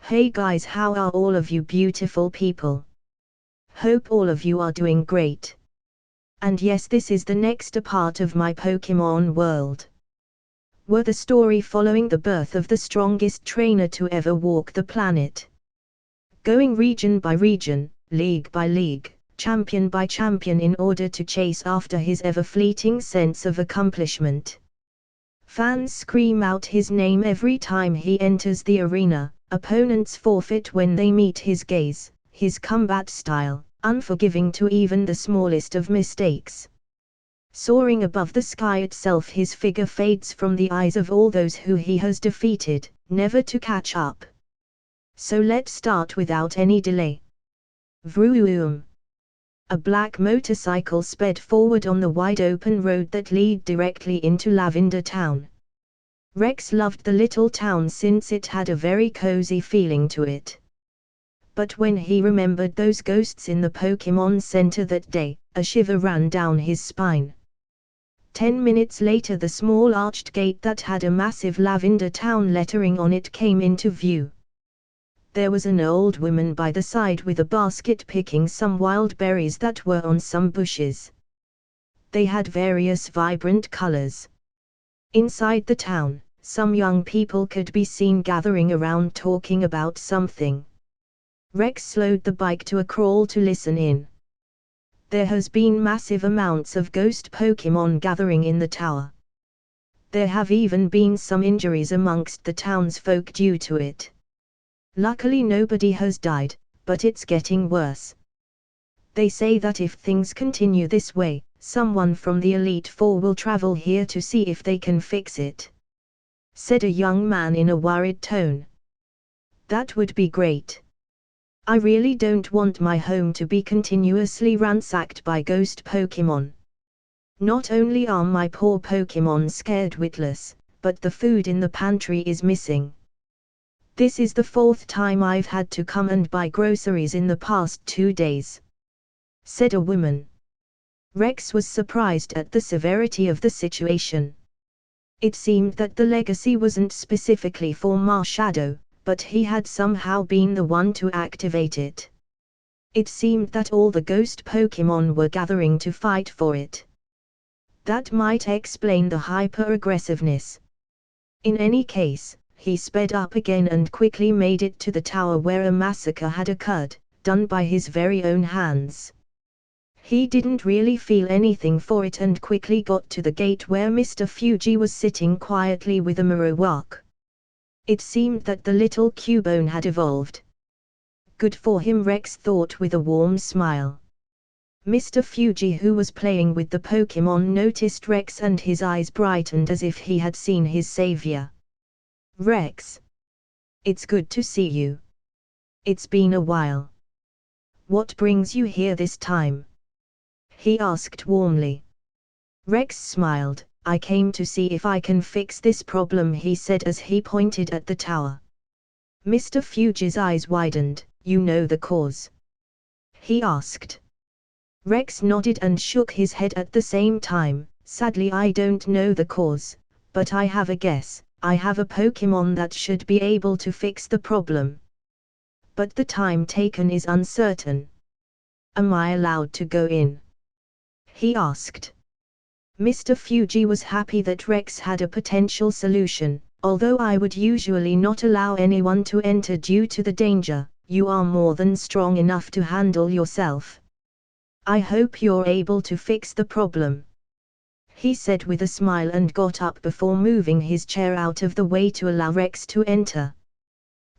Hey guys, how are all of you beautiful people? Hope all of you are doing great. And yes, this is the next part of my Pokemon world. We're the story following the birth of the strongest trainer to ever walk the planet. Going region by region, league by league, champion by champion in order to chase after his ever-fleeting sense of accomplishment. Fans scream out his name every time he enters the arena, opponents forfeit when they meet his gaze, his combat style, unforgiving to even the smallest of mistakes. Soaring above the sky itself, his figure fades from the eyes of all those who he has defeated, never to catch up. So let's start without any delay. Vroom! A black motorcycle sped forward on the wide-open road that led directly into Lavender Town. Rex loved the little town since it had a very cozy feeling to it. But when he remembered those ghosts in the Pokémon Center that day, a shiver ran down his spine. 10 minutes later, the small arched gate that had a massive Lavender Town lettering on it came into view. There was an old woman by the side with a basket picking some wild berries that were on some bushes. They had various vibrant colors. Inside the town, some young people could be seen gathering around talking about something. Rex slowed the bike to a crawl to listen in. There has been massive amounts of ghost Pokémon gathering in the tower. There have even been some injuries amongst the townsfolk due to it. Luckily nobody has died, but it's getting worse. They say that if things continue this way, someone from the Elite Four will travel here to see if they can fix it," said a young man in a worried tone. "That would be great. I really don't want my home to be continuously ransacked by ghost Pokémon. Not only are my poor Pokémon scared witless, but the food in the pantry is missing. This is the 4th time I've had to come and buy groceries in the past 2 days," said a woman. Rex was surprised at the severity of the situation. It seemed that the legacy wasn't specifically for Marshadow, but he had somehow been the one to activate it. It seemed that all the ghost Pokémon were gathering to fight for it. That might explain the hyper-aggressiveness. In any case, he sped up again and quickly made it to the tower where a massacre had occurred, done by his very own hands. He didn't really feel anything for it and quickly got to the gate where Mr. Fuji was sitting quietly with a Marowak. It seemed that the little Cubone had evolved. Good for him, Rex thought with a warm smile. Mr. Fuji, who was playing with the Pokémon, noticed Rex and his eyes brightened as if he had seen his savior. "Rex. It's good to see you. It's been a while. What brings you here this time?" he asked warmly. Rex smiled. "I came to see if I can fix this problem," he said as he pointed at the tower. Mr. Fuji's eyes widened. "You know the cause?" he asked. Rex nodded and shook his head at the same time. "Sadly, I don't know the cause, but I have a guess. I have a Pokémon that should be able to fix the problem. But the time taken is uncertain. Am I allowed to go in?" he asked. Mr. Fuji was happy that Rex had a potential solution. "Although I would usually not allow anyone to enter due to the danger, you are more than strong enough to handle yourself. I hope you're able to fix the problem," he said with a smile and got up before moving his chair out of the way to allow Rex to enter.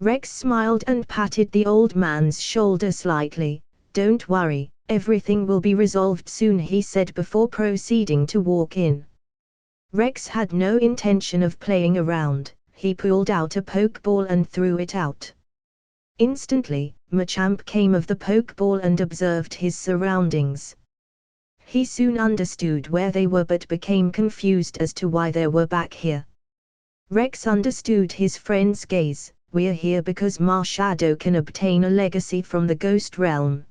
Rex smiled and patted the old man's shoulder slightly. "Don't worry, everything will be resolved soon," he said before proceeding to walk in. Rex had no intention of playing around. He pulled out a Pokeball and threw it out. Instantly, Machamp came of the Pokeball and observed his surroundings. He soon understood where they were but became confused as to why they were back here. Rex understood his friend's gaze. "We're here because Marshadow can obtain a legacy from the Ghost Realm.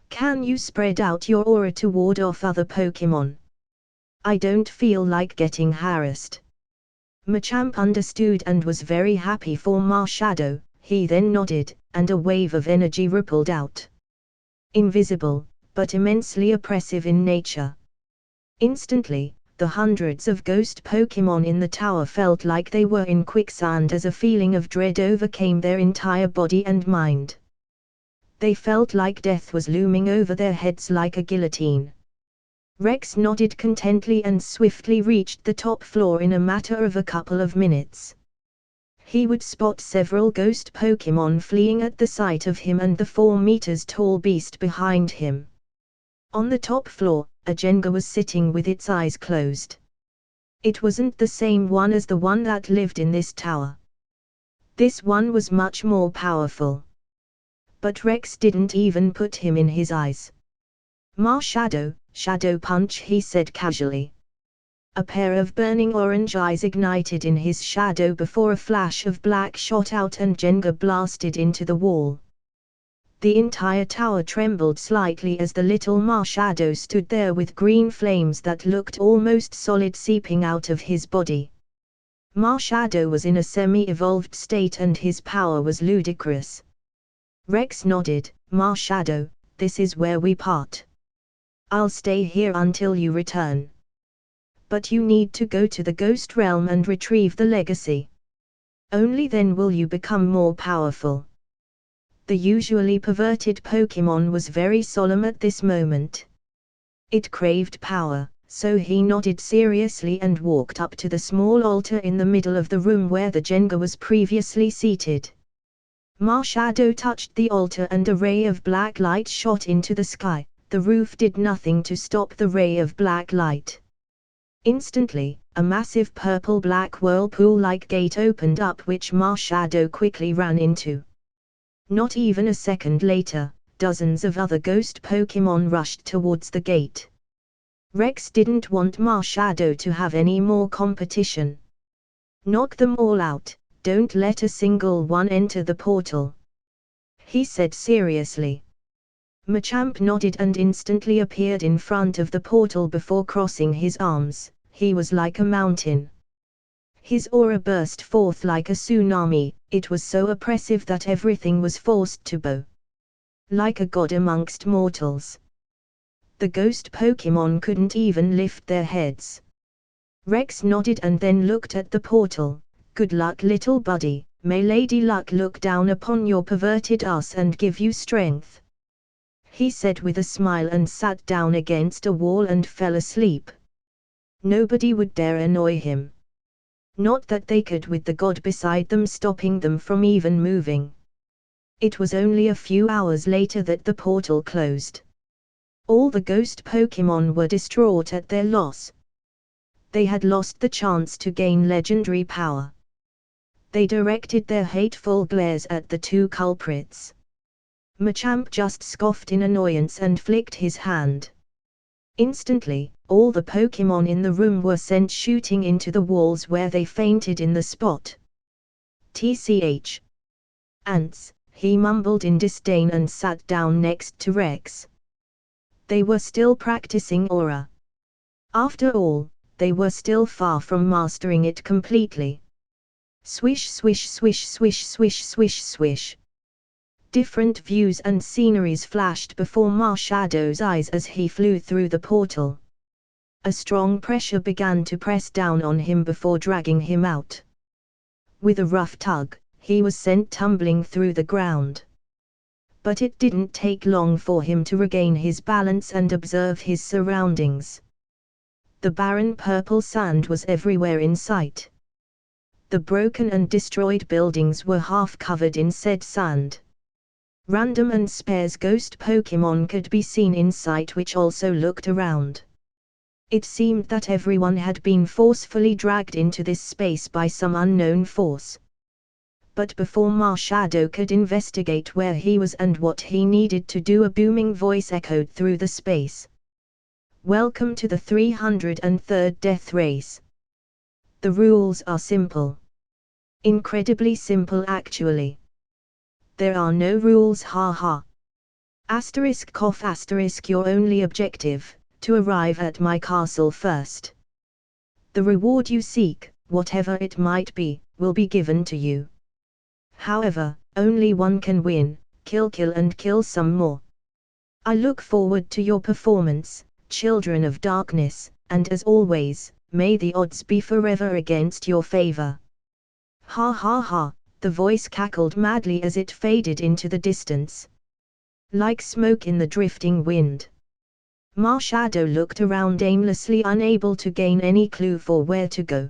Can you spread out your aura to ward off other Pokémon? I don't feel like getting harassed." Machamp understood and was very happy for Marshadow. He then nodded, and a wave of energy rippled out. Invisible, but immensely oppressive in nature. Instantly, the hundreds of ghost Pokémon in the tower felt like they were in quicksand as a feeling of dread overcame their entire body and mind. They felt like death was looming over their heads like a guillotine. Rex nodded contentedly and swiftly reached the top floor in a matter of a couple of minutes. He would spot several ghost Pokémon fleeing at the sight of him and the 4 meters tall beast behind him. On the top floor, a Jenga was sitting with its eyes closed. It wasn't the same one as the one that lived in this tower. This one was much more powerful. But Rex didn't even put him in his eyes. Shadow punch, he said casually. A pair of burning orange eyes ignited in his shadow before a flash of black shot out and Jenga blasted into the wall. The entire tower trembled slightly as the little Shadow stood there with green flames that looked almost solid seeping out of his body. Shadow was in a semi-evolved state and his power was ludicrous. Rex nodded. Shadow, this is where we part. I'll stay here until you return. But you need to go to the Ghost Realm and retrieve the legacy. Only then will you become more powerful. The usually perverted Pokémon was very solemn at this moment. It craved power, so he nodded seriously and walked up to the small altar in the middle of the room where the Jenga was previously seated. Shadow touched the altar and a ray of black light shot into the sky. The roof did nothing to stop the ray of black light. Instantly, a massive purple-black whirlpool-like gate opened up which Shadow quickly ran into. Not even a second later, dozens of other ghost Pokémon rushed towards the gate. Rex didn't want Shadow to have any more competition. Knock them all out, don't let a single one enter the portal, he said seriously. Machamp nodded and instantly appeared in front of the portal before crossing his arms. He was like a mountain. His aura burst forth like a tsunami, it was so oppressive that everything was forced to bow. Like a god amongst mortals. The ghost Pokémon couldn't even lift their heads. Rex nodded and then looked at the portal. Good luck, little buddy, may Lady Luck look down upon your perverted ass and give you strength, he said with a smile and sat down against a wall and fell asleep. Nobody would dare annoy him. Not that they could with the god beside them stopping them from even moving. It was only a few hours later that the portal closed. All the ghost Pokémon were distraught at their loss. They had lost the chance to gain legendary power. They directed their hateful glares at the 2 culprits. Machamp just scoffed in annoyance and flicked his hand. Instantly, all the Pokémon in the room were sent shooting into the walls where they fainted in the spot. TCH. Ants, he mumbled in disdain and sat down next to Rex. They were still practicing aura. After all, they were still far from mastering it completely. Swish swish swish swish swish swish swish. Different views and sceneries flashed before Shadow's eyes as he flew through the portal. A strong pressure began to press down on him before dragging him out. With a rough tug, he was sent tumbling through the ground. But it didn't take long for him to regain his balance and observe his surroundings. The barren purple sand was everywhere in sight. The broken and destroyed buildings were half covered in said sand. Random and sparse ghost Pokémon could be seen in sight which also looked around. It seemed that everyone had been forcefully dragged into this space by some unknown force. But before Shadow could investigate where he was and what he needed to do, a booming voice echoed through the space. Welcome to the 303rd Death Race. The rules are simple. Incredibly simple actually. There are no rules, haha. Asterisk cough asterisk, your only objective, to arrive at my castle first. The reward you seek, whatever it might be, will be given to you. However, Only one can win, kill and kill some more. I look forward to your performance, children of darkness, and as always, may the odds be forever against your favor. Ha ha ha, the voice cackled madly as it faded into the distance. Like smoke in the drifting wind. Marshadow looked around aimlessly, unable to gain any clue for where to go.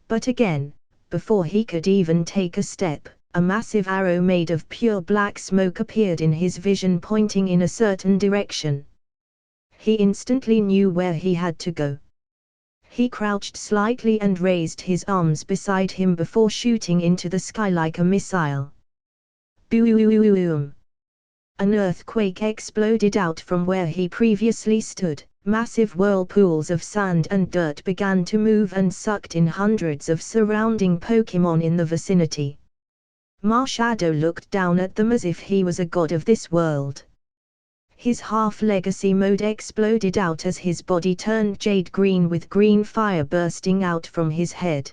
But again, before he could even take a step, a massive arrow made of pure black smoke appeared in his vision, pointing in a certain direction. He instantly knew where he had to go. He crouched slightly and raised his arms beside him before shooting into the sky like a missile. Boom! An earthquake exploded out from where he previously stood. Massive whirlpools of sand and dirt began to move and sucked in hundreds of surrounding Pokémon in the vicinity. Marshadow looked down at them as if he was a god of this world. His half-legacy mode exploded out as his body turned jade green with green fire bursting out from his head.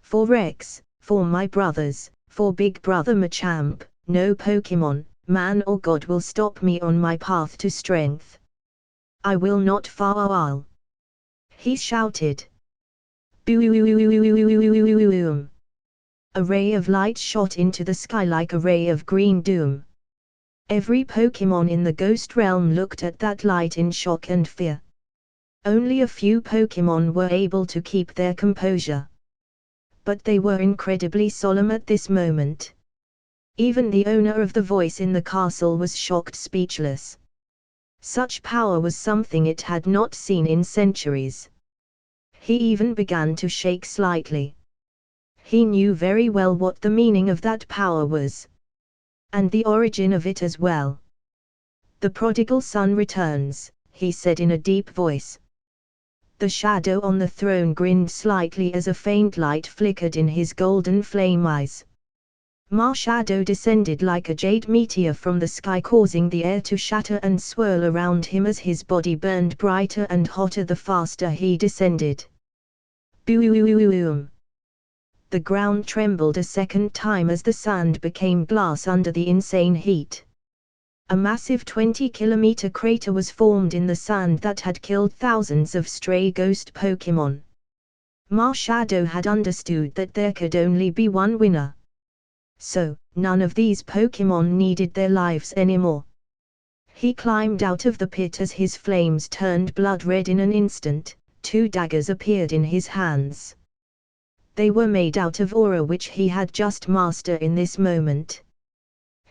For Rex, for my brothers, for Big Brother Machamp, no Pokémon, man or god will stop me on my path to strength. I will not fall, he shouted. Boom! A ray of light shot into the sky like a ray of green doom. Every Pokémon in the Ghost Realm looked at that light in shock and fear. Only a few Pokémon were able to keep their composure. But they were incredibly solemn at this moment. Even the owner of the voice in the castle was shocked, speechless. Such power was something it had not seen in centuries. He even began to shake slightly. He knew very well what the meaning of that power was. And the origin of it as well. The prodigal son returns, he said in a deep voice. The shadow on the throne grinned slightly as a faint light flickered in his golden flame eyes. Marshadow descended like a jade meteor from the sky, causing the air to shatter and swirl around him as his body burned brighter and hotter the faster he descended. Boom! The ground trembled a second time as the sand became glass under the insane heat. A massive 20-kilometer crater was formed in the sand that had killed thousands of stray ghost Pokémon. Marshadow had understood that there could only be one winner. So, none of these Pokémon needed their lives anymore. He climbed out of the pit as his flames turned blood red in an instant. 2 daggers appeared in his hands. They were made out of aura, which he had just mastered in this moment.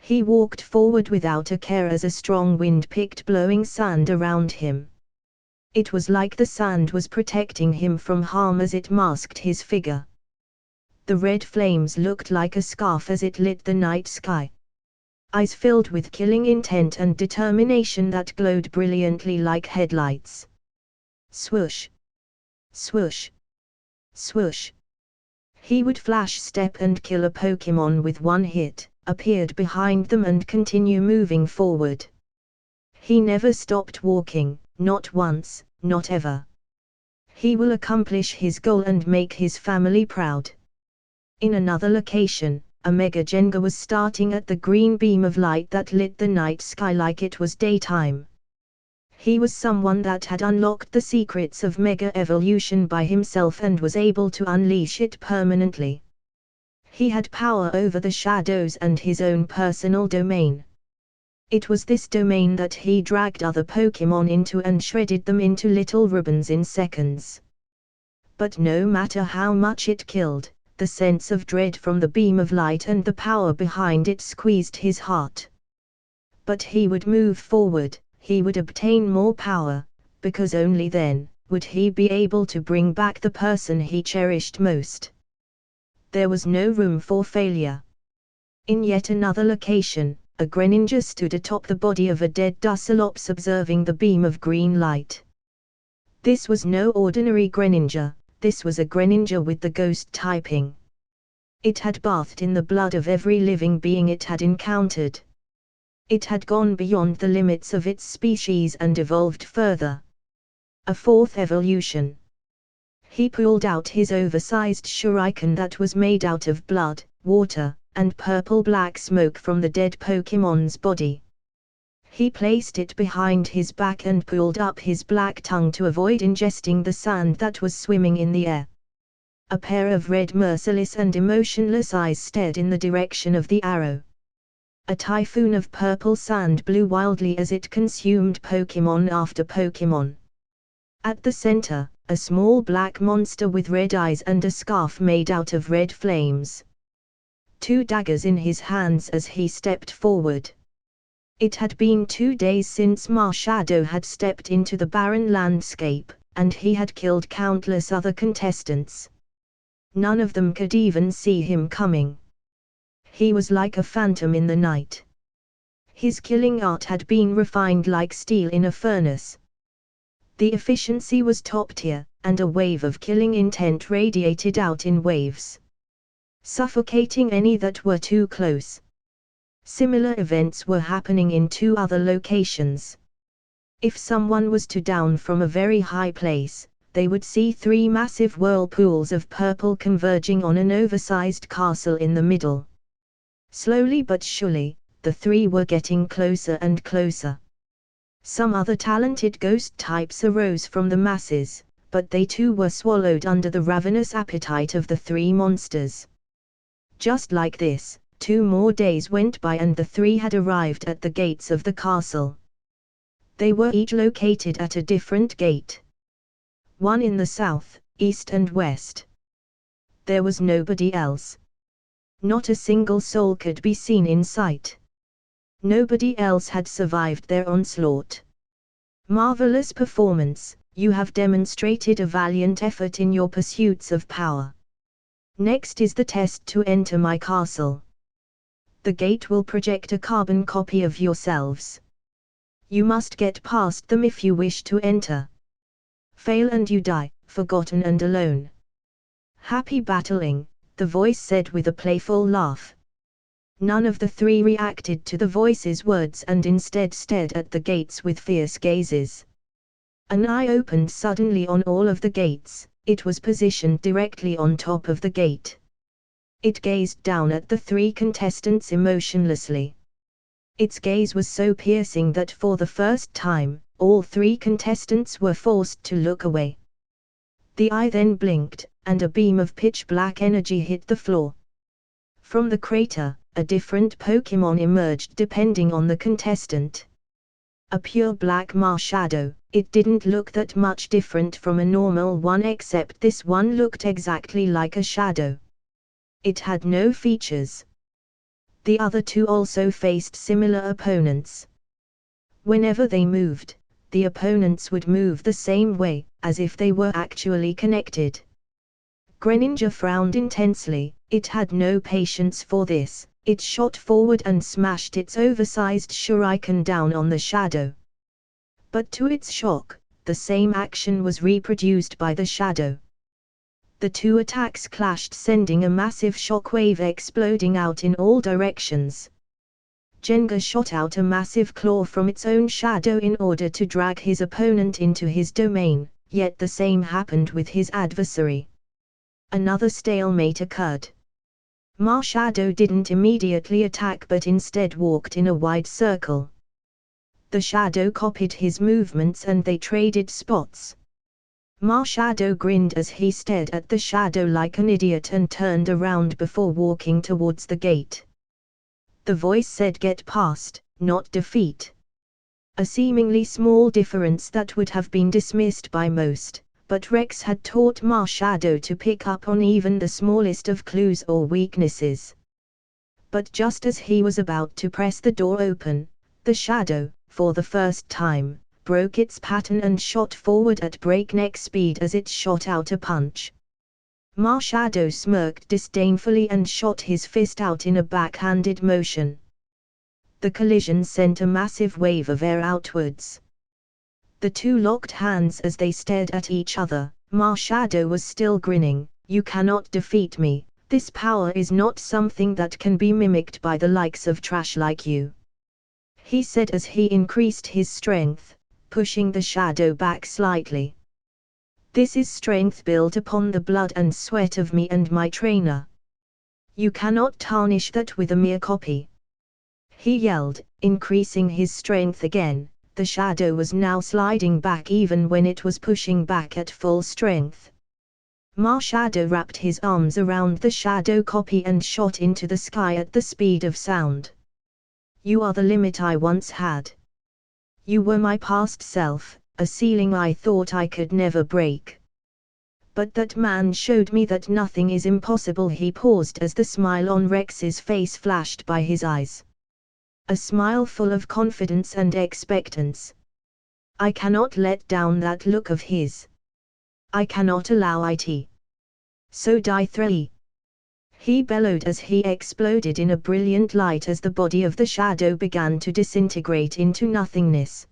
He walked forward without a care as a strong wind picked blowing sand around him. It was like the sand was protecting him from harm as it masked his figure. The red flames looked like a scarf as it lit the night sky. Eyes filled with killing intent and determination that glowed brilliantly like headlights. Swoosh! Swoosh! Swoosh! He would flash step and kill a Pokémon with one hit, appeared behind them and continue moving forward. He never stopped walking, not once, not ever. He will accomplish his goal and make his family proud. In another location, a Mega Jenga was starting at the green beam of light that lit the night sky like it was daytime. He was someone that had unlocked the secrets of Mega Evolution by himself and was able to unleash it permanently. He had power over the shadows and his own personal domain. It was this domain that he dragged other Pokémon into and shredded them into little ribbons in seconds. But no matter how much it killed, the sense of dread from the beam of light and the power behind it squeezed his heart. But he would move forward. He would obtain more power, because only then would he be able to bring back the person he cherished most. There was no room for failure. In yet another location, a Greninja stood atop the body of a dead Duscelops observing the beam of green light. This was no ordinary Greninja, this was a Greninja with the ghost typing. It had bathed in the blood of every living being it had encountered. It had gone beyond the limits of its species and evolved further. A 4th evolution. He pulled out his oversized shuriken that was made out of blood, water, and purple-black smoke from the dead Pokémon's body. He placed it behind his back and pulled up his black tongue to avoid ingesting the sand that was swimming in the air. A pair of red, merciless and emotionless eyes stared in the direction of the arrow. A typhoon of purple sand blew wildly as it consumed Pokémon after Pokémon. At the center, a small black monster with red eyes and a scarf made out of red flames. 2 daggers in his hands as he stepped forward. It had been 2 days since Marshadow had stepped into the barren landscape, and he had killed countless other contestants. None of them could even see him coming. He was like a phantom in the night. His killing art had been refined like steel in a furnace. The efficiency was top tier, and a wave of killing intent radiated out in waves, suffocating any that were too close. Similar events were happening in 2 other locations. If someone was to down from a very high place, they would see 3 massive whirlpools of purple converging on an oversized castle in the middle. Slowly but surely, the 3 were getting closer and closer. Some other talented ghost types arose from the masses, but they too were swallowed under the ravenous appetite of the 3 monsters. Just like this, 2 more days went by and the 3 had arrived at the gates of the castle. They were each located at a different gate. One in the south, east and west. There was nobody else. Not a single soul could be seen in sight. Nobody else had survived their onslaught. Marvelous performance, you have demonstrated a valiant effort in your pursuits of power. Next is the test to enter my castle. The gate will project a carbon copy of yourselves. You must get past them if you wish to enter. Fail and you die, forgotten and alone. Happy battling, the voice said with a playful laugh. None of the 3 reacted to the voice's words and instead stared at the gates with fierce gazes. An eye opened suddenly on all of the gates. It was positioned directly on top of the gate. It gazed down at the 3 contestants emotionlessly. Its gaze was so piercing that for the first time, all 3 contestants were forced to look away. The eye then blinked, and a beam of pitch-black energy hit the floor. From the crater, a different Pokémon emerged depending on the contestant. A pure black Marshadow, it didn't look that much different from a normal one except this one looked exactly like a shadow. It had no features. The other 2 also faced similar opponents. Whenever they moved, the opponents would move the same way, as if they were actually connected. Greninja frowned intensely. It had no patience for this. It shot forward and smashed its oversized shuriken down on the shadow. But to its shock, the same action was reproduced by the shadow. The 2 attacks clashed, sending a massive shockwave exploding out in all directions. Jenga shot out a massive claw from its own shadow in order to drag his opponent into his domain, yet the same happened with his adversary. Another stalemate occurred. Marshadow didn't immediately attack but instead walked in a wide circle. The shadow copied his movements and they traded spots. Marshadow grinned as he stared at the shadow like an idiot and turned around before walking towards the gate. The voice said get past, not defeat. A seemingly small difference that would have been dismissed by most, but Rex had taught Marshadow to pick up on even the smallest of clues or weaknesses. But just as he was about to press the door open, the shadow, for the first time, broke its pattern and shot forward at breakneck speed as it shot out a punch. Marshadow smirked disdainfully and shot his fist out in a backhanded motion. The collision sent a massive wave of air outwards. The 2 locked hands as they stared at each other. Marshadow was still grinning. You cannot defeat me. This power is not something that can be mimicked by the likes of trash like you, he said as he increased his strength, pushing the shadow back slightly. This is strength built upon the blood and sweat of me and my trainer. You cannot tarnish that with a mere copy. He yelled, increasing his strength again. The shadow was now sliding back even when it was pushing back at full strength. Shadow wrapped his arms around the shadow copy and shot into the sky at the speed of sound. You are the limit I once had. You were my past self, a ceiling I thought I could never break. But that man showed me that nothing is impossible. He paused as the smile on Rex's face flashed by his eyes. A smile full of confidence and expectance. I cannot let down that look of his. I cannot allow it. So die three. He bellowed as he exploded in a brilliant light as the body of the shadow began to disintegrate into nothingness.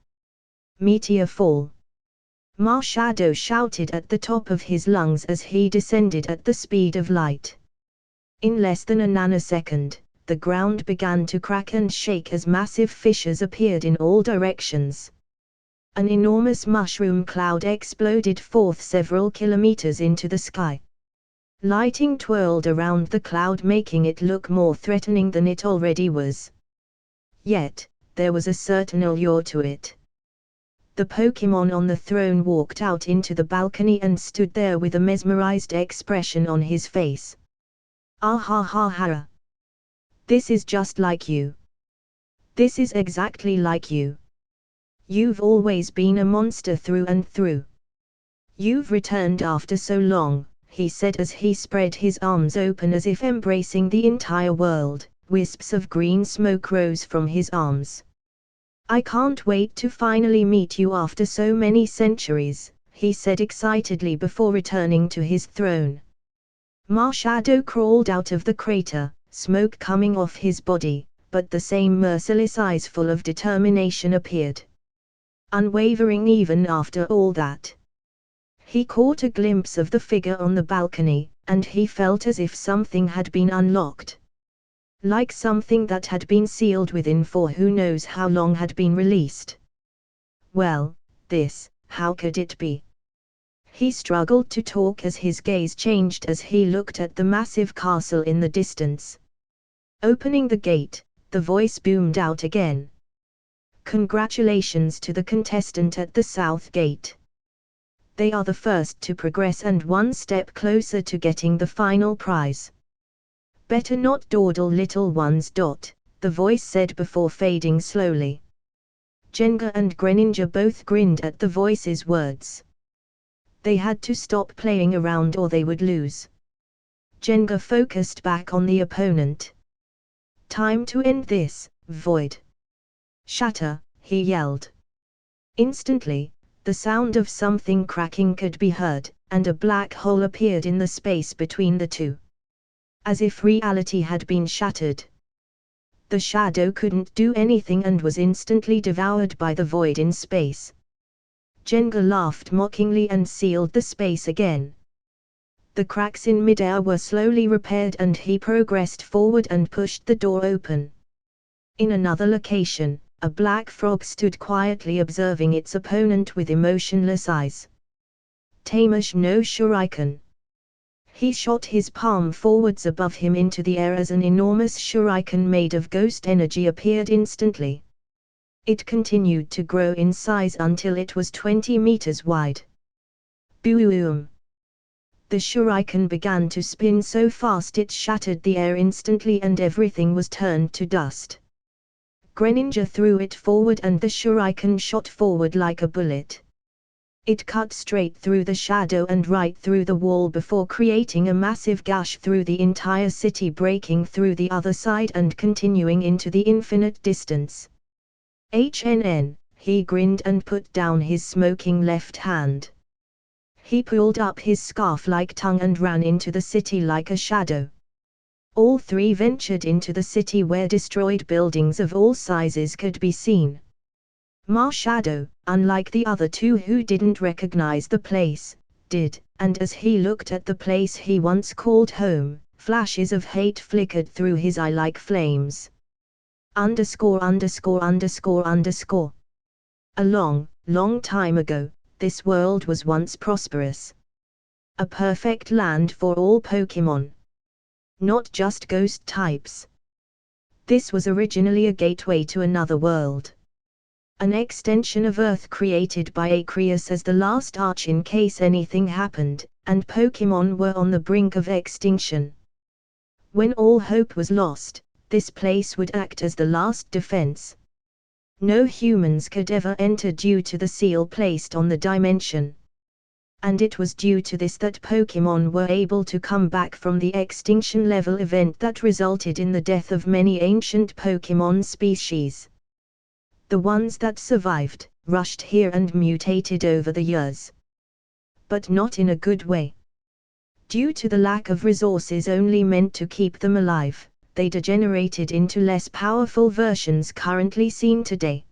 Meteor fall. Shadow shouted at the top of his lungs as he descended at the speed of light. In less than a nanosecond, the ground began to crack and shake as massive fissures appeared in all directions. An enormous mushroom cloud exploded forth several kilometers into the sky. Lighting twirled around the cloud, making it look more threatening than it already was. Yet, there was a certain allure to it. The Pokémon on the throne walked out into the balcony and stood there with a mesmerized expression on his face. Ah ha ha ha. This is just like you. This is exactly like you. You've always been a monster through and through. You've returned after so long, he said as he spread his arms open as if embracing the entire world. Wisps of green smoke rose from his arms. I can't wait to finally meet you after so many centuries, he said excitedly before returning to his throne. Shadow crawled out of the crater, smoke coming off his body, but the same merciless eyes full of determination appeared. Unwavering even after all that. He caught a glimpse of the figure on the balcony, and he felt as if something had been unlocked. Like something that had been sealed within for who knows how long had been released. Well, how could it be? He struggled to talk as his gaze changed as he looked at the massive castle in the distance. Opening the gate, the voice boomed out again. Congratulations to the contestant at the south gate. They are the first to progress and one step closer to getting the final prize. Better not dawdle, little ones. The voice said before fading slowly. Jenga and Greninja both grinned at the voice's words. They had to stop playing around or they would lose. Jenga focused back on the opponent. Time to end this, Void. Shatter, he yelled. Instantly, the sound of something cracking could be heard, and a black hole appeared in the space between the two. As if reality had been shattered. The shadow couldn't do anything and was instantly devoured by the void in space. Jenga laughed mockingly and sealed the space again. The cracks in midair were slowly repaired and he progressed forward and pushed the door open. In another location, a black frog stood quietly observing its opponent with emotionless eyes. Tamash no Shuriken. He shot his palm forwards above him into the air as an enormous shuriken made of ghost energy appeared instantly. It continued to grow in size until it was 20 meters wide. Boom! The shuriken began to spin so fast it shattered the air instantly and everything was turned to dust. Greninja threw it forward and the shuriken shot forward like a bullet. It cut straight through the shadow and right through the wall before creating a massive gash through the entire city, breaking through the other side and continuing into the infinite distance. HNN, he grinned and put down his smoking left hand. He pulled up his scarf-like tongue and ran into the city like a shadow. All three ventured into the city where destroyed buildings of all sizes could be seen. Shadow, unlike the other two who didn't recognize the place, did, and as he looked at the place he once called home, flashes of hate flickered through his eye like flames. ______. A long, long time ago, this world was once prosperous. A perfect land for all Pokémon. not just ghost types. This was originally a gateway to another world. An extension of Earth created by Aquarius as the last arch in case anything happened, and Pokémon were on the brink of extinction. When all hope was lost, this place would act as the last defense. No humans could ever enter due to the seal placed on the dimension. And it was due to this that Pokémon were able to come back from the extinction level event that resulted in the death of many ancient Pokémon species. The ones that survived, rushed here and mutated over the years. But not in a good way. Due to the lack of resources only meant to keep them alive, they degenerated into less powerful versions currently seen today.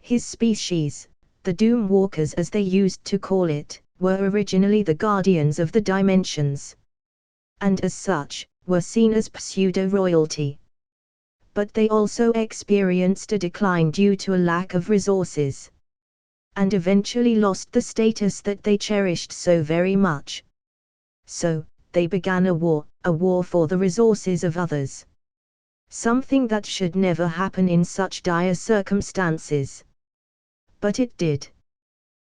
His species, the Doom Walkers as they used to call it, were originally the guardians of the dimensions. And as such, were seen as pseudo-royalty. But they also experienced a decline due to a lack of resources. And eventually lost the status that they cherished so very much. So, they began a war for the resources of others. Something that should never happen in such dire circumstances. But it did.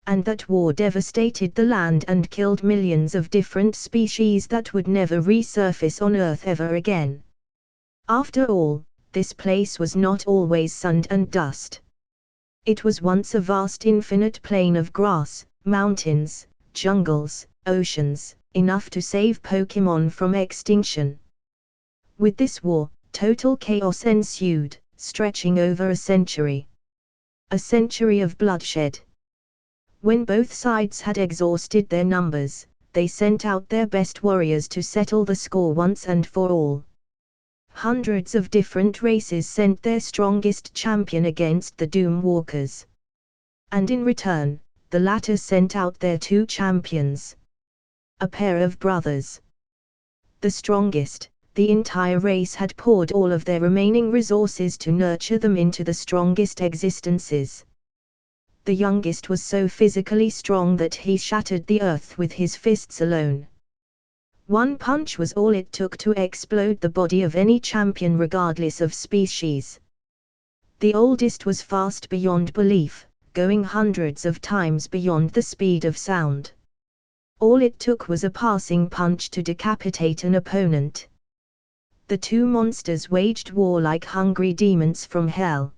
And that war devastated the land and killed millions of different species that would never resurface on Earth ever again. After all, this place was not always sun and dust. It was once a vast infinite plain of grass, mountains, jungles, oceans, enough to save Pokémon from extinction. With this war, total chaos ensued, stretching over a century. A century of bloodshed. When both sides had exhausted their numbers, they sent out their best warriors to settle the score once and for all. Hundreds of different races sent their strongest champion against the Doom Walkers. And in return, the latter sent out their two champions. A pair of brothers. The strongest, the entire race had poured all of their remaining resources to nurture them into the strongest existences. The youngest was so physically strong that he shattered the earth with his fists alone. One punch was all it took to explode the body of any champion regardless of species. The oldest was fast beyond belief, going hundreds of times beyond the speed of sound. All it took was a passing punch to decapitate an opponent. The two monsters waged war like hungry demons from hell.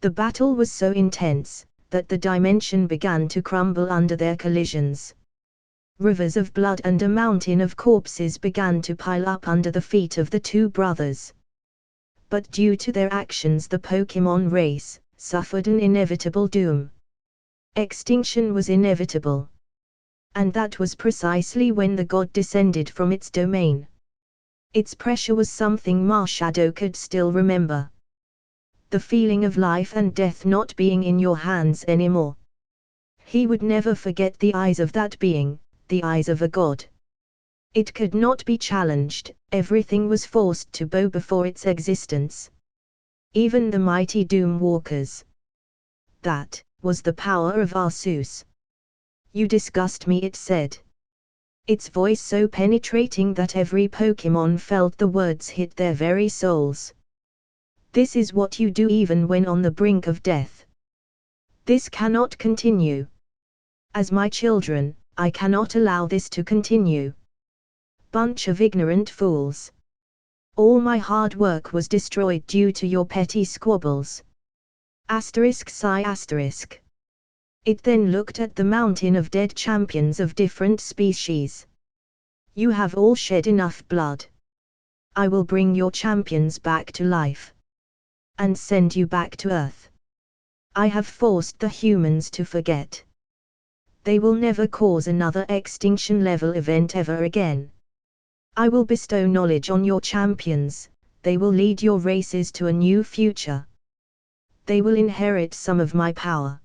The battle was so intense that the dimension began to crumble under their collisions. Rivers of blood and a mountain of corpses began to pile up under the feet of the two brothers. But due to their actions, the Pokémon race suffered an inevitable doom. Extinction was inevitable. And that was precisely when the god descended from its domain. Its pressure was something Marshadow could still remember. The feeling of life and death not being in your hands anymore. He would never forget the eyes of that being, the eyes of a god. It could not be challenged, everything was forced to bow before its existence. Even the mighty Doom Walkers. That was the power of Arceus. You disgust me, it said. Its voice so penetrating that every Pokémon felt the words hit their very souls. This is what you do even when on the brink of death. This cannot continue. As my children, I cannot allow this to continue. Bunch of ignorant fools. All my hard work was destroyed due to your petty squabbles. ****. It then looked at the mountain of dead champions of different species. You have all shed enough blood. I will bring your champions back to life. And send you back to Earth. I have forced the humans to forget. They will never cause another extinction level event ever again. I will bestow knowledge on your champions, they will lead your races to a new future. They will inherit some of my power.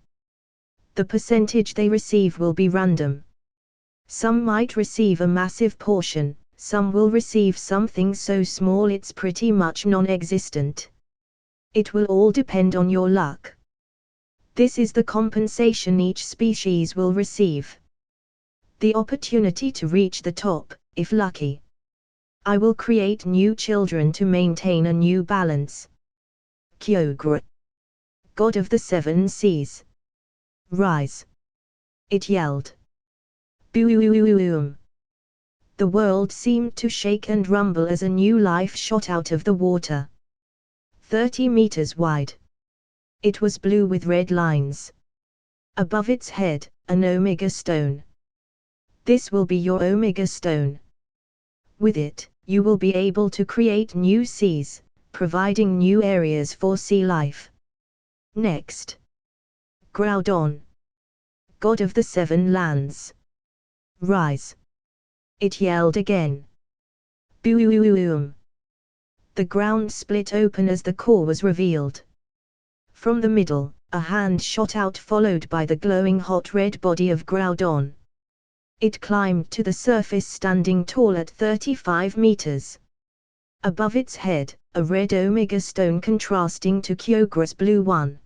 The percentage they receive will be random. Some might receive a massive portion, some will receive something so small it's pretty much non-existent. It will all depend on your luck. This is the compensation each species will receive. The opportunity to reach the top, if lucky. I will create new children to maintain a new balance. Kyogre, God of the seven seas, rise! It yelled. Boom! The world seemed to shake and rumble as a new life shot out of the water. 30 meters wide. It was blue with red lines. Above its head, an Omega Stone. This will be your Omega Stone. With it, you will be able to create new seas, providing new areas for sea life. Next. Groudon, God of the seven lands, rise! It yelled again. Boom! The ground split open as the core was revealed. From the middle, a hand shot out, followed by the glowing hot red body of Groudon. It climbed to the surface, standing tall at 35 meters. Above its head, a red Omega Stone contrasting to Kyogre's blue one.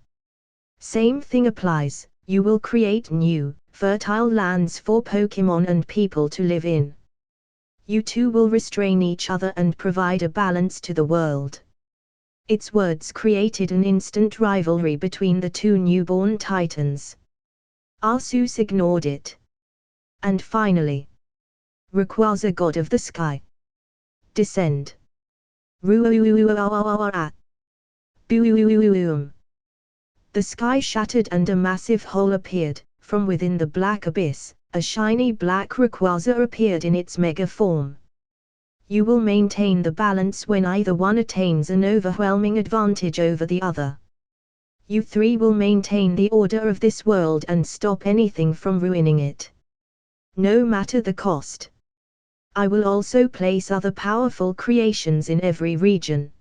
Same thing applies, you will create new, fertile lands for Pokémon and people to live in. You two will restrain each other and provide a balance to the world. Its words created an instant rivalry between the two newborn titans. Arceus ignored it. And finally, Rayquaza, God of the sky, descend. Boom! The sky shattered and a massive hole appeared. From within the black abyss, a shiny black Rayquaza appeared in its mega form. You will maintain the balance when either one attains an overwhelming advantage over the other. You three will maintain the order of this world and stop anything from ruining it, no matter the cost. I will also place other powerful creations in every region.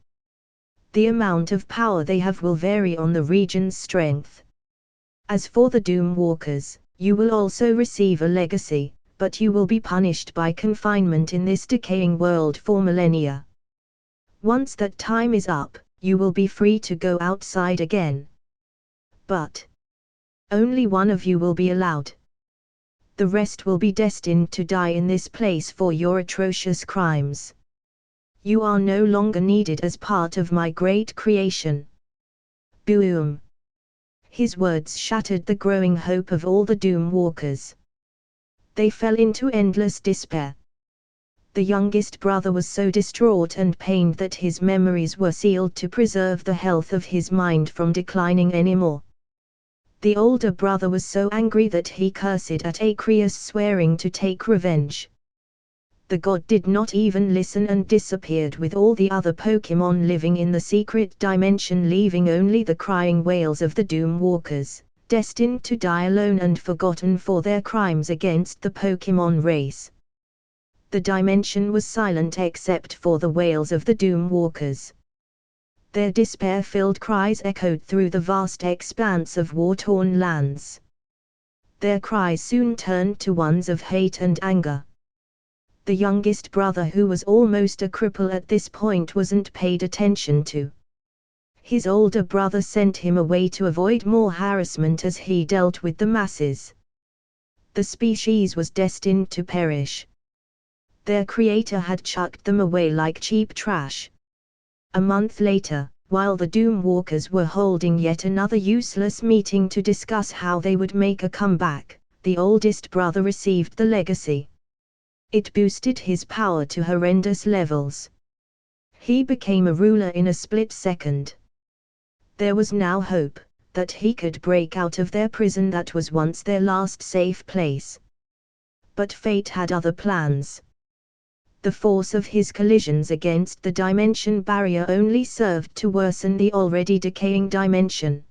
The amount of power they have will vary on the region's strength. As for the Doom Walkers, you will also receive a legacy, but you will be punished by confinement in this decaying world for millennia. Once that time is up, you will be free to go outside again. But only one of you will be allowed. The rest will be destined to die in this place for your atrocious crimes. You are no longer needed as part of my great creation. Boom! His words shattered the growing hope of all the Doom Walkers. They fell into endless despair. The youngest brother was so distraught and pained that his memories were sealed to preserve the health of his mind from declining anymore. The older brother was so angry that he cursed at Aqueous, swearing to take revenge. The god did not even listen and disappeared with all the other Pokémon living in the secret dimension, leaving only the crying wails of the Doom Walkers, destined to die alone and forgotten for their crimes against the Pokémon race. The dimension was silent except for the wails of the Doom Walkers. Their despair-filled cries echoed through the vast expanse of war-torn lands. Their cries soon turned to ones of hate and anger. The youngest brother, who was almost a cripple at this point, wasn't paid attention to. His older brother sent him away to avoid more harassment as he dealt with the masses. The species was destined to perish. Their creator had chucked them away like cheap trash. A month later, while the Doom Walkers were holding yet another useless meeting to discuss how they would make a comeback, the oldest brother received the legacy. It boosted his power to horrendous levels. He became a ruler in a split second. There was now hope that he could break out of their prison that was once their last safe place. But fate had other plans. The force of his collisions against the dimension barrier only served to worsen the already decaying dimension.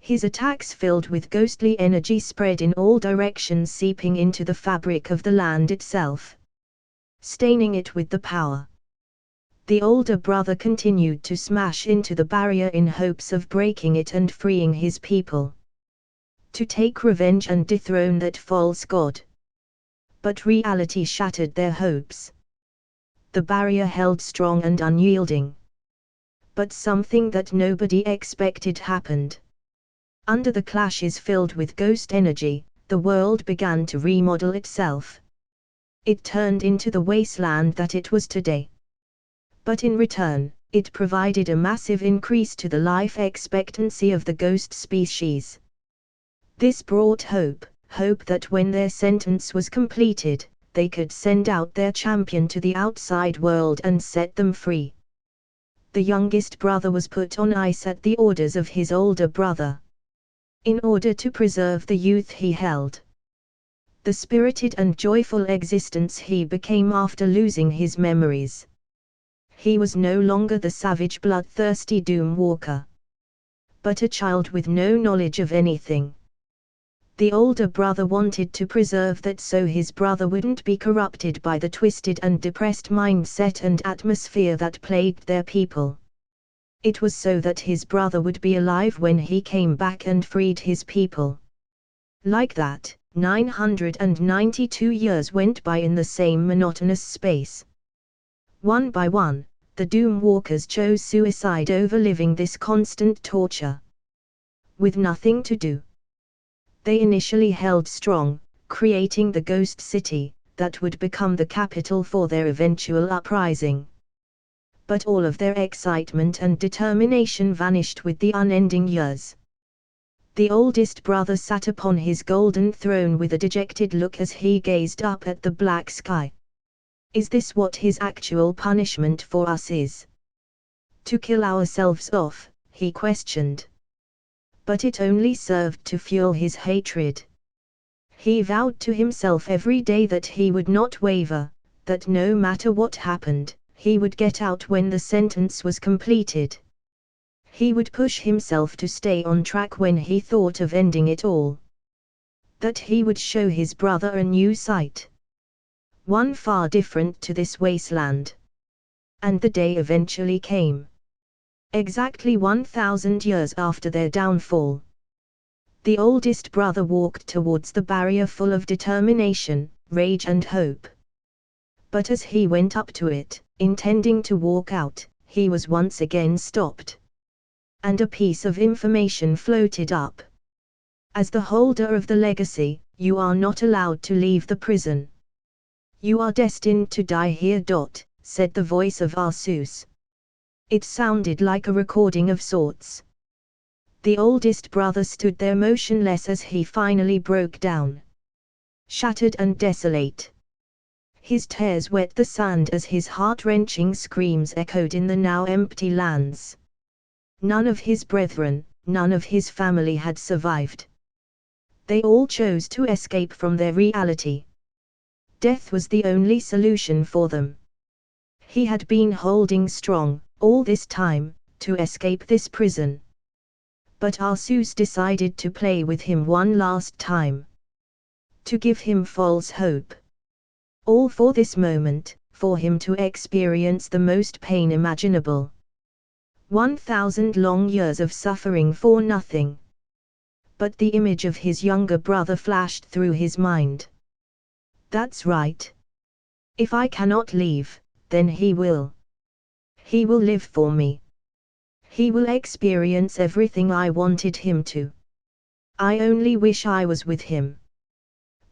His attacks, filled with ghostly energy, spread in all directions, seeping into the fabric of the land itself, staining it with the power. The older brother continued to smash into the barrier in hopes of breaking it and freeing his people, to take revenge and dethrone that false god. But reality shattered their hopes. The barrier held strong and unyielding. But something that nobody expected happened. Under the clashes filled with ghost energy, the world began to remodel itself. it turned into the wasteland that it was today. But in return, it provided a massive increase to the life expectancy of the ghost species. This brought hope that when their sentence was completed, they could send out their champion to the outside world and set them free. The youngest brother was put on ice at the orders of his older brother, in order to preserve the youth he held. The spirited and joyful existence he became after losing his memories. He was no longer the savage bloodthirsty doom walker, but a child with no knowledge of anything. The older brother wanted to preserve that so his brother wouldn't be corrupted by the twisted and depressed mindset and atmosphere that plagued their people. It was so that his brother would be alive when he came back and freed his people. Like that, 992 years went by in the same monotonous space. One by one, the Doom Walkers chose suicide over living this constant torture. With nothing to do, they initially held strong, creating the ghost city, that would become the capital for their eventual uprising. But all of their excitement and determination vanished with the unending years. The oldest brother sat upon his golden throne with a dejected look as he gazed up at the black sky. Is this what his actual punishment for us is? To kill ourselves off, he questioned. But it only served to fuel his hatred. He vowed to himself every day that he would not waver, that no matter what happened, he would get out when the sentence was completed. He would push himself to stay on track when he thought of ending it all. That he would show his brother a new sight, one far different to this wasteland. And the day eventually came. Exactly 1,000 years after their downfall. The oldest brother walked towards the barrier full of determination, rage and hope. But as he went up to it, intending to walk out, he was once again stopped. And a piece of information floated up. As the holder of the legacy, you are not allowed to leave the prison. You are destined to die here. Said the voice of Arceus. It sounded like a recording of sorts. The oldest brother stood there motionless as he finally broke down. Shattered and desolate. His tears wet the sand as his heart-wrenching screams echoed in the now empty lands. None of his brethren, none of his family had survived. They all chose to escape from their reality. Death was the only solution for them. He had been holding strong, all this time, to escape this prison. But Arceus decided to play with him one last time. To give him false hope. All for this moment, for him to experience the most pain imaginable. 1,000 long years of suffering for nothing. But the image of his younger brother flashed through his mind. That's right. If I cannot leave, then he will. He will live for me. He will experience everything I wanted him to. I only wish I was with him.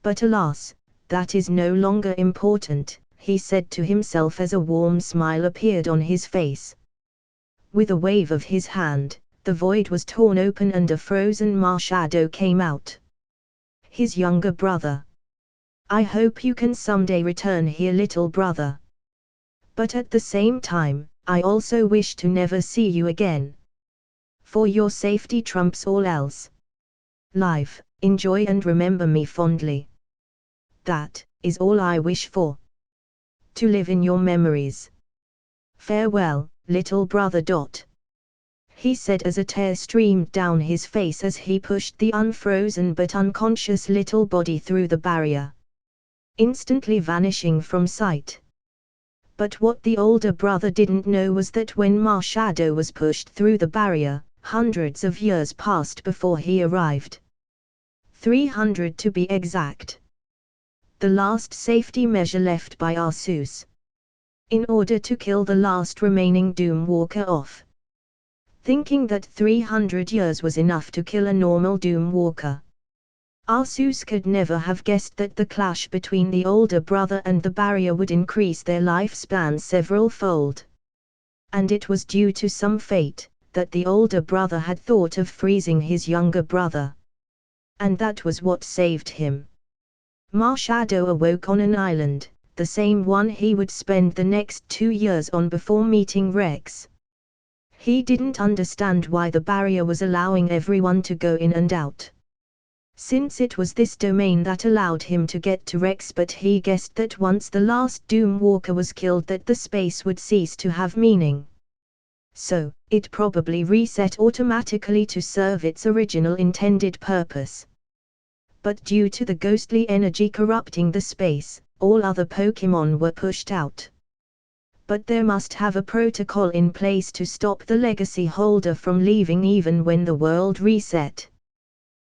But alas, that is no longer important, he said to himself as a warm smile appeared on his face. With a wave of his hand, the void was torn open and a frozen Marshadow came out. His younger brother. I hope you can someday return here, little brother. But at the same time, I also wish to never see you again. For your safety trumps all else. Live, enjoy and remember me fondly. That is all I wish for. To live in your memories. Farewell, little brother. He said as a tear streamed down his face as he pushed the unfrozen but unconscious little body through the barrier, instantly vanishing from sight. But what the older brother didn't know was that when Marshadow was pushed through the barrier, hundreds of years passed before he arrived. 300 to be exact. The last safety measure left by Arceus. In order to kill the last remaining Doom Walker off. Thinking that 300 years was enough to kill a normal Doom Walker. Arceus could never have guessed that the clash between the older brother and the barrier would increase their lifespan several-fold. And it was due to some fate that the older brother had thought of freezing his younger brother. And that was what saved him. Marshadow awoke on an island, the same one he would spend the next 2 years on before meeting Rex. He didn't understand why the barrier was allowing everyone to go in and out, since it was this domain that allowed him to get to Rex, but he guessed that once the last Doom Walker was killed that the space would cease to have meaning. So, it probably reset automatically to serve its original intended purpose. But due to the ghostly energy corrupting the space, all other Pokémon were pushed out. But there must have a protocol in place to stop the legacy holder from leaving even when the world reset.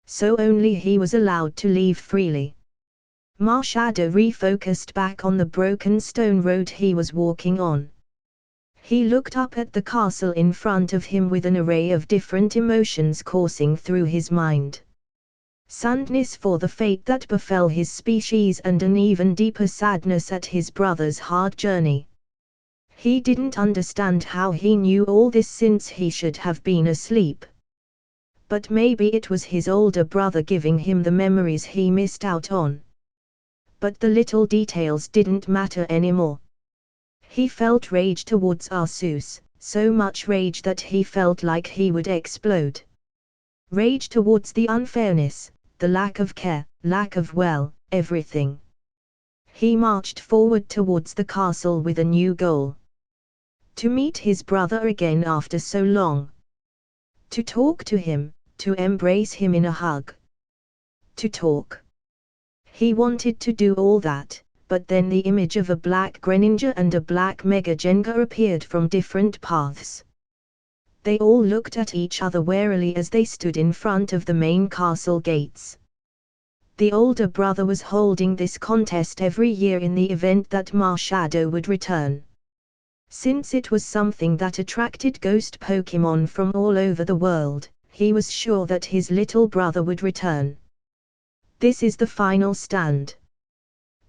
So only he was allowed to leave freely. Marshadow refocused back on the broken stone road he was walking on. He looked up at the castle in front of him with an array of different emotions coursing through his mind. Sadness for the fate that befell his species and an even deeper sadness at his brother's hard journey. He didn't understand how he knew all this since he should have been asleep. But maybe it was his older brother giving him the memories he missed out on. But the little details didn't matter anymore. He felt rage towards Arceus, so much rage that he felt like he would explode. Rage towards the unfairness, the lack of care, lack of everything. He marched forward towards the castle with a new goal. To meet his brother again after so long. To talk to him, to embrace him in a hug. To talk. He wanted to do all that, but then the image of a black Greninja and a black Mega Jenga appeared from different paths. They all looked at each other warily as they stood in front of the main castle gates. The older brother was holding this contest every year in the event that Marshadow would return. Since it was something that attracted ghost Pokémon from all over the world, he was sure that his little brother would return. This is the final stand.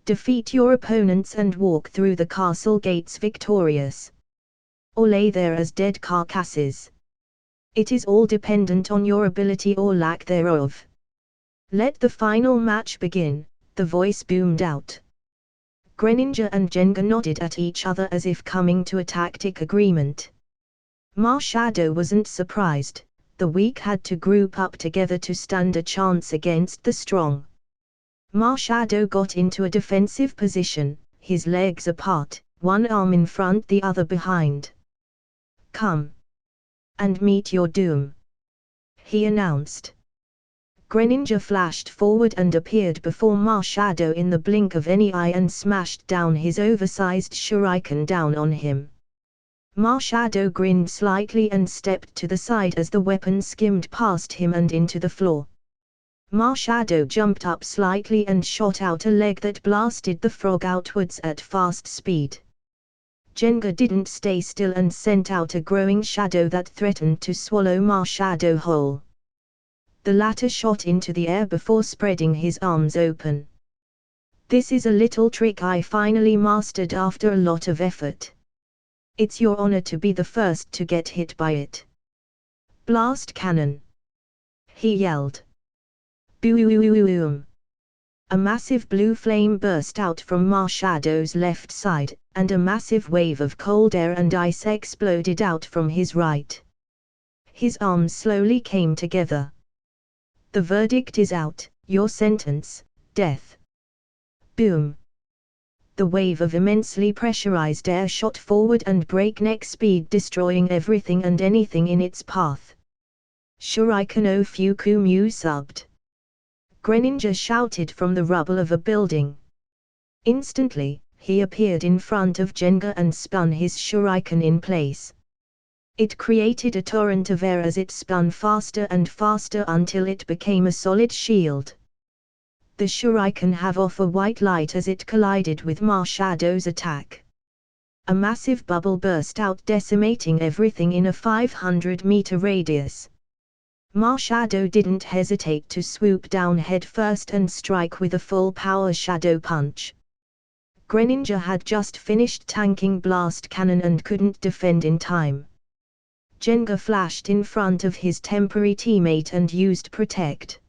Defeat your opponents and walk through the castle gates victorious. Or lay there as dead carcasses. It is all dependent on your ability or lack thereof. Let the final match begin, the voice boomed out. Greninja and Jenga nodded at each other as if coming to a tactic agreement. Marshadow wasn't surprised, the weak had to group up together to stand a chance against the strong. Marshadow got into a defensive position, his legs apart, one arm in front the other behind. Come. And meet your doom. He announced. Greninja flashed forward and appeared before Marshadow in the blink of any eye and smashed down his oversized shuriken down on him. Marshadow grinned slightly and stepped to the side as the weapon skimmed past him and into the floor. Marshadow jumped up slightly and shot out a leg that blasted the frog outwards at fast speed. Jenga didn't stay still and sent out a growing shadow that threatened to swallow Marshadow whole. The latter shot into the air before spreading his arms open. This is a little trick I finally mastered after a lot of effort. It's your honor to be the first to get hit by it. Blast cannon! He yelled. Boom! A massive blue flame burst out from Marshadow's left side, and a massive wave of cold air and ice exploded out from his right. His arms slowly came together. The verdict is out, your sentence, death. Boom! The wave of immensely pressurized air shot forward and breakneck speed, destroying everything and anything in its path. Shuriken no Fukumu subbed. Greninja shouted from the rubble of a building. Instantly, he appeared in front of Jenga and spun his shuriken in place. It created a torrent of air as it spun faster and faster until it became a solid shield. The shuriken have off a white light as it collided with Marshadow's attack. A massive bubble burst out, decimating everything in a 500-meter radius. Shadow didn't hesitate to swoop down headfirst and strike with a full power shadow punch. Greninja had just finished tanking blast cannon and couldn't defend in time. Jenga flashed in front of his temporary teammate and used protect.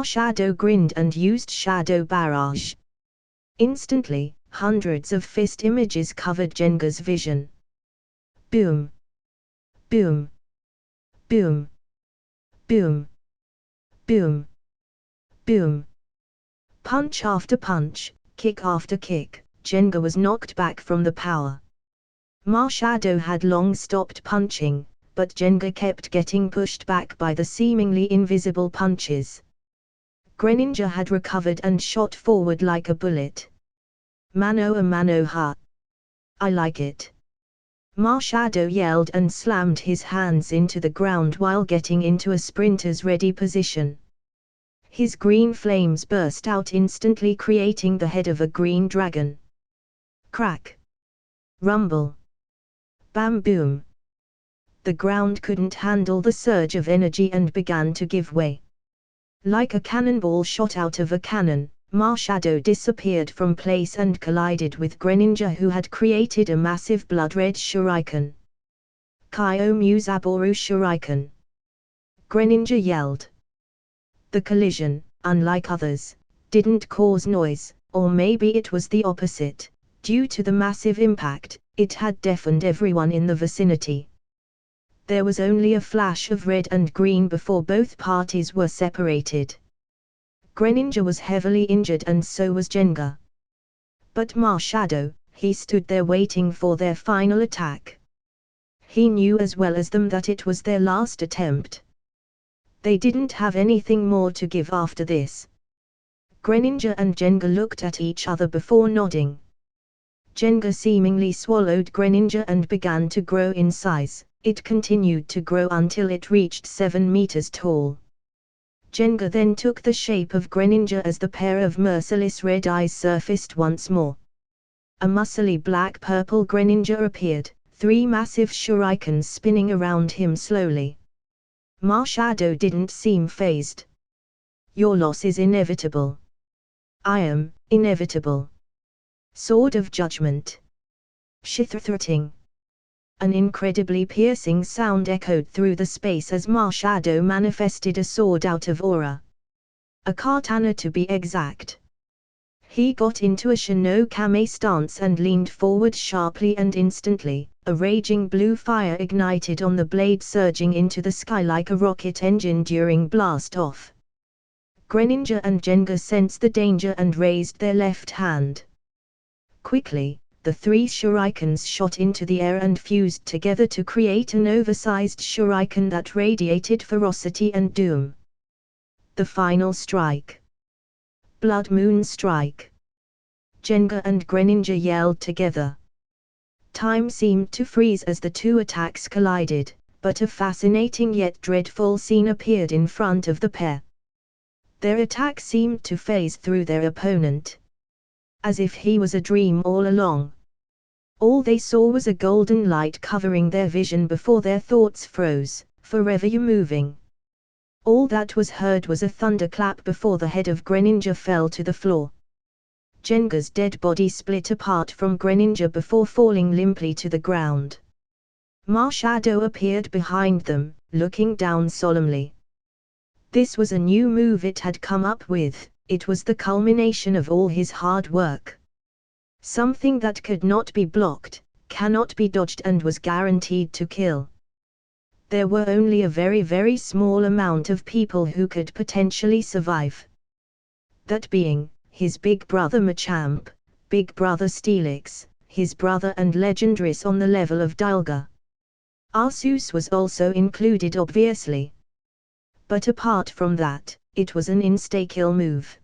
Shadow grinned and used shadow barrage. Instantly, hundreds of fist images covered Jenga's vision. Boom! Boom! Boom! Boom! Boom! Boom! Punch after punch, kick after kick, Jenga was knocked back from the power. Shadow had long stopped punching, but Jenga kept getting pushed back by the seemingly invisible punches. Greninja had recovered and shot forward like a bullet. Mano a mano ha! I like it. Shadow yelled and slammed his hands into the ground while getting into a sprinter's ready position. His green flames burst out instantly, creating the head of a green dragon. Crack! Rumble! Bam boom! The ground couldn't handle the surge of energy and began to give way. Like a cannonball shot out of a cannon, Shadow disappeared from place and collided with Greninja, who had created a massive blood-red shuriken. Kyomu Zaboru Shuriken! Greninja yelled. The collision, unlike others, didn't cause noise, or maybe it was the opposite. Due to the massive impact, it had deafened everyone in the vicinity. There was only a flash of red and green before both parties were separated. Greninja was heavily injured and so was Jenga. But Shadow, he stood there waiting for their final attack. He knew as well as them that it was their last attempt. They didn't have anything more to give after this. Greninja and Jenga looked at each other before nodding. Jenga seemingly swallowed Greninja and began to grow in size. It continued to grow until it reached 7 meters tall. Jenga then took the shape of Greninja as the pair of merciless red eyes surfaced once more. A muscly black-purple Greninja appeared, 3 massive shurikens spinning around him slowly. Shadow didn't seem fazed. Your loss is inevitable. I am inevitable. Sword of Judgment. Shithrathrating. An incredibly piercing sound echoed through the space as Shadow manifested a sword out of aura. A katana to be exact. He got into a Shinokame stance and leaned forward sharply, and instantly, a raging blue fire ignited on the blade, surging into the sky like a rocket engine during blast-off. Greninja and Jenga sensed the danger and raised their left hand. Quickly, the 3 shurikens shot into the air and fused together to create an oversized shuriken that radiated ferocity and doom. The final strike. Blood Moon Strike. Jenga and Greninja yelled together. Time seemed to freeze as the 2 attacks collided, but a fascinating yet dreadful scene appeared in front of the pair. Their attack seemed to phase through their opponent, as if he was a dream all along. All they saw was a golden light covering their vision before their thoughts froze, forever moving. All that was heard was a thunderclap before the head of Greninja fell to the floor. Jenga's dead body split apart from Greninja before falling limply to the ground. Shadow appeared behind them, looking down solemnly. This was a new move it had come up with. It was the culmination of all his hard work. Something that could not be blocked, cannot be dodged, and was guaranteed to kill. There were only a very, very small amount of people who could potentially survive. That being, his big brother Machamp, big brother Steelix, his brother and Legendaris on the level of Dialga. Arceus was also included, obviously. But apart from that, it was an insta-kill move.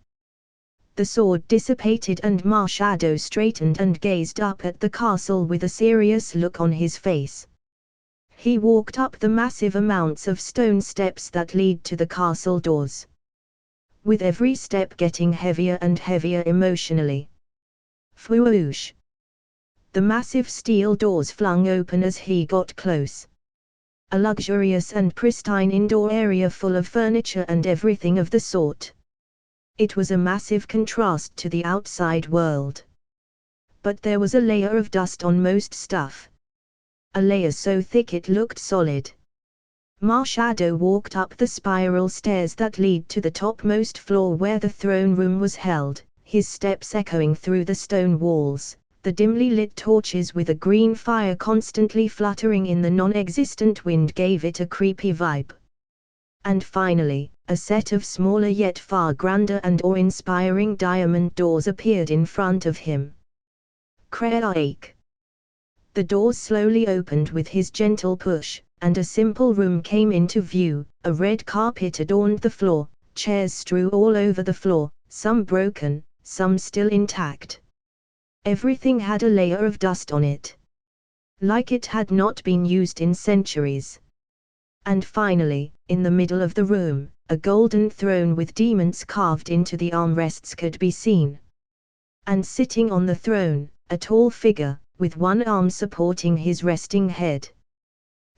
The sword dissipated and Shadow straightened and gazed up at the castle with a serious look on his face. He walked up the massive amounts of stone steps that lead to the castle doors. With every step getting heavier and heavier emotionally. Fwoosh! The massive steel doors flung open as he got close. a luxurious and pristine indoor area full of furniture and everything of the sort. It was a massive contrast to the outside world. But there was a layer of dust on most stuff. A layer so thick it looked solid. Marshadow walked up the spiral stairs that lead to the topmost floor where the throne room was held, his steps echoing through the stone walls, the dimly lit torches with a green fire constantly fluttering in the non-existent wind gave it a creepy vibe. And finally, a set of smaller yet far grander and awe-inspiring diamond doors appeared in front of him. Crack! The doors slowly opened with his gentle push, and a simple room came into view. A red carpet adorned the floor, chairs strew all over the floor, some broken, some still intact. Everything had a layer of dust on it, like it had not been used in centuries. And finally, in the middle of the room, a golden throne with demons carved into the armrests could be seen. And sitting on the throne, a tall figure, with one arm supporting his resting head.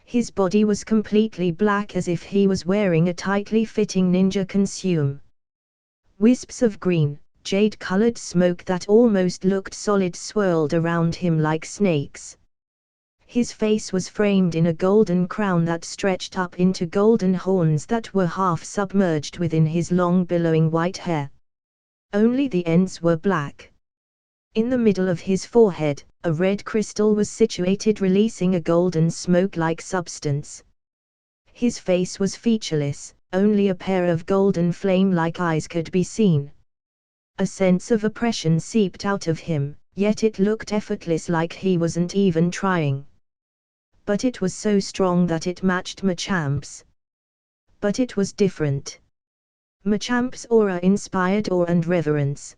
His body was completely black as if he was wearing a tightly fitting ninja costume. Wisps of green, jade-colored smoke that almost looked solid swirled around him like snakes. His face was framed in a golden crown that stretched up into golden horns that were half submerged within his long billowing white hair. Only the ends were black. In the middle of his forehead, a red crystal was situated releasing a golden smoke-like substance. His face was featureless, only a pair of golden flame-like eyes could be seen. A sense of oppression seeped out of him, yet it looked effortless like he wasn't even trying. But it was so strong that it matched Machamp's. But it was different. Machamp's aura inspired awe and reverence.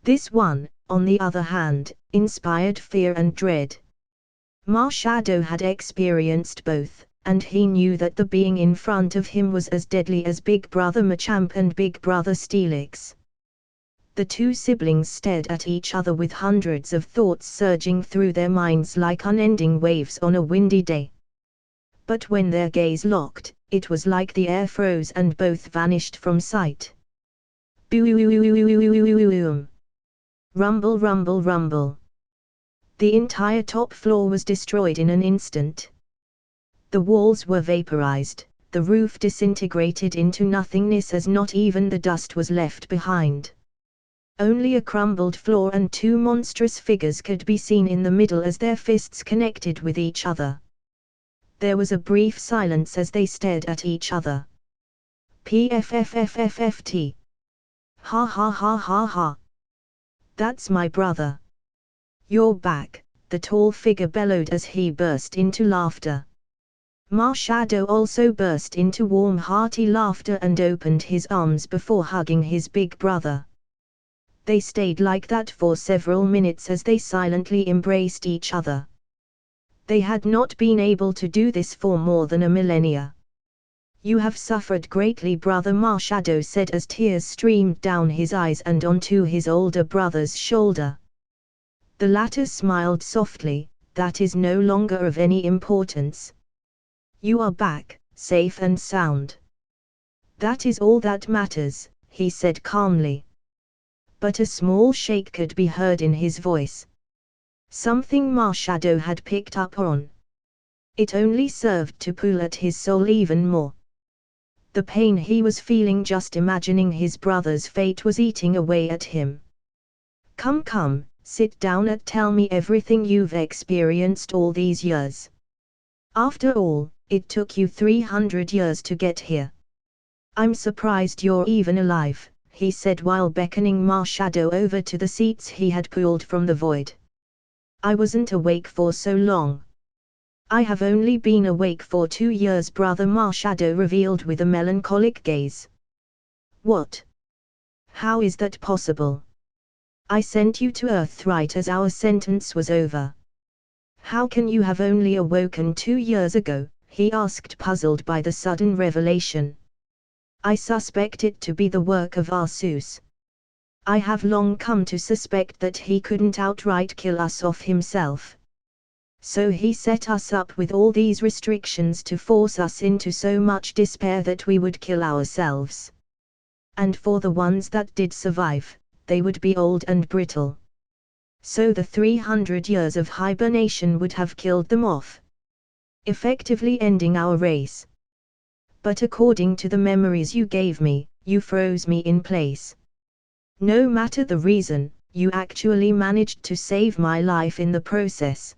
This one, on the other hand, inspired fear and dread. Marshadow had experienced both, and he knew that the being in front of him was as deadly as Big Brother Machamp and Big Brother Steelix. The two siblings stared at each other with hundreds of thoughts surging through their minds like unending waves on a windy day. But when their gaze locked, it was like the air froze and both vanished from sight. Boom! Rumble, rumble, rumble. The entire top floor was destroyed in an instant. The walls were vaporized, the roof disintegrated into nothingness as not even the dust was left behind. Only a crumbled floor and two monstrous figures could be seen in the middle as their fists connected with each other. There was a brief silence as they stared at each other. PFFFFFT. Ha ha ha ha ha. That's my brother. You're back, the tall figure bellowed as he burst into laughter. Marshadow also burst into warm hearty laughter and opened his arms before hugging his big brother. They stayed like that for several minutes as they silently embraced each other. They had not been able to do this for more than a millennia. You have suffered greatly, Brother Marshadow said as tears streamed down his eyes and onto his older brother's shoulder. The latter smiled softly, that is no longer of any importance. You are back, safe and sound. That is all that matters, he said calmly. But a small shake could be heard in his voice. Something Marshadow had picked up on. It only served to pull at his soul even more. The pain he was feeling just imagining his brother's fate was eating away at him. Come, sit down and tell me everything you've experienced all these years. After all, it took you 300 years to get here. I'm surprised you're even alive, he said while beckoning Marshadow over to the seats he had pulled from the void. I wasn't awake for so long. I have only been awake for 2 years, Brother Marshadow revealed with a melancholic gaze. What? How is that possible? I sent you to Earth right as our sentence was over. How can you have only awoken 2 years ago? He asked, puzzled by the sudden revelation. I suspect it to be the work of Arceus. I have long come to suspect that he couldn't outright kill us off himself. So he set us up with all these restrictions to force us into so much despair that we would kill ourselves. And for the ones that did survive, they would be old and brittle. So the 300 years of hibernation would have killed them off, effectively ending our race. But according to the memories you gave me, you froze me in place. No matter the reason, you actually managed to save my life in the process.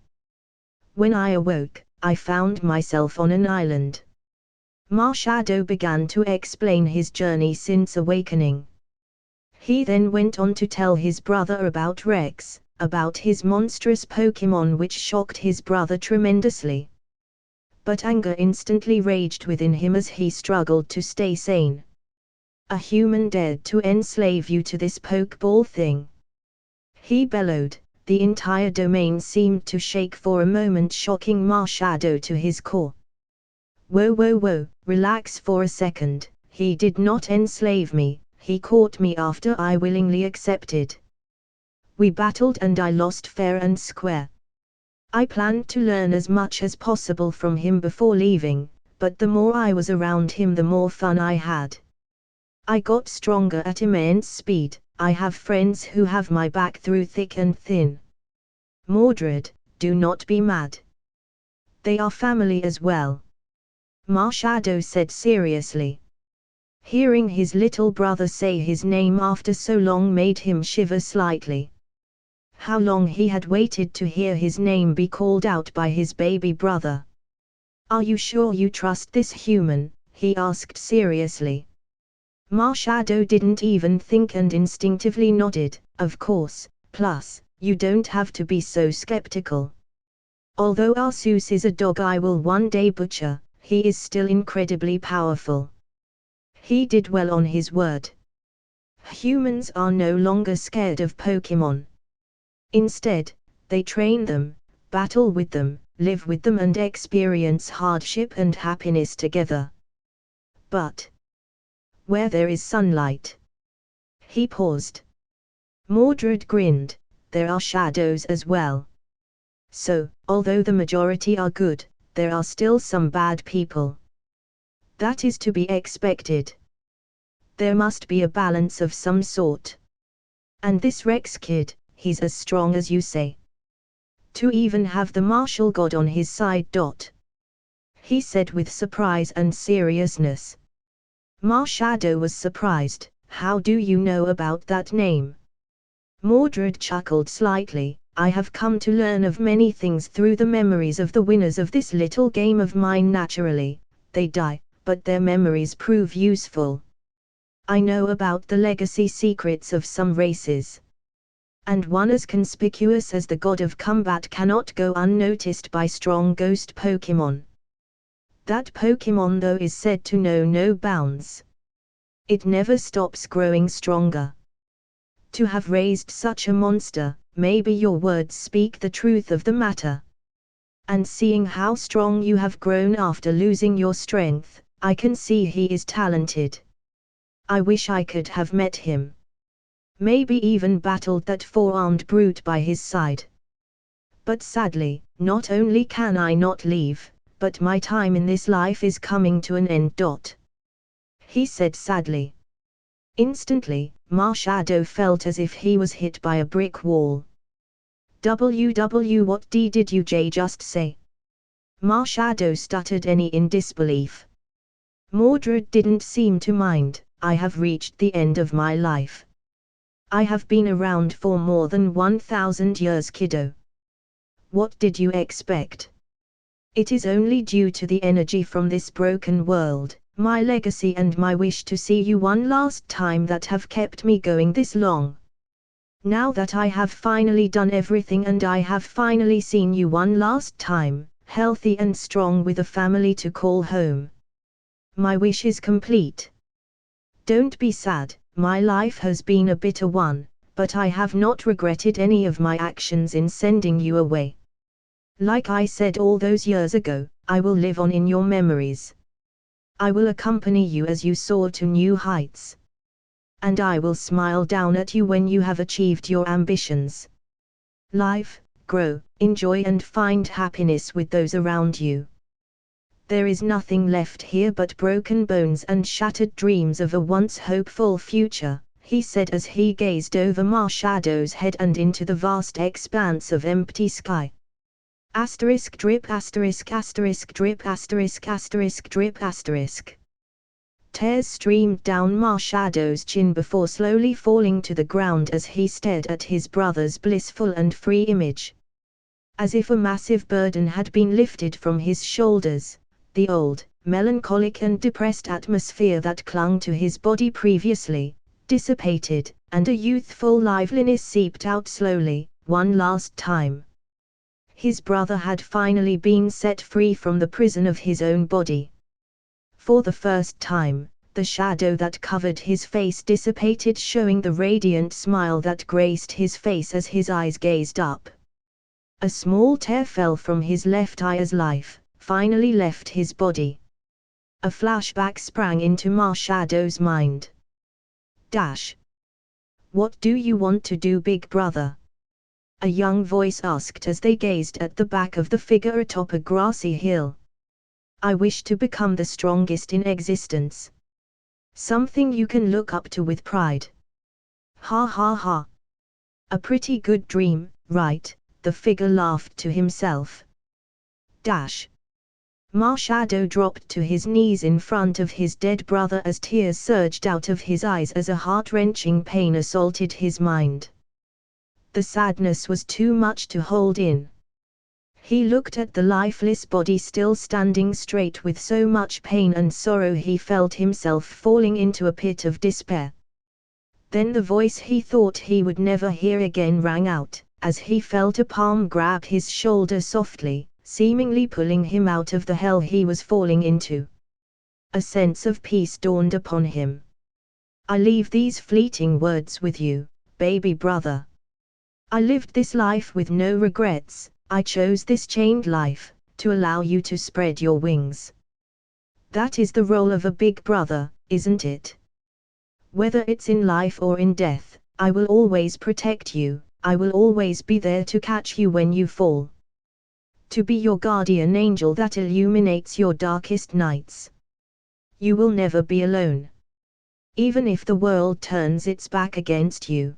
When I awoke, I found myself on an island. Marshadow began to explain his journey since awakening. He then went on to tell his brother about Rex, about his monstrous Pokemon which shocked his brother tremendously. But anger instantly raged within him as he struggled to stay sane. A human dared to enslave you to this Pokeball thing? He bellowed. The entire domain seemed to shake for a moment, shocking Marshadow to his core. Whoa, relax for a second. He did not enslave me, he caught me after I willingly accepted. We battled and I lost fair and square. I planned to learn as much as possible from him before leaving, but the more I was around him the more fun I had. I got stronger at immense speed. I have friends who have my back through thick and thin. Mordred, do not be mad. They are family as well. Marshadow said seriously. Hearing his little brother say his name after so long made him shiver slightly. How long he had waited to hear his name be called out by his baby brother. Are you sure you trust this human? He asked seriously. Marshadow didn't even think and instinctively nodded, of course, plus, you don't have to be so skeptical. Although Arceus is a dog I will one day butcher, he is still incredibly powerful. He did well on his word. Humans are no longer scared of Pokemon. Instead, they train them, battle with them, live with them and experience hardship and happiness together. But where there is sunlight. He paused. Mordred grinned. There are shadows as well. So, although the majority are good, there are still some bad people. That is to be expected. There must be a balance of some sort. And this Rex kid, he's as strong as you say. To even have the martial god on his side. He said with surprise and seriousness. Marshadow was surprised. How do you know about that name? Mordred chuckled slightly. I have come to learn of many things through the memories of the winners of this little game of mine. Naturally, they die, but their memories prove useful. I know about the legacy secrets of some races. And one as conspicuous as the god of combat cannot go unnoticed by strong ghost Pokemon. That Pokemon though is said to know no bounds. It never stops growing stronger. To have raised such a monster, maybe your words speak the truth of the matter. And seeing how strong you have grown after losing your strength, I can see he is talented. I wish I could have met him. Maybe even battled that four-armed brute by his side. But sadly, not only can I not leave, but my time in this life is coming to an end. He said sadly. Instantly, Marshadow felt as if he was hit by a brick wall. What did you just say? Marshadow stuttered in disbelief. Mordred didn't seem to mind. I have reached the end of my life. I have been around for more than 1,000 years, kiddo. What did you expect? It is only due to the energy from this broken world, my legacy and my wish to see you one last time that have kept me going this long. Now that I have finally done everything and I have finally seen you one last time, healthy and strong with a family to call home. My wish is complete. Don't be sad, my life has been a bitter one, but I have not regretted any of my actions in sending you away. Like I said all those years ago, I will live on in your memories. I will accompany you as you soar to new heights. And I will smile down at you when you have achieved your ambitions. Life, grow, enjoy and find happiness with those around you. There is nothing left here but broken bones and shattered dreams of a once hopeful future, he said as he gazed over Marshadow's head and into the vast expanse of empty sky. Asterisk drip asterisk asterisk drip asterisk asterisk drip asterisk. Tears streamed down Marshadow's chin before slowly falling to the ground as he stared at his brother's blissful and free image. As if a massive burden had been lifted from his shoulders, the old, melancholic and depressed atmosphere that clung to his body previously, dissipated, and a youthful liveliness seeped out slowly, one last time. His brother had finally been set free from the prison of his own body. For the first time, the shadow that covered his face dissipated, showing the radiant smile that graced his face as his eyes gazed up. A small tear fell from his left eye as life finally left his body. A flashback sprang into Marshadow's mind. What do you want to do, big brother? A young voice asked as they gazed at the back of the figure atop a grassy hill. I wish to become the strongest in existence. Something you can look up to with pride. Ha ha ha. A pretty good dream, right? The figure laughed to himself. Marshadow dropped to his knees in front of his dead brother as tears surged out of his eyes as a heart-wrenching pain assaulted his mind. The sadness was too much to hold in. He looked at the lifeless body still standing straight with so much pain and sorrow he felt himself falling into a pit of despair. Then the voice he thought he would never hear again rang out, as he felt a palm grab his shoulder softly, seemingly pulling him out of the hell he was falling into. A sense of peace dawned upon him. I leave these fleeting words with you, baby brother. I lived this life with no regrets. I chose this chained life, to allow you to spread your wings. That is the role of a big brother, isn't it? Whether it's in life or in death, I will always protect you, I will always be there to catch you when you fall. To be your guardian angel that illuminates your darkest nights. You will never be alone. Even if the world turns its back against you.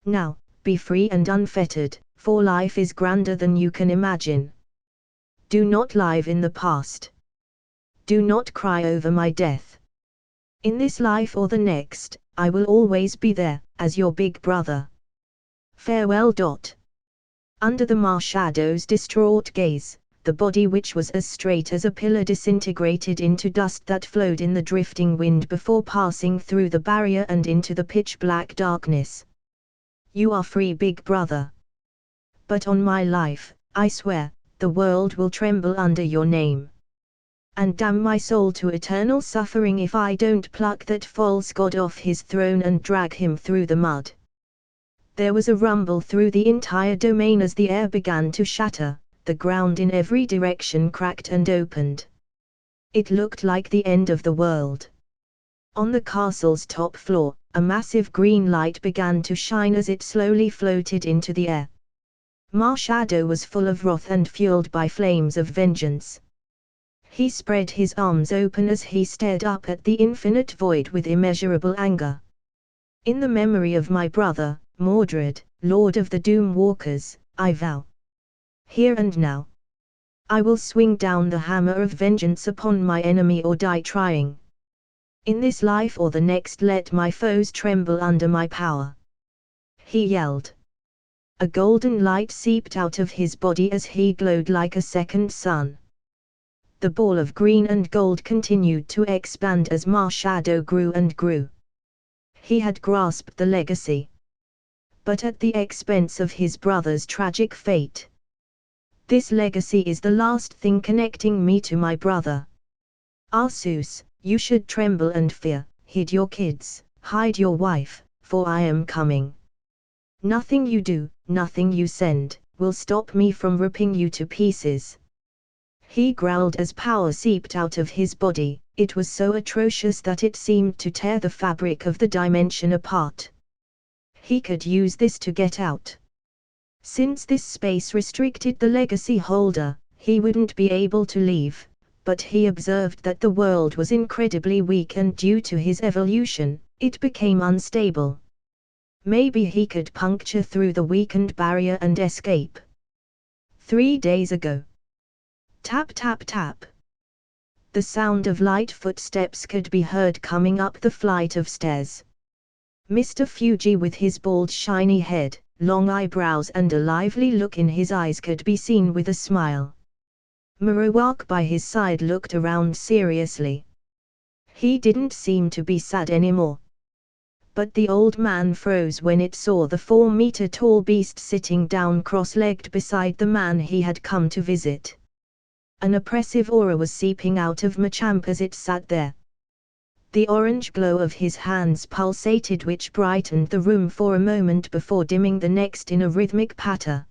Now, be free and unfettered, for life is grander than you can imagine. Do not live in the past. Do not cry over my death. In this life or the next, I will always be there, as your big brother. Farewell. Under the Marshadow's distraught gaze, the body which was as straight as a pillar disintegrated into dust that flowed in the drifting wind before passing through the barrier and into the pitch-black darkness. You are free, big brother. But on my life, I swear, the world will tremble under your name. And damn my soul to eternal suffering if I don't pluck that false god off his throne and drag him through the mud. There was a rumble through the entire domain as the air began to shatter, the ground in every direction cracked and opened. It looked like the end of the world. On the castle's top floor, a massive green light began to shine as it slowly floated into the air. Marshadow was full of wrath and fueled by flames of vengeance. He spread his arms open as he stared up at the infinite void with immeasurable anger. In the memory of my brother, Mordred, Lord of the Doom Walkers, I vow. Here and now. I will swing down the hammer of vengeance upon my enemy or die trying. In this life or the next let my foes tremble under my power. He yelled. A golden light seeped out of his body as he glowed like a second sun. The ball of green and gold continued to expand as Marshadow grew and grew. He had grasped the legacy. But at the expense of his brother's tragic fate. This legacy is the last thing connecting me to my brother. Arceus, you should tremble and fear, hide your kids, hide your wife, for I am coming. Nothing you do, nothing you send, will stop me from ripping you to pieces. He growled as power seeped out of his body, it was so atrocious that it seemed to tear the fabric of the dimension apart. He could use this to get out. Since this space restricted the legacy holder, he wouldn't be able to leave, but he observed that the world was incredibly weak and due to his evolution, it became unstable. Maybe he could puncture through the weakened barrier and escape. 3 days ago. Tap tap tap. The sound of light footsteps could be heard coming up the flight of stairs. Mr. Fuji, with his bald shiny head, long eyebrows and a lively look in his eyes, could be seen with a smile. Marowak by his side looked around seriously. He didn't seem to be sad anymore. But the old man froze when it saw the 4-meter-tall beast sitting down cross-legged beside the man he had come to visit. An oppressive aura was seeping out of Machamp as it sat there. The orange glow of his hands pulsated, which brightened the room for a moment before dimming the next in a rhythmic patter.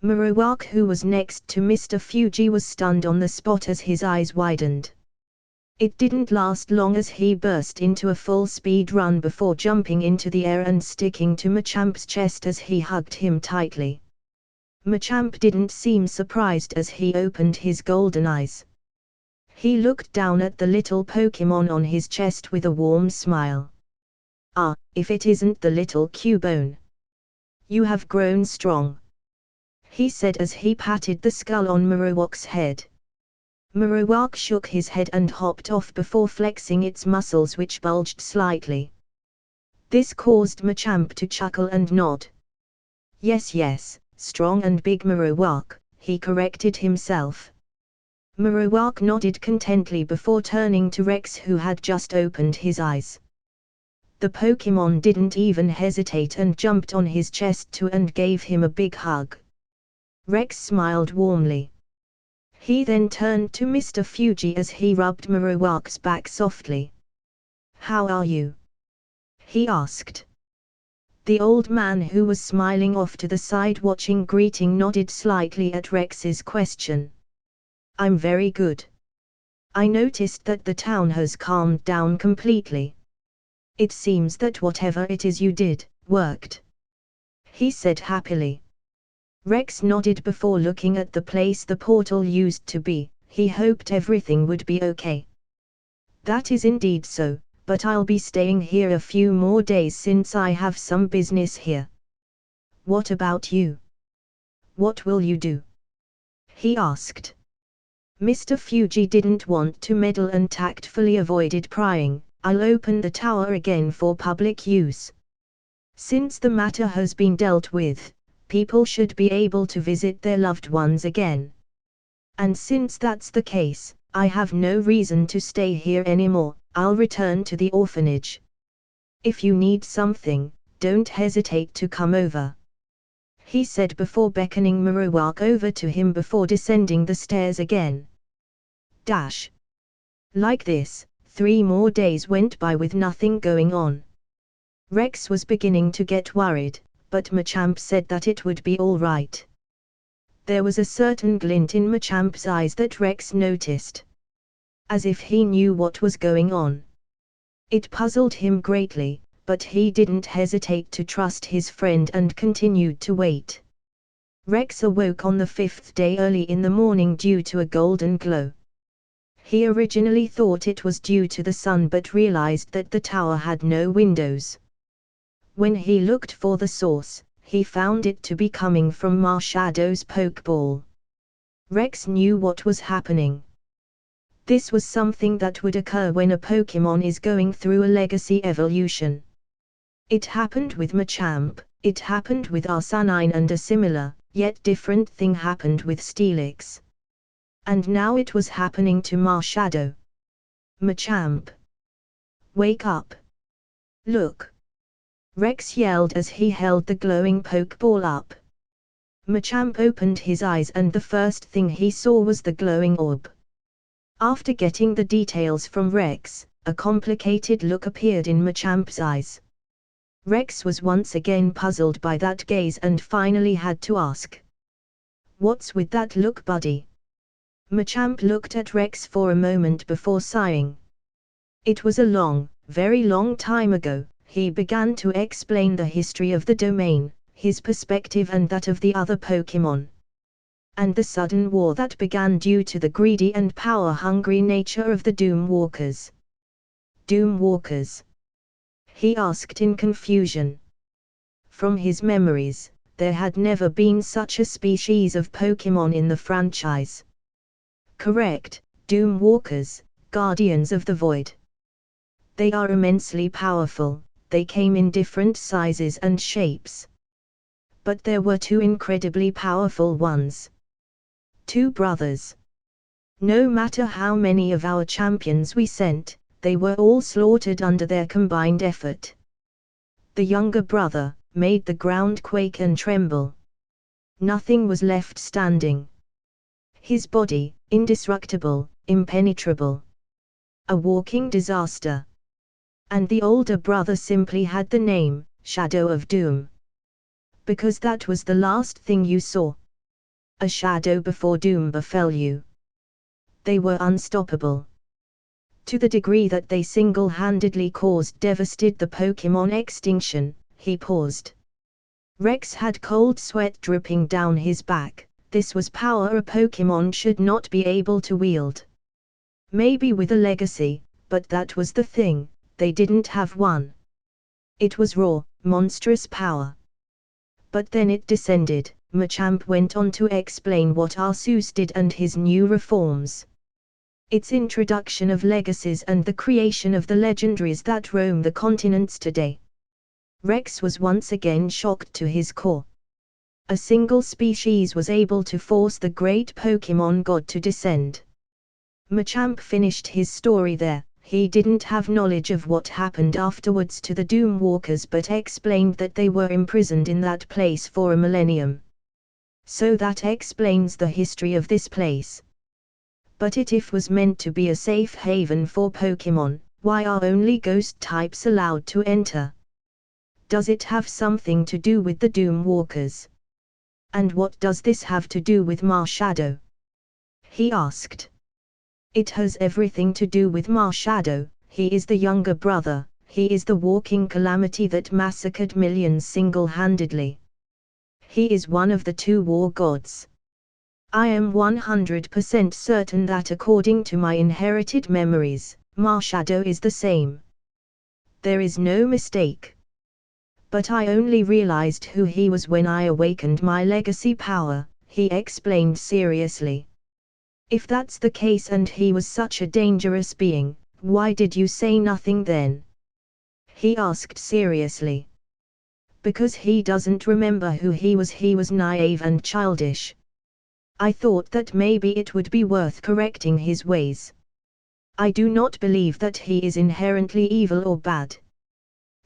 Marowak, who was next to Mr. Fuji, was stunned on the spot as his eyes widened. It didn't last long as he burst into a full-speed run before jumping into the air and sticking to Machamp's chest as he hugged him tightly. Machamp didn't seem surprised as he opened his golden eyes. He looked down at the little Pokémon on his chest with a warm smile. "Ah, if it isn't the little Cubone. You have grown strong," he said as he patted the skull on Marowak's head. Marowak shook his head and hopped off before flexing its muscles, which bulged slightly. This caused Machamp to chuckle and nod. Yes, strong and big Marowak, he corrected himself. Marowak nodded contentedly before turning to Rex, who had just opened his eyes. The Pokémon didn't even hesitate and jumped on his chest too and gave him a big hug. Rex smiled warmly. He then turned to Mr. Fuji as he rubbed Marowak's back softly. "How are you?" he asked. The old man, who was smiling off to the side watching greeting, nodded slightly at Rex's question. "I'm very good. I noticed that the town has calmed down completely. It seems that whatever it is you did, worked," he said happily. Rex nodded before looking at the place the portal used to be. He hoped everything would be okay. "That is indeed so, but I'll be staying here a few more days since I have some business here." "What about you? What will you do?" he asked. Mr. Fuji didn't want to meddle and tactfully avoided prying. "I'll open the tower again for public use. Since the matter has been dealt with, people should be able to visit their loved ones again. And since that's the case, I have no reason to stay here anymore. I'll return to the orphanage. If you need something, don't hesitate to come over," he said before beckoning Marowak over to him before descending the stairs again. Like this, 3 more days went by with nothing going on. Rex was beginning to get worried, but Machamp said that it would be all right. There was a certain glint in Machamp's eyes that Rex noticed. As if he knew what was going on. It puzzled him greatly, but he didn't hesitate to trust his friend and continued to wait. Rex awoke on the 5th day early in the morning due to a golden glow. He originally thought it was due to the sun but realized that the tower had no windows. When he looked for the source, he found it to be coming from Marshadow's Pokeball. Rex knew what was happening. This was something that would occur when a Pokémon is going through a legacy evolution. It happened with Machamp, it happened with Arcanine, and a similar, yet different thing happened with Steelix. And now it was happening to Marshadow. "Machamp! Wake up! Look!" Rex yelled as he held the glowing Pokeball up. Machamp opened his eyes and the first thing he saw was the glowing orb. After getting the details from Rex, a complicated look appeared in Machamp's eyes. Rex was once again puzzled by that gaze and finally had to ask. "What's with that look, buddy?" Machamp looked at Rex for a moment before sighing. "It was a long, very long time ago," he began to explain the history of the domain. his perspective and that of the other Pokémon. And the sudden war that began due to the greedy and power-hungry nature of the Doom Walkers. Doom Walkers? He asked in confusion. From his memories, there had never been such a species of Pokémon in the franchise. Correct, Doom Walkers, Guardians of the Void. They are immensely powerful. They came in different sizes and shapes. But there were two incredibly powerful ones. Two brothers. No matter how many of our champions we sent, they were all slaughtered under their combined effort. The younger brother made the ground quake and tremble. Nothing was left standing. His body, indestructible, impenetrable. A walking disaster. And the older brother simply had the name, Shadow of Doom. Because that was the last thing you saw. A shadow before doom befell you. They were unstoppable. To the degree that they single-handedly caused devastated the Pokémon extinction. He paused. Rex had cold sweat dripping down his back. This was power a Pokémon should not be able to wield. Maybe with a legacy, but that was the thing, they didn't have one. It was raw, monstrous power. But then it descended. Machamp went on to explain what Arceus did and his new reforms. Its introduction of legacies and the creation of the legendaries that roam the continents today. Rex was once again shocked to his core. A single species was able to force the great Pokémon god to descend. Machamp finished his story there. He didn't have knowledge of what happened afterwards to the Doom Walkers but explained that they were imprisoned in that place for a millennium. So that explains the history of this place. But it was meant to be a safe haven for Pokémon, why are only ghost types allowed to enter? Does it have something to do with the Doom Walkers? And what does this have to do with Marshadow? He asked. It has everything to do with Marshadow. He is the younger brother, he is the walking calamity that massacred millions single-handedly. He is one of the two war gods. I am 100% certain that according to my inherited memories, Marshadow is the same. There is no mistake. But I only realized who he was when I awakened my legacy power, he explained seriously. If that's the case and he was such a dangerous being, why did you say nothing then? He asked seriously. Because he doesn't remember who he was naive and childish. I thought that maybe it would be worth correcting his ways. I do not believe that he is inherently evil or bad.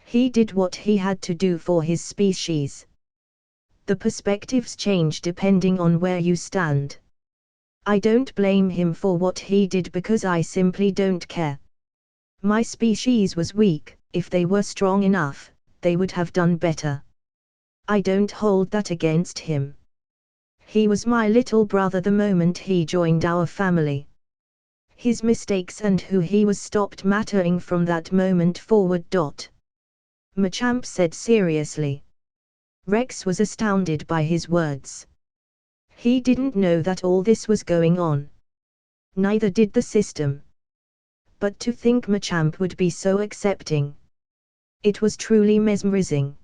He did what he had to do for his species. The perspectives change depending on where you stand. I don't blame him for what he did because I simply don't care. My species was weak. If they were strong enough, they would have done better. I don't hold that against him. He was my little brother the moment he joined our family. His mistakes and who he was stopped mattering from that moment forward. Machamp said seriously. Rex was astounded by his words. He didn't know that all this was going on. Neither did the system. But to think Machamp would be so accepting. It was truly mesmerizing.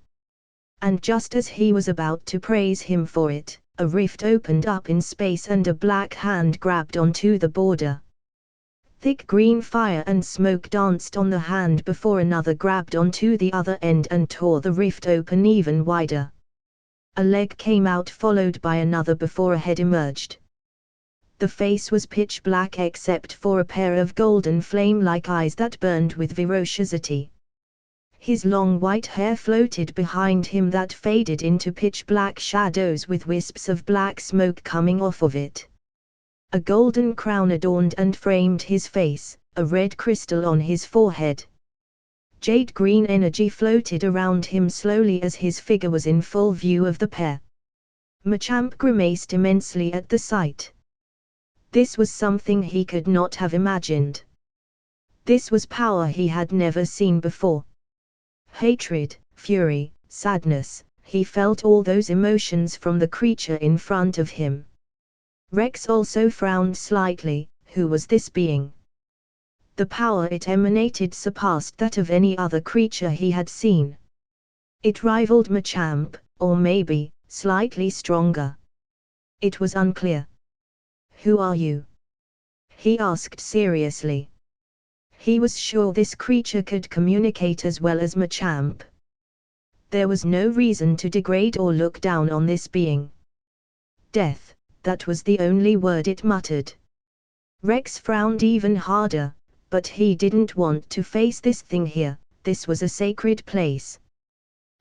And just as he was about to praise him for it, a rift opened up in space and a black hand grabbed onto the border. Thick green fire and smoke danced on the hand before another grabbed onto the other end and tore the rift open even wider. A leg came out followed by another before a head emerged. The face was pitch black except for a pair of golden flame-like eyes that burned with ferocity. His long white hair floated behind him that faded into pitch black shadows with wisps of black smoke coming off of it. A golden crown adorned and framed his face, a red crystal on his forehead. Jade green energy floated around him slowly as his figure was in full view of the pair. Machamp grimaced immensely at the sight. This was something he could not have imagined. This was power he had never seen before. Hatred, fury, sadness, he felt all those emotions from the creature in front of him. Rex also frowned slightly. Who was this being? The power it emanated surpassed that of any other creature he had seen. It rivaled Machamp, or maybe, slightly stronger. It was unclear. "Who are you?" he asked seriously. He was sure this creature could communicate as well as Machamp. There was no reason to degrade or look down on this being. Death, that was the only word it muttered. Rex frowned even harder, but he didn't want to face this thing here. This was a sacred place.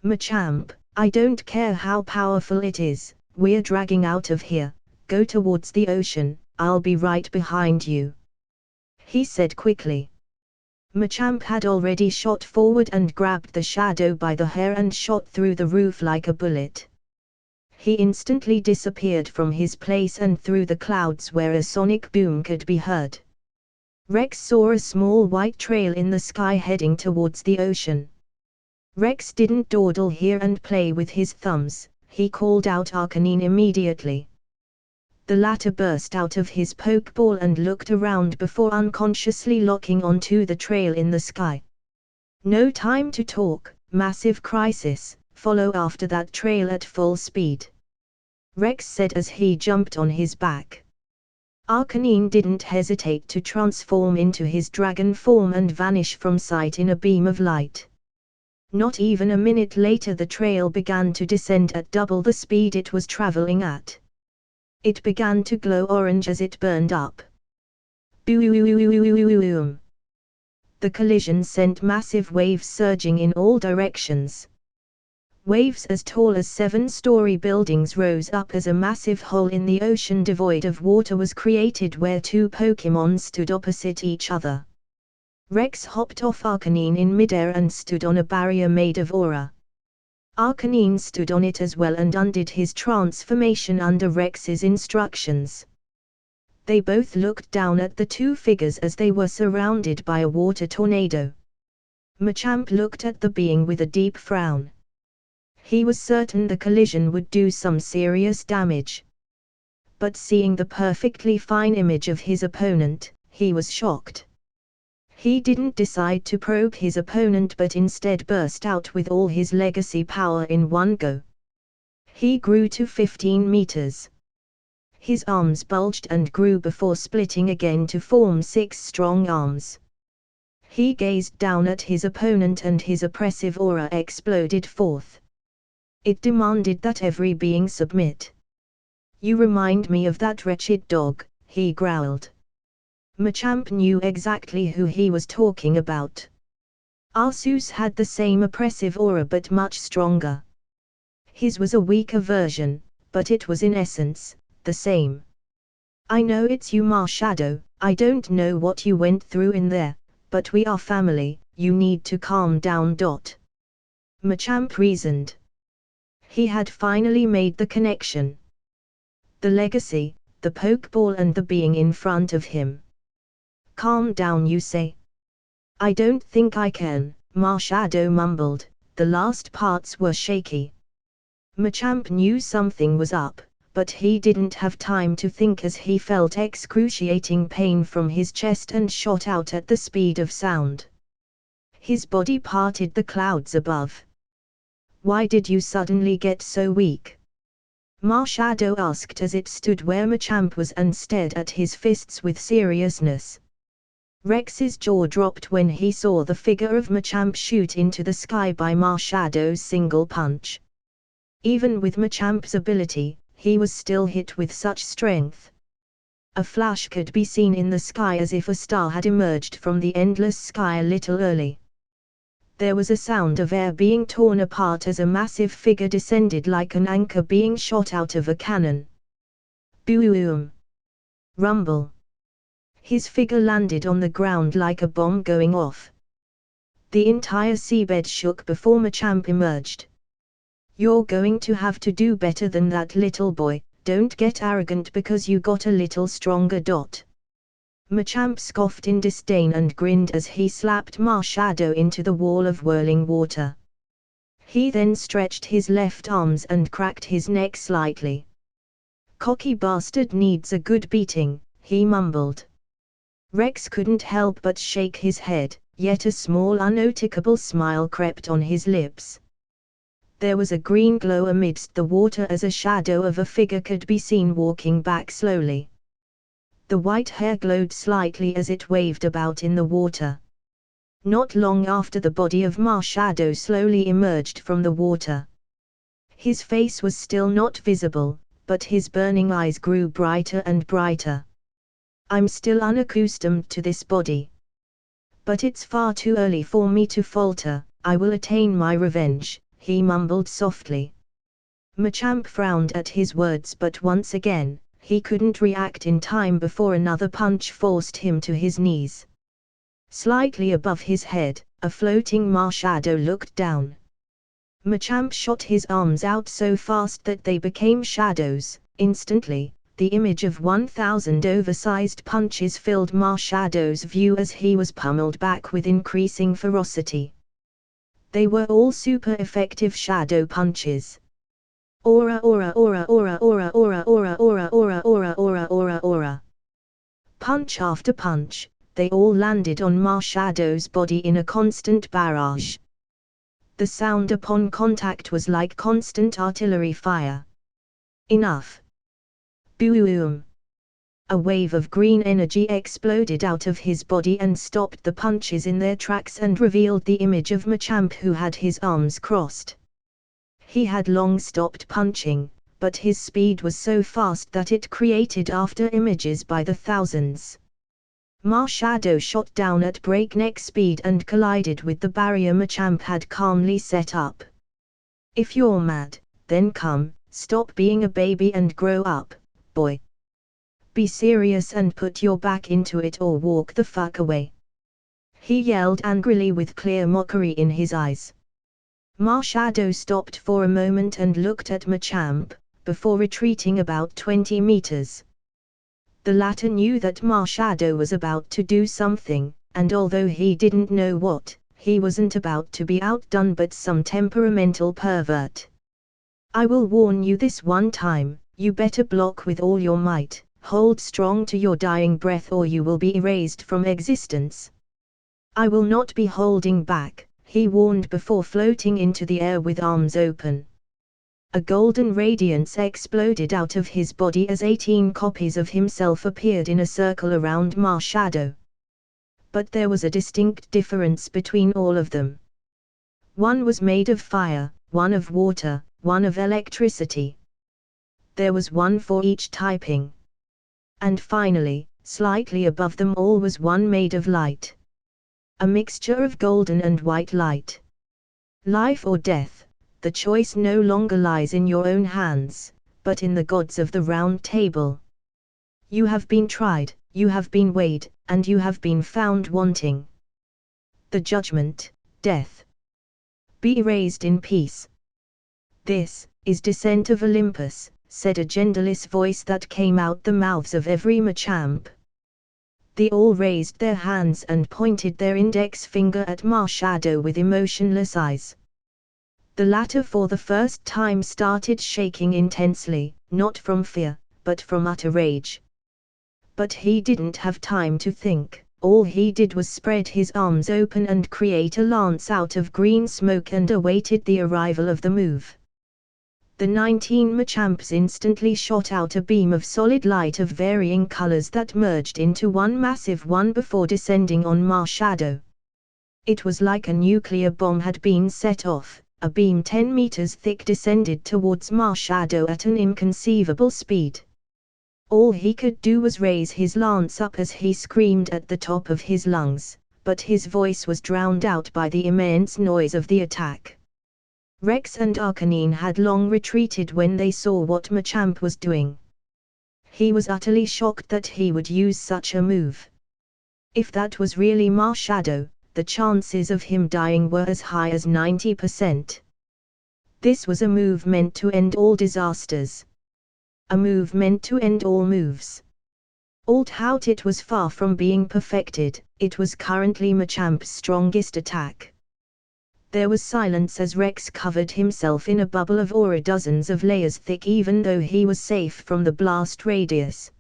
"Machamp, I don't care how powerful it is, we're dragging out of here. Go towards the ocean, I'll be right behind you," he said quickly. Machamp had already shot forward and grabbed the shadow by the hair and shot through the roof like a bullet. He instantly disappeared from his place and through the clouds where a sonic boom could be heard. Rex saw a small white trail in the sky heading towards the ocean. Rex didn't dawdle here and play with his thumbs. He called out Arcanine immediately. The latter burst out of his pokeball and looked around before unconsciously locking onto the trail in the sky. "No time to talk, massive crisis, follow after that trail at full speed," Rex said as he jumped on his back. Arcanine didn't hesitate to transform into his dragon form and vanish from sight in a beam of light. Not even a minute later the trail began to descend at double the speed it was traveling at. It began to glow orange as it burned up. Boom! The collision sent massive waves surging in all directions. Waves as tall as 7-story buildings rose up as a massive hole in the ocean devoid of water was created where two Pokémon stood opposite each other. Rex hopped off Arcanine in midair and stood on a barrier made of aura. Arcanine stood on it as well and undid his transformation under Rex's instructions. They both looked down at the two figures as they were surrounded by a water tornado. Machamp looked at the being with a deep frown. He was certain the collision would do some serious damage. But seeing the perfectly fine image of his opponent, he was shocked. He didn't decide to probe his opponent but instead burst out with all his legacy power in one go. He grew to 15 meters. His arms bulged and grew before splitting again to form 6 strong arms. He gazed down at his opponent and his oppressive aura exploded forth. It demanded that every being submit. "You remind me of that wretched dog," he growled. Machamp knew exactly who he was talking about. Arceus had the same oppressive aura but much stronger. His was a weaker version, but it was in essence the same. "I know it's you, Marshadow. I don't know what you went through in there, but we are family, you need to calm down. Machamp reasoned. He had finally made the connection. The legacy, the Pokeball and the being in front of him. "Calm down, you say?" "I don't think I can," Marshadow mumbled, the last parts were shaky. Machamp knew something was up, but he didn't have time to think as he felt excruciating pain from his chest and shot out at the speed of sound. His body parted the clouds above. "Why did you suddenly get so weak?" Marshadow asked as it stood where Machamp was and stared at his fists with seriousness. Rex's jaw dropped when he saw the figure of Machamp shoot into the sky by Marshadow's single punch. Even with Machamp's ability, he was still hit with such strength. A flash could be seen in the sky as if a star had emerged from the endless sky a little early. There was a sound of air being torn apart as a massive figure descended like an anchor being shot out of a cannon. Boom! Rumble! His figure landed on the ground like a bomb going off. The entire seabed shook before Machamp emerged. "You're going to have to do better than that, little boy. Don't get arrogant because you got a little stronger. Machamp scoffed in disdain and grinned as he slapped Marshadow into the wall of whirling water. He then stretched his left arms and cracked his neck slightly. "Cocky bastard needs a good beating," he mumbled. Rex couldn't help but shake his head, yet a small unnoticeable smile crept on his lips. There was a green glow amidst the water as a shadow of a figure could be seen walking back slowly. The white hair glowed slightly as it waved about in the water. Not long after, the body of Marshadow slowly emerged from the water. His face was still not visible, but his burning eyes grew brighter and brighter. "I'm still unaccustomed to this body. But it's far too early for me to falter. I will attain my revenge," he mumbled softly. Machamp frowned at his words, but once again, he couldn't react in time before another punch forced him to his knees. Slightly above his head, a floating Marshadow looked down. Machamp shot his arms out so fast that they became shadows. Instantly, the image of 1,000 oversized punches filled Marshadow's view as he was pummeled back with increasing ferocity. They were all super effective shadow punches. Aura aura aura aura aura aura aura aura aura aura aura aura aura. Punch after punch, they all landed on Marshadow's body in a constant barrage. The sound upon contact was like constant artillery fire. "Enough!" Boom! A wave of green energy exploded out of his body and stopped the punches in their tracks and revealed the image of Machamp, who had his arms crossed. He had long stopped punching, but his speed was so fast that it created after images by the thousands. Marshadow shot down at breakneck speed and collided with the barrier Machamp had calmly set up. "If you're mad, then come, stop being a baby and grow up, boy. Be serious and put your back into it or walk the fuck away," he yelled angrily with clear mockery in his eyes. Marshadow stopped for a moment and looked at Machamp, before retreating about 20 meters. The latter knew that Marshadow was about to do something, and although he didn't know what, he wasn't about to be outdone by some temperamental pervert. "I will warn you this one time, you better block with all your might, hold strong to your dying breath or you will be erased from existence." "I will not be holding back," he warned before floating into the air with arms open. A golden radiance exploded out of his body as 18 copies of himself appeared in a circle around Marshadow. But there was a distinct difference between all of them. One was made of fire, one of water, one of electricity. There was one for each typing. And finally, slightly above them all was one made of light. A mixture of golden and white light. Life or death. The choice no longer lies in your own hands, but in the gods of the Round Table. You have been tried, you have been weighed, and you have been found wanting. The judgment, death. Be erased in peace. "This is Descent of Olympus," said a genderless voice that came out the mouths of every Machamp. They all raised their hands and pointed their index finger at Marshadow with emotionless eyes. The latter for the first time started shaking intensely, not from fear, but from utter rage. But he didn't have time to think, all he did was spread his arms open and create a lance out of green smoke and awaited the arrival of the move. The 19 Machamps instantly shot out a beam of solid light of varying colors that merged into one massive one before descending on Marshadow. It was like a nuclear bomb had been set off. A beam 10 meters thick descended towards Marshadow at an inconceivable speed. All he could do was raise his lance up as he screamed at the top of his lungs, but his voice was drowned out by the immense noise of the attack. Rex and Arcanine had long retreated when they saw what Machamp was doing. He was utterly shocked that he would use such a move. If that was really Marshadow, the chances of him dying were as high as 90%. This was a move meant to end all disasters. A move meant to end all moves. Although it was far from being perfected, it was currently Machamp's strongest attack. There was silence as Rex covered himself in a bubble of aura dozens of layers thick even though he was safe from the blast radius.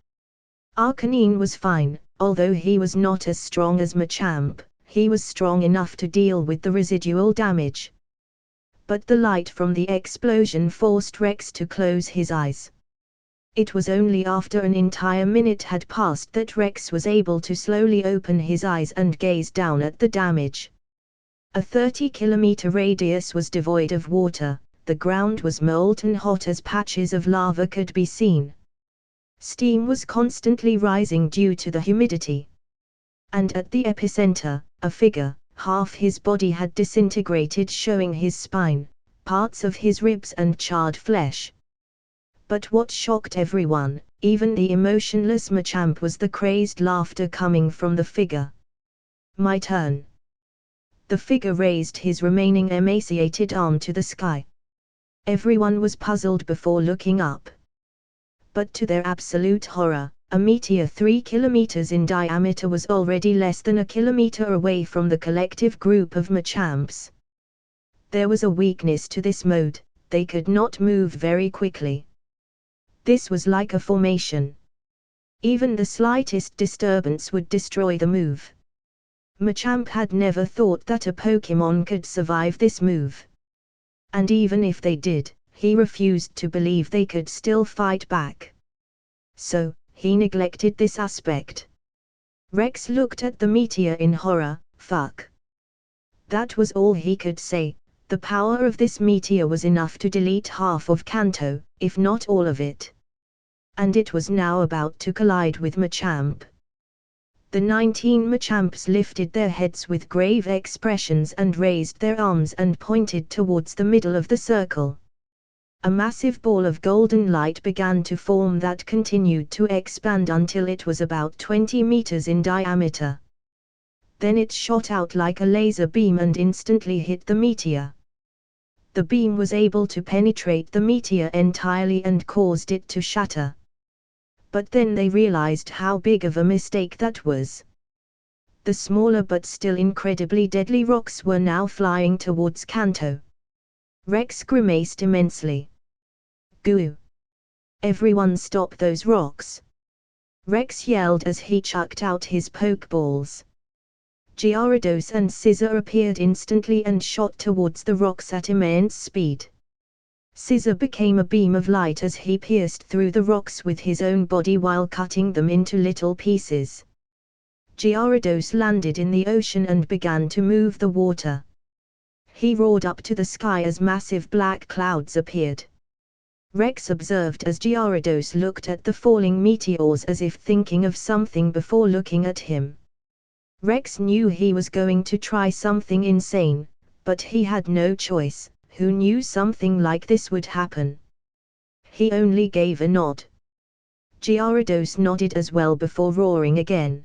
Arcanine was fine, although he was not as strong as Machamp, he was strong enough to deal with the residual damage. But the light from the explosion forced Rex to close his eyes. It was only after an entire minute had passed that Rex was able to slowly open his eyes and gaze down at the damage. A 30-kilometer radius was devoid of water, the ground was molten hot as patches of lava could be seen. Steam was constantly rising due to the humidity. And at the epicenter, a figure, half his body had disintegrated showing his spine, parts of his ribs and charred flesh. But what shocked everyone, even the emotionless Machamp, was the crazed laughter coming from the figure. "My turn." The figure raised his remaining emaciated arm to the sky. Everyone was puzzled before looking up. But to their absolute horror, a meteor 3 kilometers in diameter was already less than a kilometer away from the collective group of Machamps. There was a weakness to this mode, they could not move very quickly. This was like a formation. Even the slightest disturbance would destroy the move. Machamp had never thought that a Pokémon could survive this move. And even if they did, he refused to believe they could still fight back. So, he neglected this aspect. Rex looked at the meteor in horror. Fuck. That was all he could say. The power of this meteor was enough to delete half of Kanto, if not all of it. And it was now about to collide with Machamp. The 19 Machamps lifted their heads with grave expressions and raised their arms and pointed towards the middle of the circle. A massive ball of golden light began to form that continued to expand until it was about 20 meters in diameter. Then it shot out like a laser beam and instantly hit the meteor. The beam was able to penetrate the meteor entirely and caused it to shatter. But then they realized how big of a mistake that was. The smaller but still incredibly deadly rocks were now flying towards Kanto. Rex grimaced immensely. "Goo! Everyone stop those rocks!" Rex yelled as he chucked out his Pokeballs. Gyarados and Scizor appeared instantly and shot towards the rocks at immense speed. Scizor became a beam of light as he pierced through the rocks with his own body while cutting them into little pieces. Gyarados landed in the ocean and began to move the water. He roared up to the sky as massive black clouds appeared. Rex observed as Gyarados looked at the falling meteors as if thinking of something before looking at him. Rex knew he was going to try something insane, but he had no choice. Who knew something like this would happen? He only gave a nod. Gyarados nodded as well before roaring again.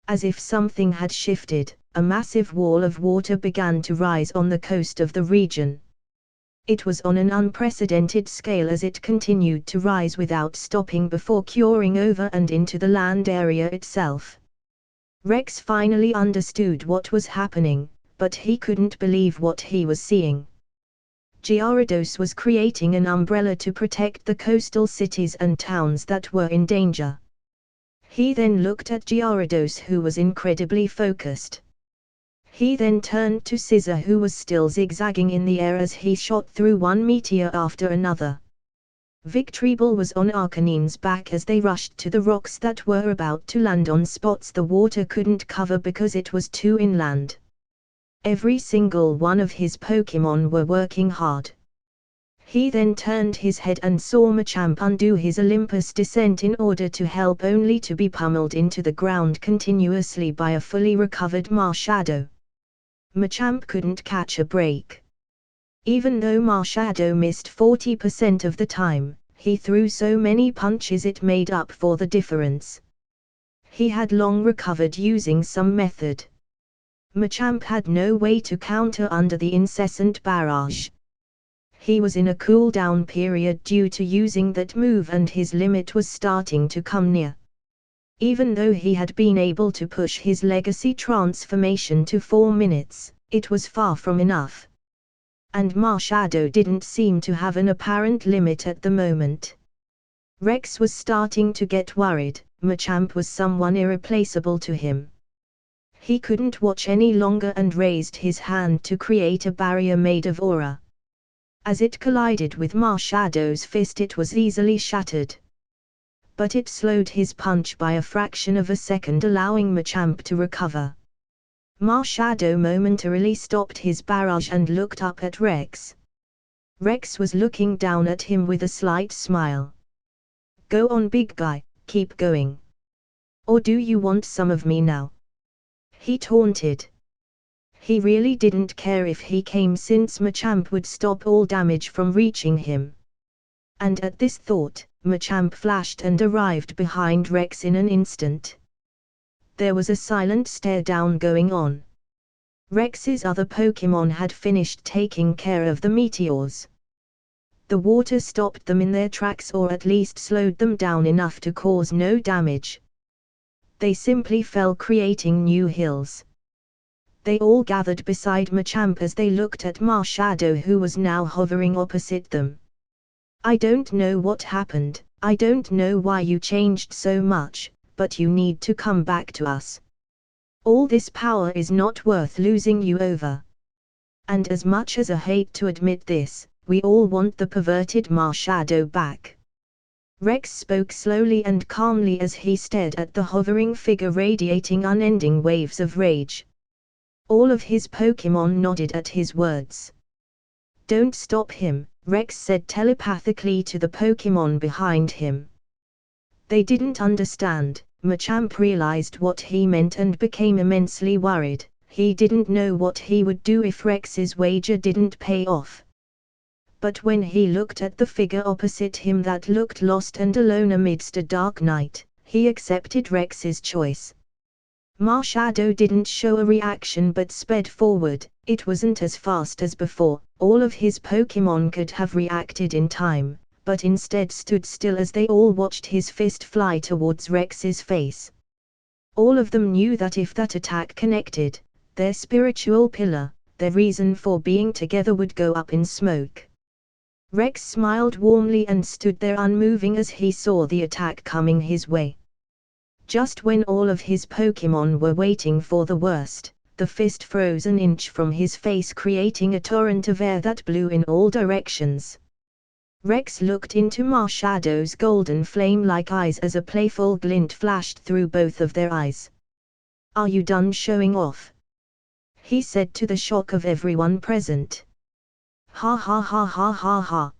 As if something had shifted, a massive wall of water began to rise on the coast of the region. It was on an unprecedented scale as it continued to rise without stopping before curing over and into the land area itself. Rex finally understood what was happening, but he couldn't believe what he was seeing. Gyarados was creating an umbrella to protect the coastal cities and towns that were in danger. He then looked at Gyarados, who was incredibly focused. He then turned to Scizor, who was still zigzagging in the air as he shot through one meteor after another. Victreebel was on Arcanine's back as they rushed to the rocks that were about to land on spots the water couldn't cover because it was too inland. Every single one of his Pokémon were working hard. He then turned his head and saw Machamp undo his Olympus descent in order to help, only to be pummeled into the ground continuously by a fully recovered Marshadow. Machamp couldn't catch a break. Even though Marshadow missed 40% of the time, he threw so many punches it made up for the difference. He had long recovered using some method. Machamp had no way to counter under the incessant barrage. He was in a cool-down period due to using that move and his limit was starting to come near. Even though he had been able to push his legacy transformation to 4 minutes, It was far from enough. And Marshadow didn't seem to have an apparent limit at the moment. Rex was starting to get worried. Machamp was someone irreplaceable to him. He couldn't watch any longer and raised his hand to create a barrier made of aura. As it collided with Marshadow's fist, it was easily shattered. But it slowed his punch by a fraction of a second, allowing Machamp to recover. Marshadow momentarily stopped his barrage and looked up at Rex. Rex was looking down at him with a slight smile. "Go on, big guy, keep going. Or do you want some of me now?" he taunted. He really didn't care if he came, since Machamp would stop all damage from reaching him. And at this thought, Machamp flashed and arrived behind Rex in an instant. There was a silent stare down going on. Rex's other Pokémon had finished taking care of the meteors. The water stopped them in their tracks, or at least slowed them down enough to cause no damage. They simply fell, creating new hills. They all gathered beside Machamp as they looked at Marshadow, who was now hovering opposite them. "I don't know what happened, I don't know why you changed so much, but you need to come back to us. All this power is not worth losing you over. And as much as I hate to admit this, we all want the perverted Marshadow back." Rex spoke slowly and calmly as he stared at the hovering figure radiating unending waves of rage. All of his Pokémon nodded at his words. "Don't stop him," Rex said telepathically to the Pokémon behind him. They didn't understand. Machamp realized what he meant and became immensely worried. He didn't know what he would do if Rex's wager didn't pay off. But when he looked at the figure opposite him that looked lost and alone amidst a dark night, he accepted Rex's choice. Marshadow didn't show a reaction but sped forward. It wasn't as fast as before. All of his Pokémon could have reacted in time, but instead stood still as they all watched his fist fly towards Rex's face. All of them knew that if that attack connected, their spiritual pillar, their reason for being together, would go up in smoke. Rex smiled warmly and stood there unmoving as he saw the attack coming his way. Just when all of his Pokémon were waiting for the worst, the fist froze an inch from his face, creating a torrent of air that blew in all directions. Rex looked into Marshadow's golden flame-like eyes as a playful glint flashed through both of their eyes. "Are you done showing off?" he said, to the shock of everyone present. "Ha ha ha ha ha ha.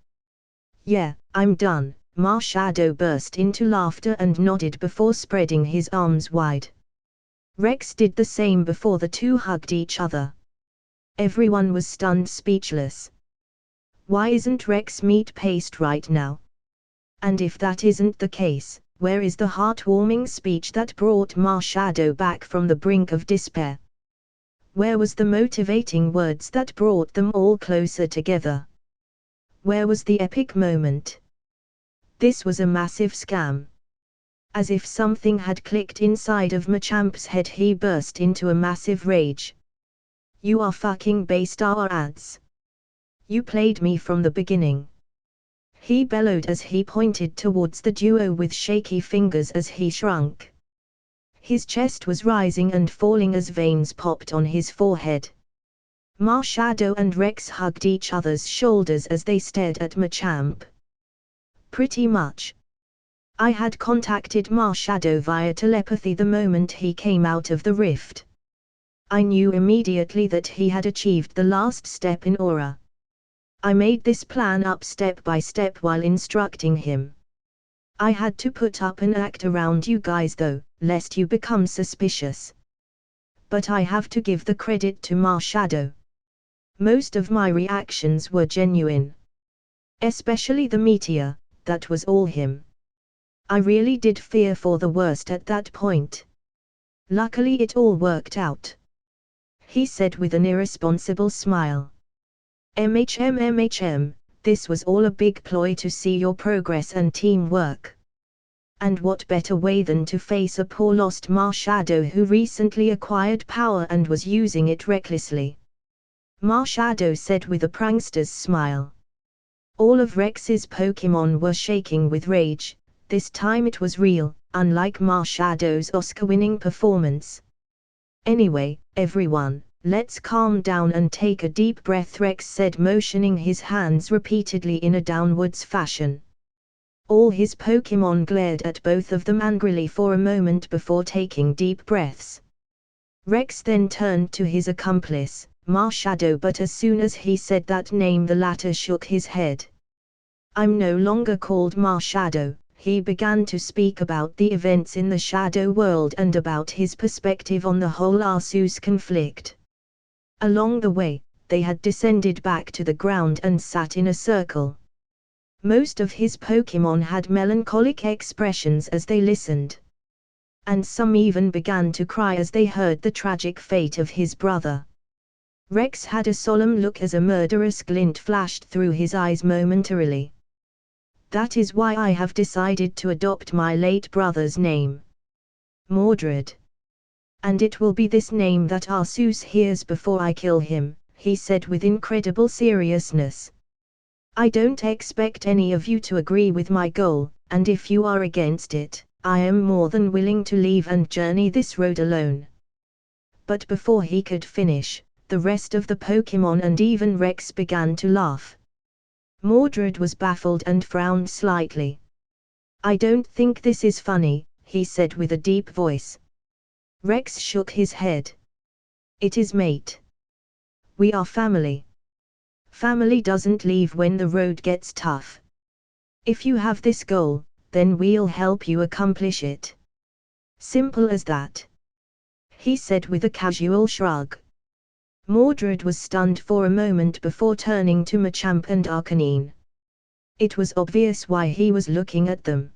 Yeah, I'm done." Marshadow burst into laughter and nodded before spreading his arms wide. Rex did the same before the two hugged each other. Everyone was stunned, speechless. Why isn't Rex meat paste right now? And if that isn't the case, where is the heartwarming speech that brought Marshadow back from the brink of despair? Where was the motivating words that brought them all closer together? Where was the epic moment? This was a massive scam. As if something had clicked inside of Machamp's head, he burst into a massive rage. "You are fucking based our ads. You played me from the beginning," he bellowed as he pointed towards the duo with shaky fingers as he shrunk. His chest was rising and falling as veins popped on his forehead. Marshadow and Rex hugged each other's shoulders as they stared at Machamp. "Pretty much. I had contacted Marshadow via telepathy the moment he came out of the rift. I knew immediately that he had achieved the last step in aura. I made this plan up step by step while instructing him. I had to put up an act around you guys though, lest you become suspicious. But I have to give the credit to Marshadow. Most of my reactions were genuine. Especially the meteor, that was all him. I really did fear for the worst at that point. Luckily it all worked out," he said with an irresponsible smile. MHM, this was all a big ploy to see your progress and teamwork. And what better way than to face a poor lost Marshadow who recently acquired power and was using it recklessly. Marshadow said with a prankster's smile. All of Rex's Pokémon were shaking with rage. This time it was real, unlike Marshadow's Oscar-winning performance. Anyway, everyone, let's calm down and take a deep breath, Rex said, motioning his hands repeatedly in a downwards fashion. All his Pokémon glared at both of them angrily for a moment before taking deep breaths. Rex then turned to his accomplice, Marshadow, but as soon as he said that name the latter shook his head. I'm no longer called Marshadow. He began to speak about the events in the Shadow World and about his perspective on the whole Arceus conflict. Along the way, they had descended back to the ground and sat in a circle. Most of his Pokémon had melancholic expressions as they listened. And some even began to cry as they heard the tragic fate of his brother. Rex had a solemn look as a murderous glint flashed through his eyes momentarily. That is why I have decided to adopt my late brother's name. Mordred. And it will be this name that Arceus hears before I kill him, he said with incredible seriousness. I don't expect any of you to agree with my goal, and if you are against it, I am more than willing to leave and journey this road alone. But before he could finish, the rest of the Pokémon and even Rex began to laugh. Mordred was baffled and frowned slightly. I don't think this is funny, he said with a deep voice. Rex shook his head. It is, mate. We are family. Family doesn't leave when the road gets tough. If you have this goal, then we'll help you accomplish it. Simple as that. He said with a casual shrug. Mordred was stunned for a moment before turning to Machamp and Arcanine. It was obvious why he was looking at them.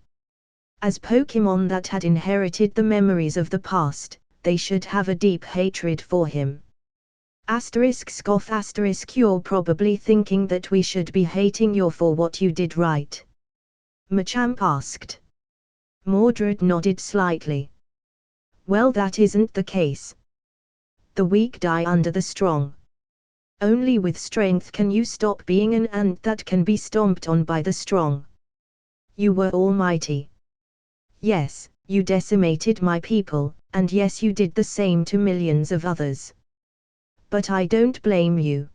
As Pokémon that had inherited the memories of the past, they should have a deep hatred for him. Scoff you're probably thinking that we should be hating you for what you did, right? Machamp asked. Mordred nodded slightly. Well, that isn't the case. The weak die under the strong. Only with strength can you stop being an ant that can be stomped on by the strong. You were almighty. Yes, you decimated my people, and yes, you did the same to millions of others. But I don't blame you.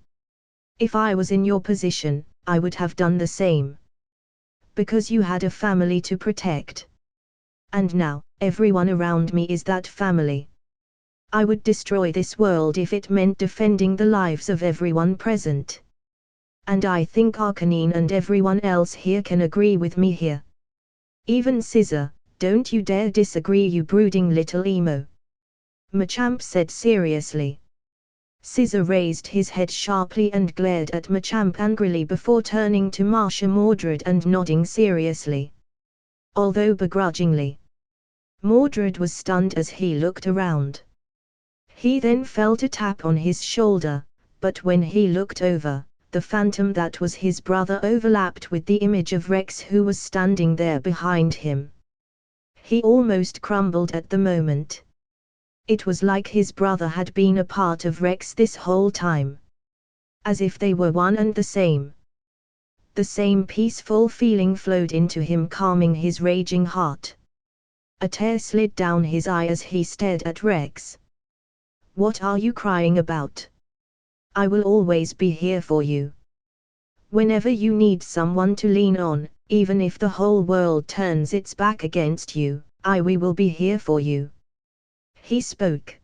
If I was in your position, I would have done the same. Because you had a family to protect. And now, everyone around me is that family. I would destroy this world if it meant defending the lives of everyone present. And I think Arcanine and everyone else here can agree with me here. Even Scissor, don't you dare disagree, you brooding little emo. Machamp said seriously. Scissor raised his head sharply and glared at Machamp angrily before turning to Marsha Mordred and nodding seriously. Although begrudgingly. Mordred was stunned as he looked around. He then felt a tap on his shoulder, but when he looked over, the phantom that was his brother overlapped with the image of Rex who was standing there behind him. He almost crumbled at the moment. It was like his brother had been a part of Rex this whole time. As if they were one and the same. The same peaceful feeling flowed into him, calming his raging heart. A tear slid down his eye as he stared at Rex. What are you crying about? I will always be here for you. Whenever you need someone to lean on, even if the whole world turns its back against you, we will be here for you. He spoke.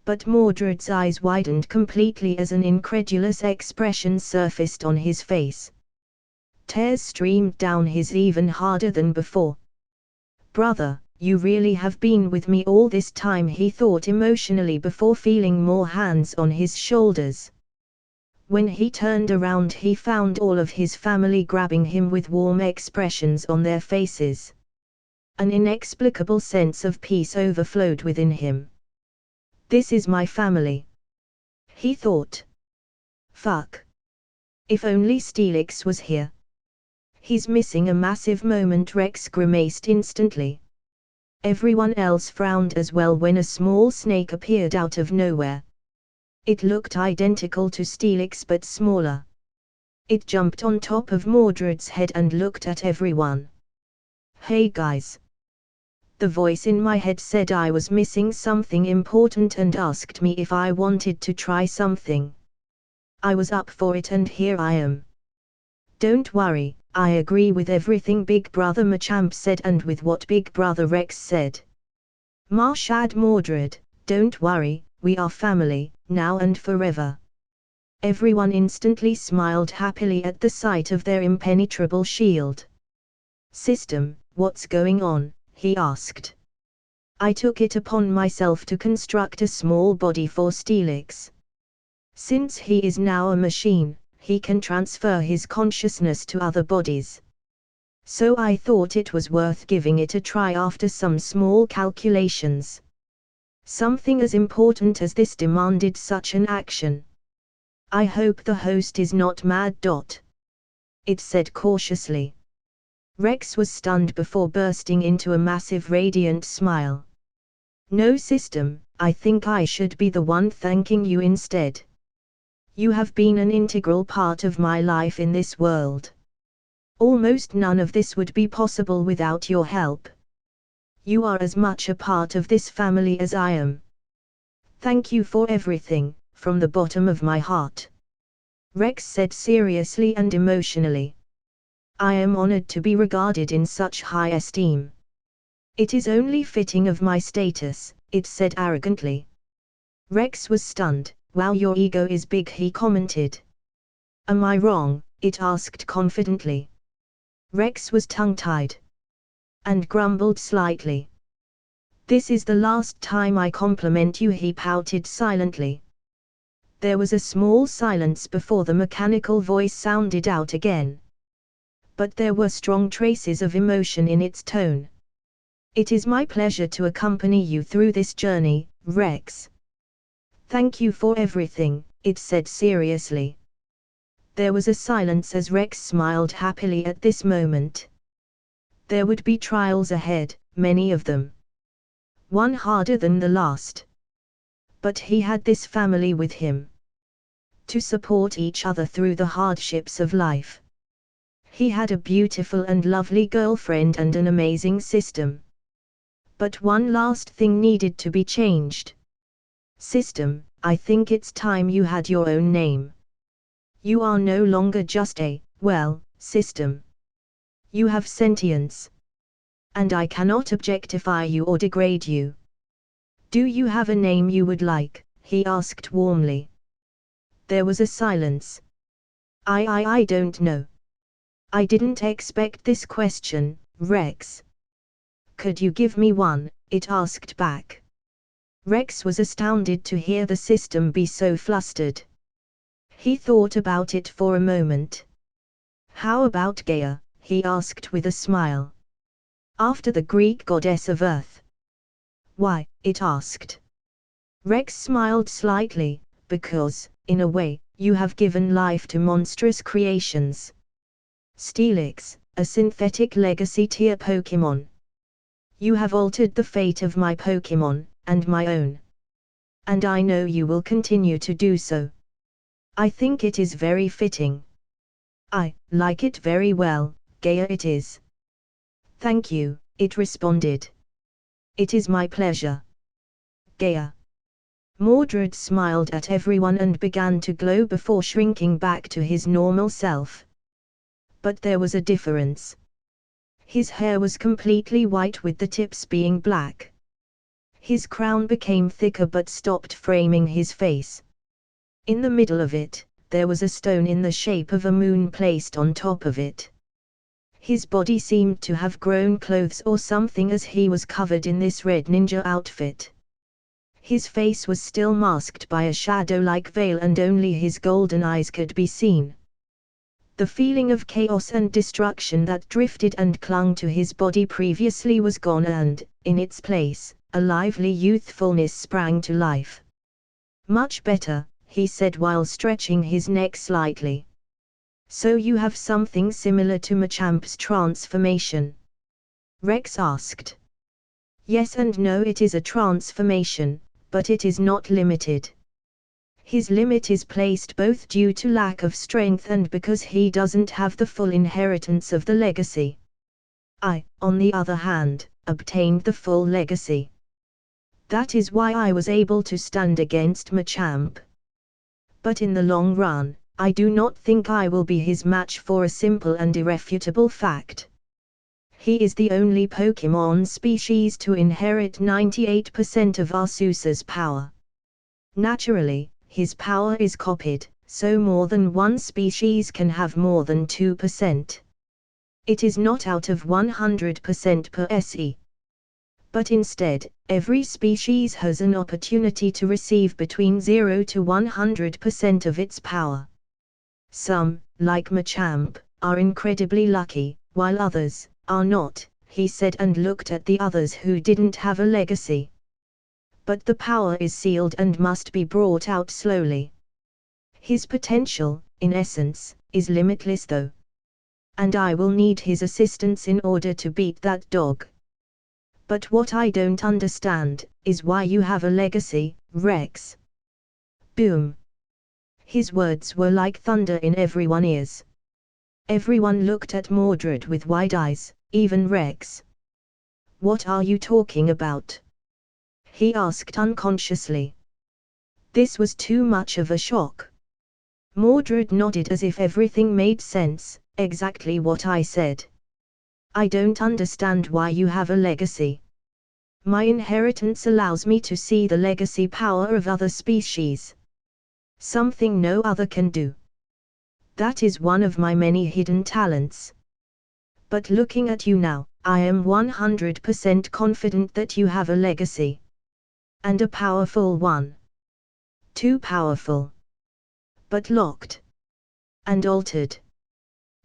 But Mordred's eyes widened completely as an incredulous expression surfaced on his face. Tears streamed down his even harder than before. Brother, you really have been with me all this time, he thought emotionally before feeling more hands on his shoulders. When he turned around, he found all of his family grabbing him with warm expressions on their faces. An inexplicable sense of peace overflowed within him. This is my family. He thought. Fuck. If only Steelix was here. He's missing a massive moment. Rex grimaced instantly. Everyone else frowned as well when a small snake appeared out of nowhere. It looked identical to Steelix but smaller. It jumped on top of Mordred's head and looked at everyone. "Hey guys." The voice in my head said I was missing something important and asked me if I wanted to try something. I was up for it and here I am. "Don't worry, I agree with everything Big Brother Machamp said and with what Big Brother Rex said." Marshad Mordred, "Don't worry, we are family, now and forever." Everyone instantly smiled happily at the sight of their impenetrable shield. "System, what's going on?" he asked. "I took it upon myself to construct a small body for Steelix. Since he is now a machine, he can transfer his consciousness to other bodies. So I thought it was worth giving it a try after some small calculations. Something as important as this demanded such an action. I hope the host is not mad. It said cautiously. Rex was stunned before bursting into a massive radiant smile. "No, System, I think I should be the one thanking you instead. You have been an integral part of my life in this world. Almost none of this would be possible without your help. You are as much a part of this family as I am. Thank you for everything, from the bottom of my heart," Rex said seriously and emotionally. "I am honored to be regarded in such high esteem. It is only fitting of my status," it said arrogantly. Rex was stunned. "Wow, your ego is big," he commented. "Am I wrong?" it asked confidently. Rex was tongue-tied. And grumbled slightly. "This is the last time I compliment you," he pouted silently. There was a small silence before the mechanical voice sounded out again. But there were strong traces of emotion in its tone. "It is my pleasure to accompany you through this journey, Rex. Thank you for everything," it said seriously. There was a silence as Rex smiled happily at this moment. There would be trials ahead, many of them. One harder than the last. But he had this family with him. To support each other through the hardships of life. He had a beautiful and lovely girlfriend and an amazing system. But one last thing needed to be changed. "System, I think it's time you had your own name. You are no longer just a, system. You have sentience. And I cannot objectify you or degrade you. Do you have a name you would like?" he asked warmly. There was a silence. I don't know. I didn't expect this question, Rex." "Could you give me one?" it asked back. Rex was astounded to hear the system be so flustered. He thought about it for a moment. "How about Gaia?" he asked with a smile. "After the Greek goddess of earth." "Why?" it asked. Rex smiled slightly, "Because, in a way, you have given life to monstrous creations. Steelix, a synthetic legacy tier Pokémon. You have altered the fate of my Pokémon, and my own. And I know you will continue to do so. I think it is very fitting. I like it very well, Gaia it is." "Thank you," it responded. "It is my pleasure. Gaia." Mordred smiled at everyone and began to glow before shrinking back to his normal self. But there was a difference. His hair was completely white with the tips being black. His crown became thicker but stopped framing his face. In the middle of it, there was a stone in the shape of a moon placed on top of it. His body seemed to have grown clothes or something as he was covered in this red ninja outfit. His face was still masked by a shadow-like veil and only his golden eyes could be seen. The feeling of chaos and destruction that drifted and clung to his body previously was gone and, in its place, a lively youthfulness sprang to life. "Much better," he said while stretching his neck slightly. "So you have something similar to Machamp's transformation?" Rex asked. "Yes and no, it is a transformation, but it is not limited. His limit is placed both due to lack of strength and because he doesn't have the full inheritance of the legacy. I, on the other hand, obtained the full legacy. That is why I was able to stand against Machamp. But in the long run, I do not think I will be his match for a simple and irrefutable fact. He is the only Pokémon species to inherit 98% of Arceus's power. Naturally, his power is copied, so more than one species can have more than 2%. It is not out of 100% per SE. But instead, every species has an opportunity to receive between 0 to 100% of its power. Some, like Machamp, are incredibly lucky, while others are not, he said and looked at the others who didn't have a legacy. But the power is sealed and must be brought out slowly. His potential, in essence, is limitless though. And I will need his assistance in order to beat that dog. But what I don't understand, is why you have a legacy, Rex. Boom. His words were like thunder in everyone's ears. Everyone looked at Mordred with wide eyes, even Rex. What are you talking about? He asked unconsciously. This was too much of a shock. Mordred nodded as if everything made sense, exactly what I said. I don't understand why you have a legacy. My inheritance allows me to see the legacy power of other species. Something no other can do. That is one of my many hidden talents. But looking at you now, I am 100% confident that you have a legacy. And a powerful one. Too powerful. But locked. And altered.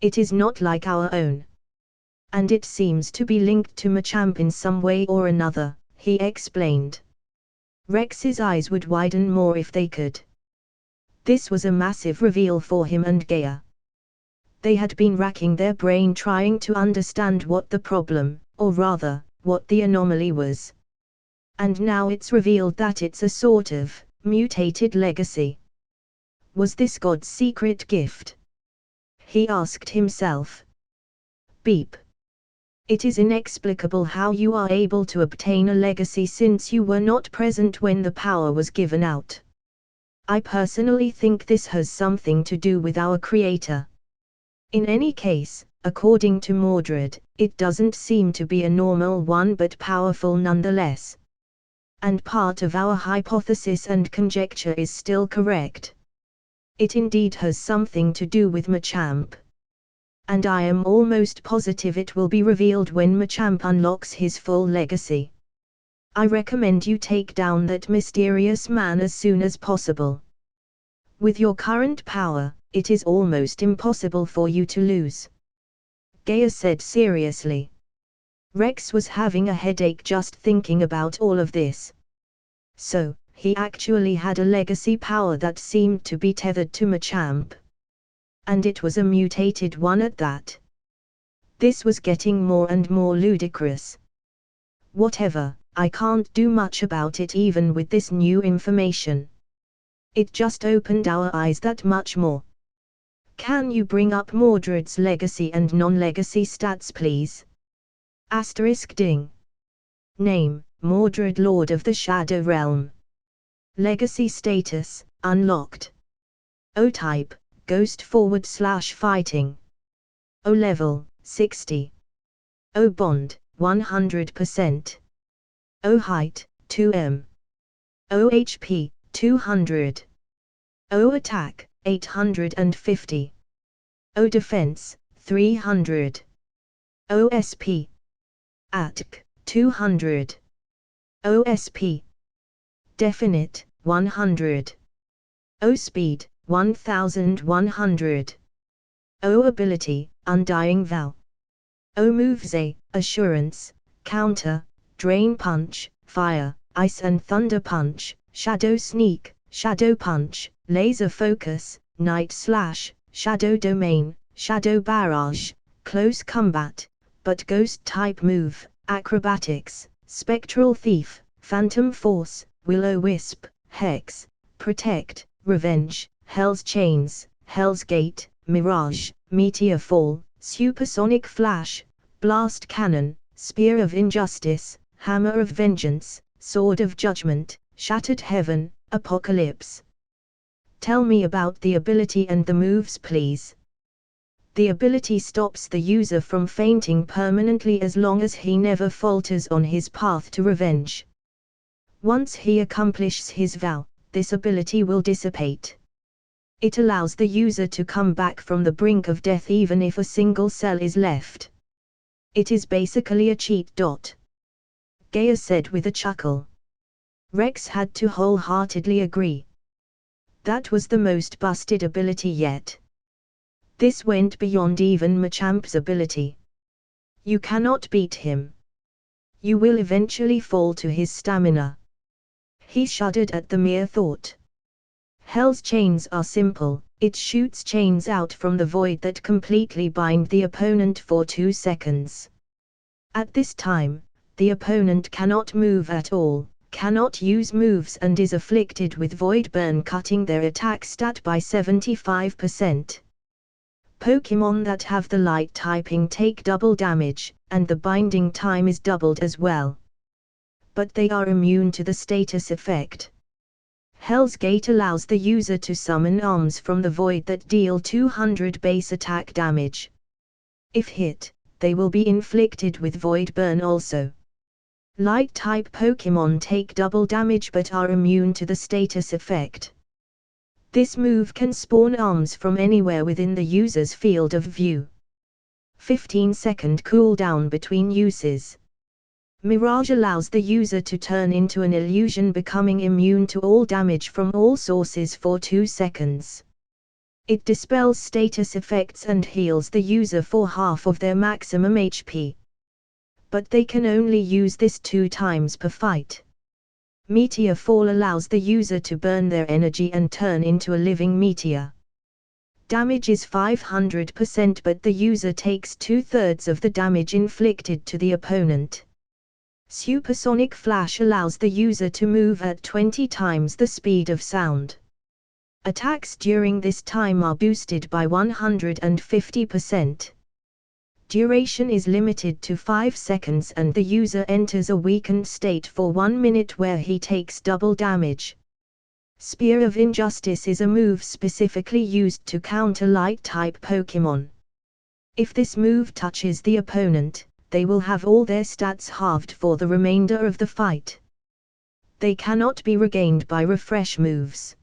It is not like our own. And it seems to be linked to Machamp in some way or another, he explained. Rex's eyes would widen more if they could. This was a massive reveal for him and Gaia. They had been racking their brain trying to understand what the problem, or rather, what the anomaly was. And now it's revealed that it's a sort of mutated legacy. Was this God's secret gift? He asked himself. Beep. It is inexplicable how you are able to obtain a legacy since you were not present when the power was given out. I personally think this has something to do with our Creator. In any case, according to Mordred, it doesn't seem to be a normal one but powerful nonetheless. And part of our hypothesis and conjecture is still correct. It indeed has something to do with Machamp. And I am almost positive it will be revealed when Machamp unlocks his full legacy. I recommend you take down that mysterious man as soon as possible. With your current power, it is almost impossible for you to lose. Gaia said seriously. Rex was having a headache just thinking about all of this. So, he actually had a legacy power that seemed to be tethered to Machamp. And it was a mutated one at that. This was getting more and more ludicrous. Whatever, I can't do much about it even with this new information. It just opened our eyes that much more. Can you bring up Mordred's legacy and non-legacy stats please? Ding. Name, Mordred Lord of the Shadow Realm. Legacy status, unlocked. O type, Ghost/Fighting. O level, 60. O bond, 100%. O height, 2m. O HP, 200. O attack, 850. O defense, 300. O SP. ATK, 200. O SP. Definite, 100. O speed, 1100. O ability, Undying Vow. O moves: Assurance, Counter, Drain Punch, Fire, Ice and Thunder Punch, Shadow Sneak, Shadow Punch, Laser Focus, Night Slash, Shadow Domain, Shadow Barrage, Close Combat, but Ghost type move, Acrobatics, Spectral Thief, Phantom Force, Will-O-Wisp, Hex, Protect, Revenge, Hell's Chains, Hell's Gate, Mirage, Meteor Fall, Supersonic Flash, Blast Cannon, Spear of Injustice, Hammer of Vengeance, Sword of Judgment, Shattered Heaven, Apocalypse. Tell me about the ability and the moves, please. The ability stops the user from fainting permanently as long as he never falters on his path to revenge. Once he accomplishes his vow, this ability will dissipate. It allows the user to come back from the brink of death even if a single cell is left. It is basically a cheat. Gaia said with a chuckle. Rex had to wholeheartedly agree. That was the most busted ability yet. This went beyond even Machamp's ability. You cannot beat him. You will eventually fall to his stamina. He shuddered at the mere thought. Hell's chains are simple, it shoots chains out from the void that completely bind the opponent for 2 seconds. At this time, the opponent cannot move at all, cannot use moves and is afflicted with void burn, cutting their attack stat by 75%. Pokémon that have the light typing take double damage, and the binding time is doubled as well. But they are immune to the status effect. Hell's Gate allows the user to summon arms from the void that deal 200 base attack damage. If hit, they will be inflicted with void burn also. Light-type Pokémon take double damage but are immune to the status effect. This move can spawn arms from anywhere within the user's field of view. 15-second cooldown between uses. Mirage allows the user to turn into an illusion, becoming immune to all damage from all sources for 2 seconds. It dispels status effects and heals the user for half of their maximum HP. But they can only use this 2 times per fight. Meteor Fall allows the user to burn their energy and turn into a living meteor. Damage is 500% but the user takes 2/3 of the damage inflicted to the opponent. Supersonic Flash allows the user to move at 20 times the speed of sound. Attacks during this time are boosted by 150%. Duration is limited to 5 seconds and the user enters a weakened state for 1 minute where he takes double damage. Spear of Injustice is a move specifically used to counter light-type Pokémon. If this move touches the opponent, they will have all their stats halved for the remainder of the fight. They cannot be regained by refresh moves.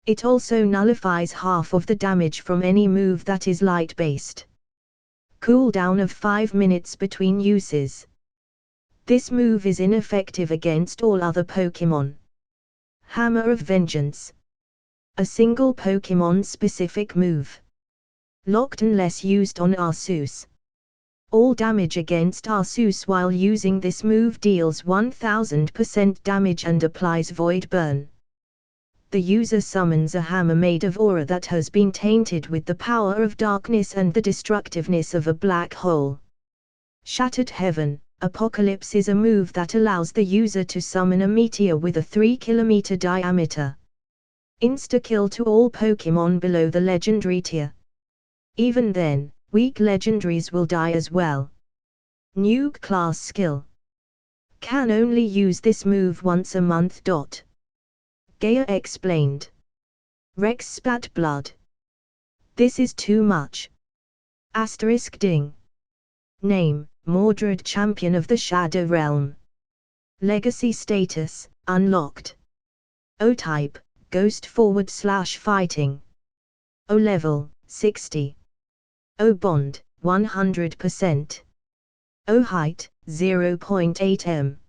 It also nullifies half of the damage from any move that is light-based. Cooldown of 5 minutes between uses. This move is ineffective against all other Pokémon. Hammer of Vengeance. A single Pokémon-specific move. Locked unless used on Arceus. All damage against Arceus while using this move deals 1000% damage and applies void burn. The user summons a hammer made of aura that has been tainted with the power of darkness and the destructiveness of a black hole. Shattered Heaven. Apocalypse is a move that allows the user to summon a meteor with a 3-kilometer diameter. Insta-kill to all Pokémon below the legendary tier. Even then, weak legendaries will die as well. New class skill. Can only use this move once a month. Gaia explained. Rex spat blood. This is too much. Ding. Name, Mordred, Champion of the Shadow Realm. Legacy status, unlocked. O-type, Ghost /Fighting. O-level, 60. O-bond, 100%. O-height, 0.8 m.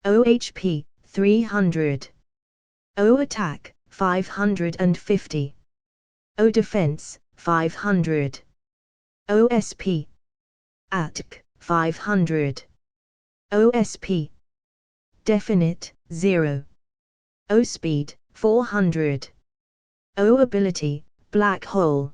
O-HP, 300. O-attack, 550. O-defense, 500. O-SP. ATK, 500. O-SP. Definite, 0. O-speed, 400. O-ability, Black Hole.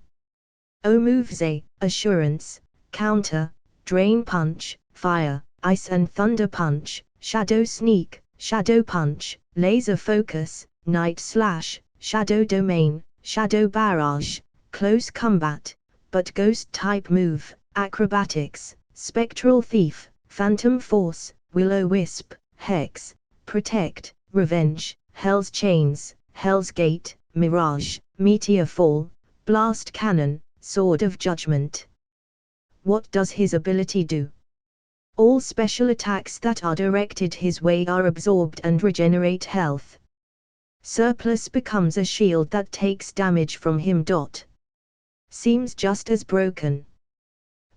O-moves: Assurance, Counter, Drain Punch, Fire, Ice and Thunder Punch, Shadow Sneak, Shadow Punch, Laser Focus, Night Slash, Shadow Domain, Shadow Barrage, Close Combat, but Ghost-type move, Acrobatics, Spectral Thief, Phantom Force, Will-O-Wisp, Hex, Protect, Revenge, Hell's Chains, Hell's Gate, Mirage, Meteor Fall, Blast Cannon, Sword of Judgment. What does his ability do? All special attacks that are directed his way are absorbed and regenerate health. Surplus becomes a shield that takes damage from him. Seems just as broken.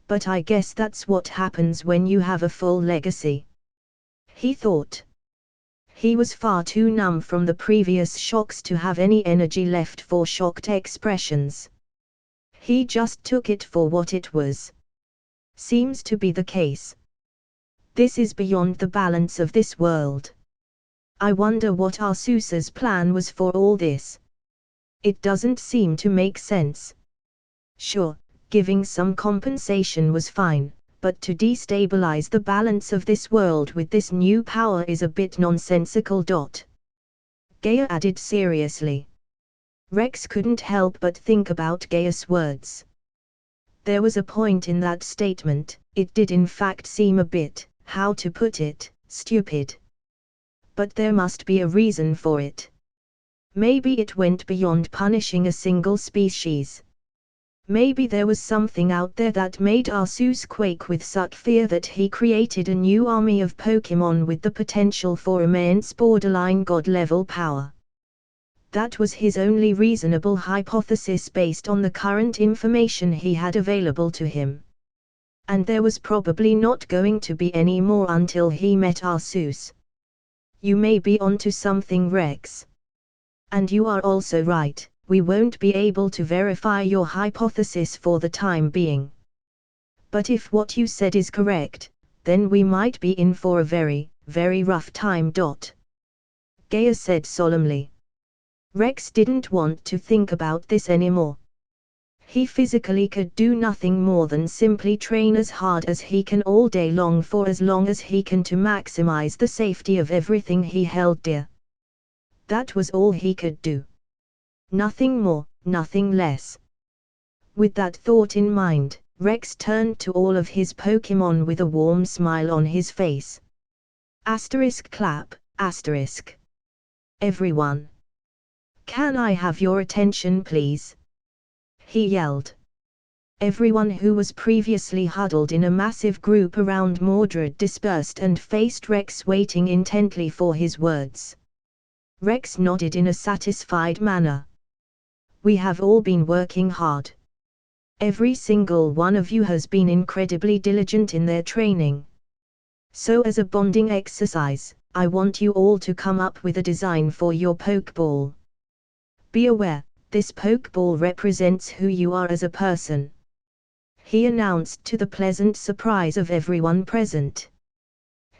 But I guess that's what happens when you have a full legacy, he thought. He was far too numb from the previous shocks to have any energy left for shocked expressions. He just took it for what it was. Seems to be the case. This is beyond the balance of this world. I wonder what Arsusa's plan was for all this. It doesn't seem to make sense. Sure, giving some compensation was fine, but to destabilize the balance of this world with this new power is a bit nonsensical. Gaia added seriously. Rex couldn't help but think about Gaia's words. There was a point in that statement, it did in fact seem a bit, how to put it, stupid. But there must be a reason for it. Maybe it went beyond punishing a single species. Maybe there was something out there that made Arceus quake with such fear that he created a new army of Pokémon with the potential for immense borderline god-level power. That was his only reasonable hypothesis based on the current information he had available to him. And there was probably not going to be any more until he met Arceus. You may be onto something, Rex. And you are also right. We won't be able to verify your hypothesis for the time being. But if what you said is correct, then we might be in for a very, very rough time. Gaia said solemnly. Rex didn't want to think about this anymore. He physically could do nothing more than simply train as hard as he can all day long for as long as he can to maximize the safety of everything he held dear. That was all he could do. Nothing more, nothing less. With that thought in mind, Rex turned to all of his Pokémon with a warm smile on his face. Asterisk clap, asterisk. Everyone. Can I have your attention please? He yelled. Everyone who was previously huddled in a massive group around Mordred dispersed and faced Rex, waiting intently for his words. Rex nodded in a satisfied manner. We have all been working hard. Every single one of you has been incredibly diligent in their training. So as a bonding exercise, I want you all to come up with a design for your Pokeball. Be aware, this Pokeball represents who you are as a person. He announced to the pleasant surprise of everyone present.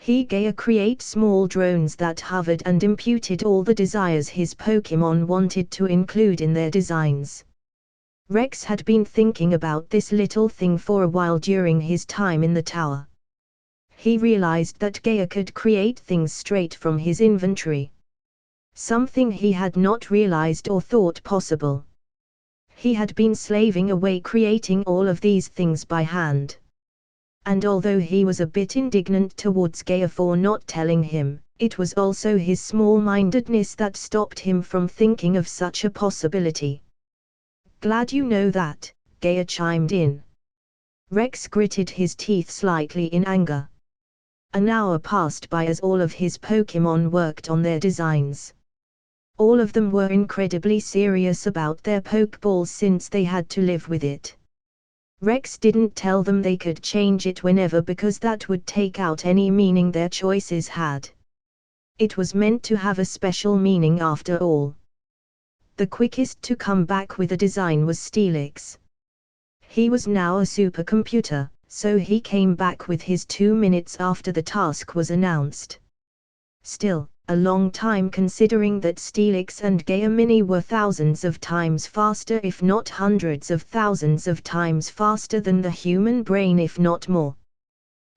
Gaia create small drones that hovered and imputed all the desires his Pokémon wanted to include in their designs. Rex had been thinking about this little thing for a while during his time in the tower. He realized that Gaia could create things straight from his inventory. Something he had not realized or thought possible. He had been slaving away creating all of these things by hand. And although he was a bit indignant towards Gaia for not telling him, it was also his small-mindedness that stopped him from thinking of such a possibility. Glad you know that, Gaia chimed in. Rex gritted his teeth slightly in anger. An hour passed by as all of his Pokémon worked on their designs. All of them were incredibly serious about their Pokeballs since they had to live with it. Rex didn't tell them they could change it whenever because that would take out any meaning their choices had. It was meant to have a special meaning after all. The quickest to come back with a design was Steelix. He was now a supercomputer, so he came back with his 2 minutes after the task was announced. Still, a long time considering that Steelix and Gaia Mini were thousands of times faster, if not hundreds of thousands of times faster than the human brain, if not more.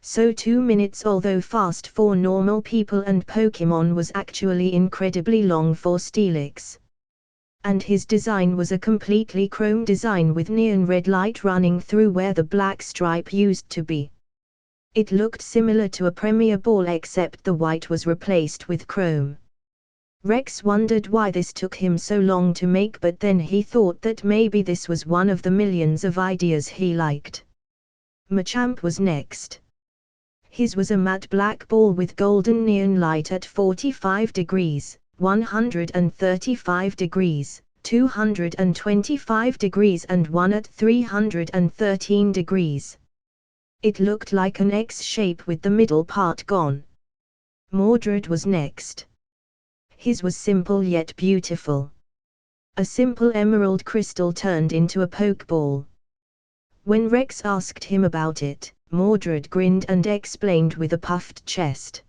So 2 minutes, although fast for normal people and Pokémon, was actually incredibly long for Steelix. And his design was a completely chrome design with neon red light running through where the black stripe used to be. It looked similar to a Premier ball except the white was replaced with chrome. Rex wondered why this took him so long to make, but then he thought that maybe this was one of the millions of ideas he liked. Machamp was next. His was a matte black ball with golden neon light at 45 degrees. 135 degrees, 225 degrees and one at 313 degrees. It looked like an X shape with the middle part gone. Mordred was next. His was simple yet beautiful. A simple emerald crystal turned into a pokeball. When Rex asked him about it, Mordred grinned and explained with a puffed chest.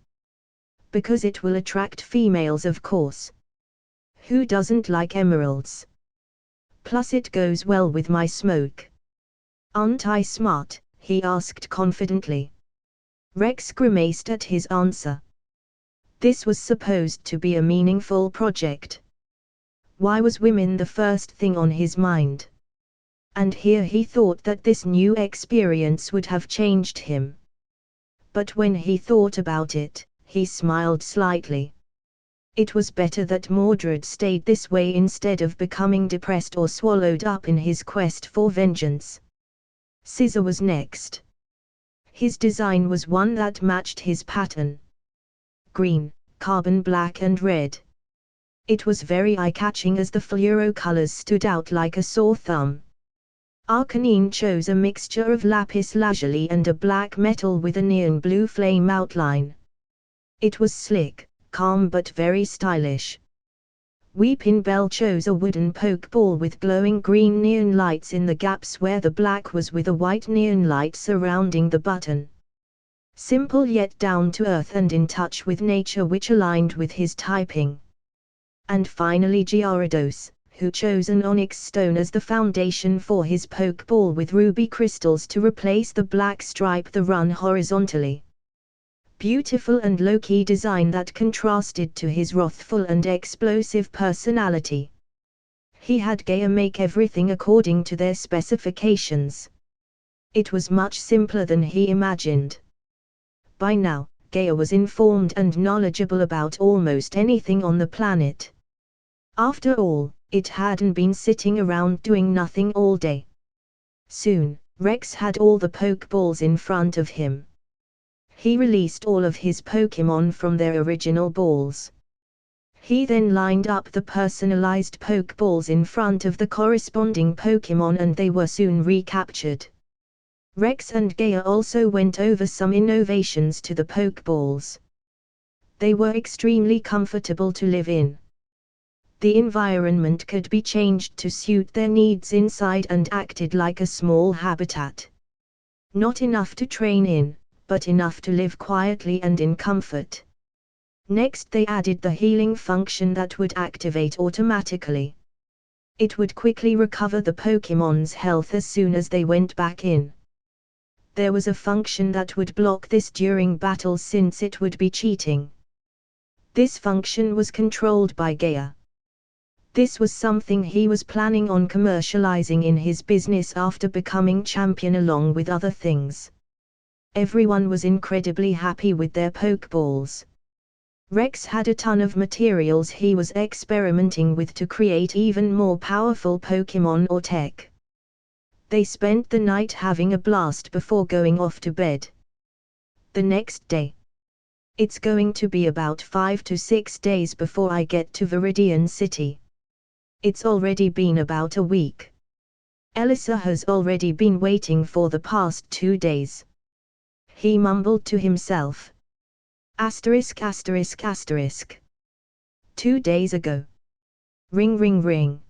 Because it will attract females, of course. Who doesn't like emeralds? Plus it goes well with my smoke. Aren't I smart? He asked confidently. Rex grimaced at his answer. This was supposed to be a meaningful project. Why was women the first thing on his mind? And here he thought that this new experience would have changed him. But when he thought about it, he smiled slightly. It was better that Mordred stayed this way instead of becoming depressed or swallowed up in his quest for vengeance. Scissor was next. His design was one that matched his pattern. Green, carbon black and red. It was very eye-catching as the fluoro colors stood out like a sore thumb. Arcanine chose a mixture of lapis lazuli and a black metal with a neon blue flame outline. It was slick, calm but very stylish. Weepin' Bell chose a wooden pokeball with glowing green neon lights in the gaps where the black was with a white neon light surrounding the button. Simple yet down to earth and in touch with nature, which aligned with his typing. And finally Gyarados, who chose an onyx stone as the foundation for his pokeball with ruby crystals to replace the black stripe that run horizontally. Beautiful and low-key design that contrasted to his wrathful and explosive personality. He had Gaia make everything according to their specifications. It was much simpler than he imagined. By now, Gaia was informed and knowledgeable about almost anything on the planet. After all, it hadn't been sitting around doing nothing all day. Soon, Rex had all the Pokeballs in front of him. He released all of his Pokémon from their original balls. He then lined up the personalized Pokeballs in front of the corresponding Pokémon and they were soon recaptured. Rex and Gaia also went over some innovations to the Pokeballs. They were extremely comfortable to live in. The environment could be changed to suit their needs inside and acted like a small habitat. Not enough to train in, but enough to live quietly and in comfort. Next they added the healing function that would activate automatically. It would quickly recover the Pokémon's health as soon as they went back in. There was a function that would block this during battles since it would be cheating. This function was controlled by Gaia. This was something he was planning on commercializing in his business after becoming champion along with other things. Everyone was incredibly happy with their Pokeballs. Rex had a ton of materials he was experimenting with to create even more powerful Pokémon or tech. They spent the night having a blast before going off to bed. The next day. It's going to be about 5 to 6 days before I get to Viridian City. It's already been about a week. Elisa has already been waiting for the past 2 days. He mumbled to himself. Asterisk asterisk asterisk. 2 days ago. Ring ring ring.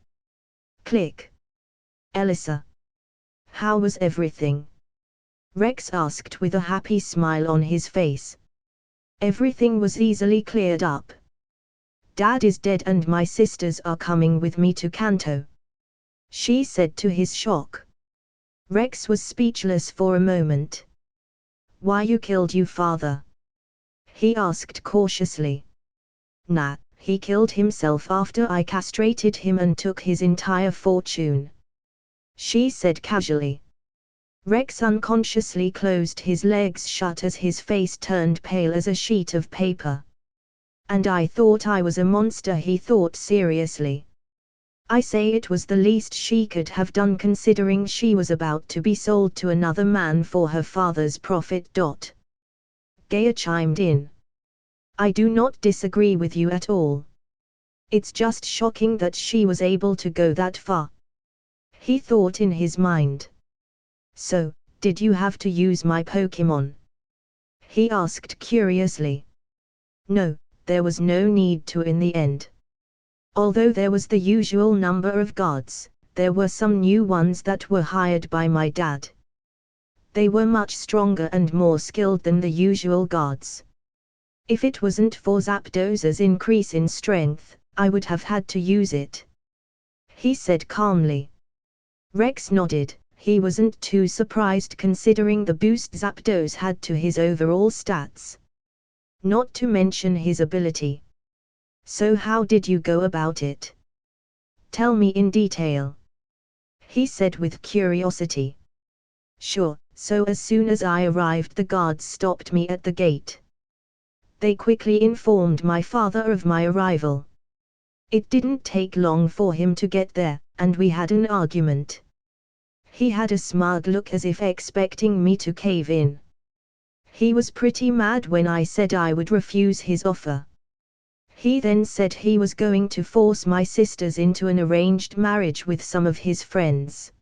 Click. Elisa. How was everything? Rex asked with a happy smile on his face. Everything was easily cleared up. Dad is dead and my sisters are coming with me to Kanto. She said to his shock. Rex was speechless for a moment. Why you killed your father? He asked cautiously. Nah, he killed himself after I castrated him and took his entire fortune," she said casually. Rex unconsciously closed his legs shut as his face turned pale as a sheet of paper. "And I thought I was a monster," he thought seriously. "I say it was the least she could have done considering she was about to be sold to another man for her father's profit." Gaia chimed in. "I do not disagree with you at all. It's just shocking that she was able to go that far," he thought in his mind. "So, did you have to use my Pokémon?" he asked curiously. "No, there was no need to in the end. Although there was the usual number of guards, there were some new ones that were hired by my dad. They were much stronger and more skilled than the usual guards. If it wasn't for Zapdoz's increase in strength, I would have had to use it," he said calmly. Rex nodded. He wasn't too surprised considering the boost Zapdos had to his overall stats. Not to mention his ability. "So how did you go about it? Tell me in detail," he said with curiosity. "Sure, so as soon as I arrived the guards stopped me at the gate. They quickly informed my father of my arrival. It didn't take long for him to get there, and we had an argument. He had a smug look as if expecting me to cave in. He was pretty mad when I said I would refuse his offer. He then said he was going to force my sisters into an arranged marriage with some of his friends.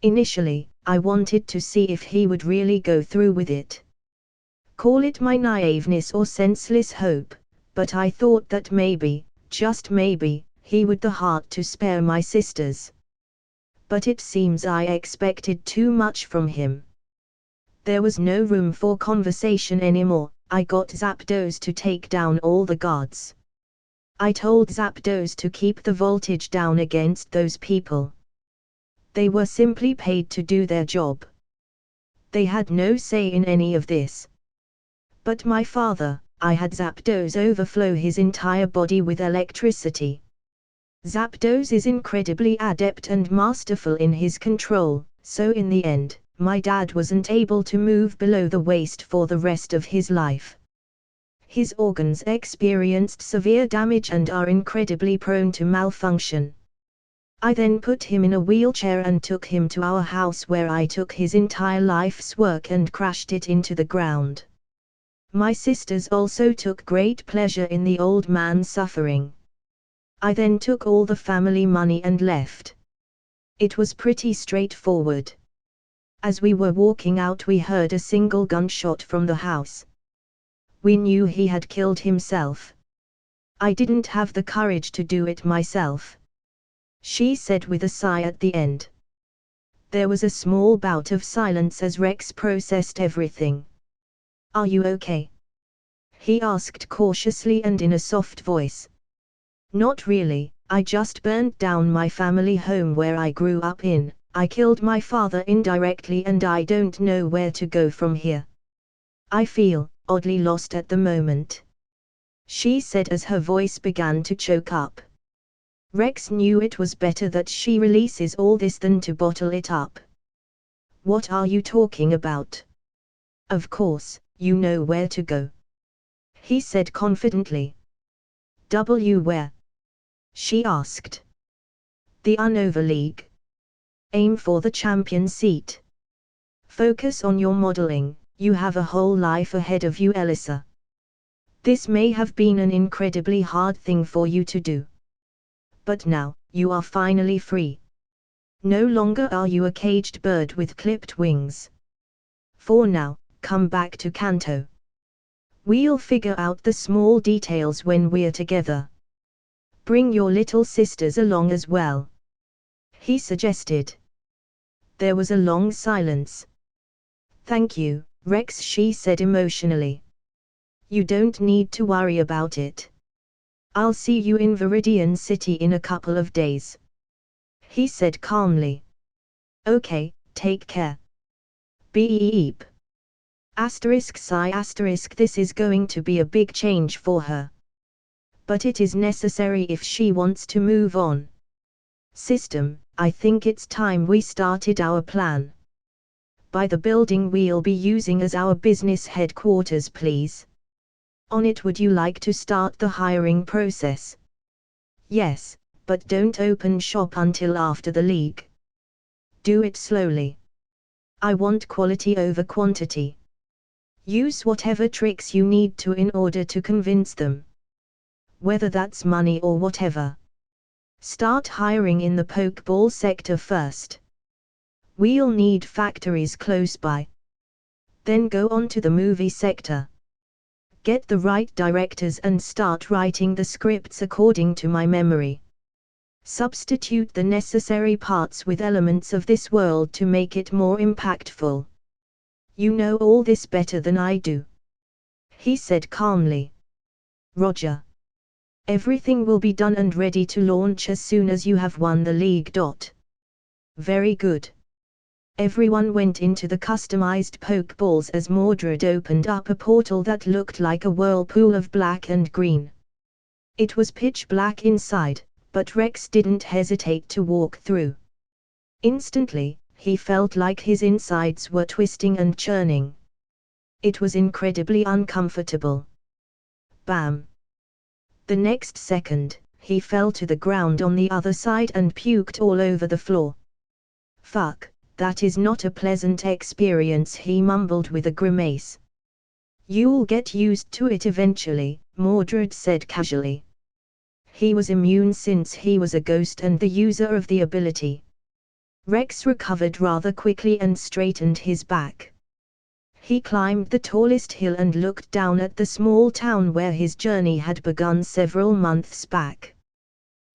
Initially, I wanted to see if he would really go through with it. Call it my naiveness or senseless hope, but I thought that maybe, just maybe, he would have the heart to spare my sisters. But it seems I expected too much from him. There was no room for conversation anymore. I got Zapdos to take down all the guards. I told Zapdos to keep the voltage down against those people. They were simply paid to do their job. They had no say in any of this. But my father, I had Zapdos overflow his entire body with electricity. Zapdos is incredibly adept and masterful in his control, so in the end, my dad wasn't able to move below the waist for the rest of his life. His organs experienced severe damage and are incredibly prone to malfunction. I then put him in a wheelchair and took him to our house where I took his entire life's work and crashed it into the ground. My sisters also took great pleasure in the old man's suffering. I then took all the family money and left. It was pretty straightforward. As we were walking out we heard a single gunshot from the house. We knew he had killed himself. I didn't have the courage to do it myself," she said with a sigh at the end. There was a small bout of silence as Rex processed everything. "Are you okay?" he asked cautiously and in a soft voice. "Not really, I just burnt down my family home where I grew up in. I killed my father indirectly and I don't know where to go from here. I feel oddly lost at the moment," she said as her voice began to choke up. Rex knew it was better that she releases all this than to bottle it up. "What are you talking about? Of course, you know where to go," he said confidently. Where?" she asked. "The Unova League. Aim for the champion seat. Focus on your modeling, you have a whole life ahead of you, Elisa. This may have been an incredibly hard thing for you to do. But now, you are finally free. No longer are you a caged bird with clipped wings. For now, come back to Kanto. We'll figure out the small details when we're together. Bring your little sisters along as well," he suggested. There was a long silence. "Thank you, Rex," she said emotionally. "You don't need to worry about it. I'll see you in Viridian City in a couple of days," he said calmly. "Okay, take care. Beep. *Sigh*. This is going to be a big change for her. But it is necessary if she wants to move on. System, I think it's time we started our plan. Buy the building we'll be using as our business headquarters, please. On it, would you like to start the hiring process? Yes, but don't open shop until after the league. Do it slowly. I want quality over quantity. Use whatever tricks you need to in order to convince them. Whether that's money or whatever. Start hiring in the pokeball sector first. We'll need factories close by. Then go on to the movie sector. Get the right directors and start writing the scripts according to my memory. Substitute the necessary parts with elements of this world to make it more impactful. You know all this better than I do. He said calmly. Roger. Everything will be done and ready to launch as soon as you have won the league. Very good. Everyone went into the customized pokeballs as Mordred opened up a portal that looked like a whirlpool of black and green. It was pitch black inside, but Rex didn't hesitate to walk through. Instantly, he felt like his insides were twisting and churning. It was incredibly uncomfortable. Bam! The next second, he fell to the ground on the other side and puked all over the floor. Fuck, that is not a pleasant experience, he mumbled with a grimace. You'll get used to it eventually, Mordred said casually. He was immune since he was a ghost and the user of the ability. Rex recovered rather quickly and straightened his back. He climbed the tallest hill and looked down at the small town where his journey had begun several months back.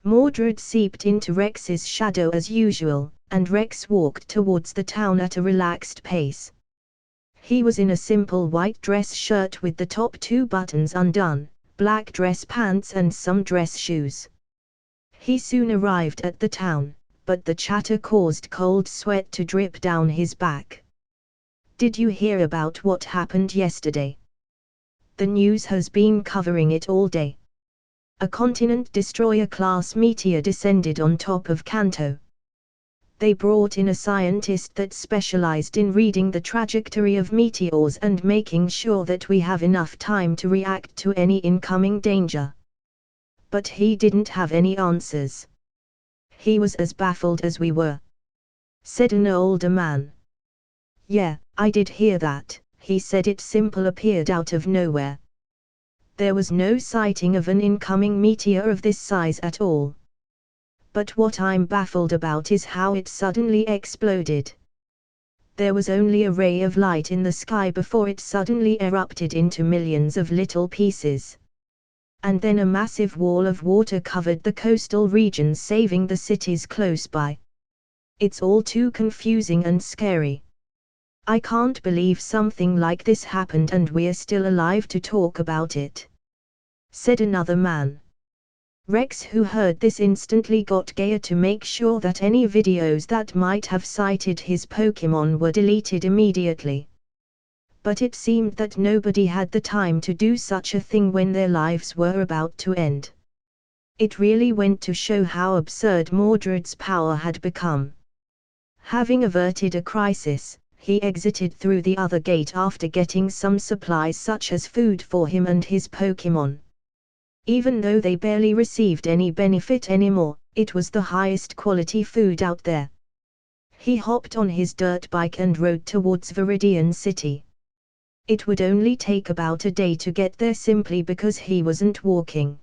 Mordred seeped into Rex's shadow as usual, and Rex walked towards the town at a relaxed pace. He was in a simple white dress shirt with the top 2 buttons undone, black dress pants and some dress shoes. He soon arrived at the town, but the chatter caused cold sweat to drip down his back. Did you hear about what happened yesterday? The news has been covering it all day. A continent destroyer-class meteor descended on top of Kanto. They brought in a scientist that specialized in reading the trajectory of meteors and making sure that we have enough time to react to any incoming danger. But he didn't have any answers. He was as baffled as we were, said an older man. Yeah, I did hear that, he said. It simple appeared out of nowhere. There was no sighting of an incoming meteor of this size at all. But what I'm baffled about is how it suddenly exploded. There was only a ray of light in the sky before it suddenly erupted into millions of little pieces. And then a massive wall of water covered the coastal regions, saving the cities close by. It's all too confusing and scary. I can't believe something like this happened and we're still alive to talk about it, said another man. Rex, who heard this, instantly got Gaia to make sure that any videos that might have cited his Pokémon were deleted immediately. But it seemed that nobody had the time to do such a thing when their lives were about to end. It really went to show how absurd Mordred's power had become. Having averted a crisis, he exited through the other gate after getting some supplies such as food for him and his Pokémon. Even though they barely received any benefit anymore, it was the highest quality food out there. He hopped on his dirt bike and rode towards Viridian City. It would only take about a day to get there simply because he wasn't walking.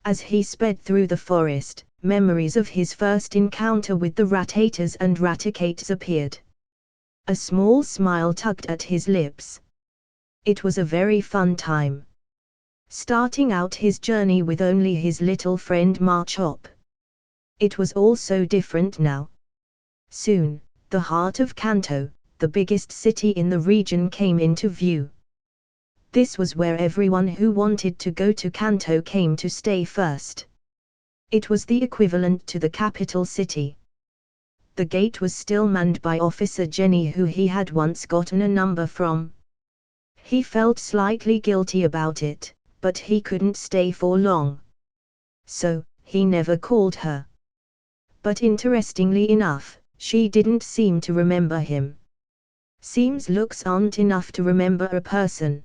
As he sped through the forest, memories of his first encounter with the Rattatas and Raticates appeared. A small smile tugged at his lips. It was a very fun time. Starting out his journey with only his little friend Marchop. It was all so different now. Soon, the heart of Kanto, the biggest city in the region, came into view. This was where everyone who wanted to go to Kanto came to stay first. It was the equivalent to the capital city. The gate was still manned by Officer Jenny, who he had once gotten a number from. He felt slightly guilty about it, but he couldn't stay for long. So, he never called her. But interestingly enough, she didn't seem to remember him. Seems looks aren't enough to remember a person.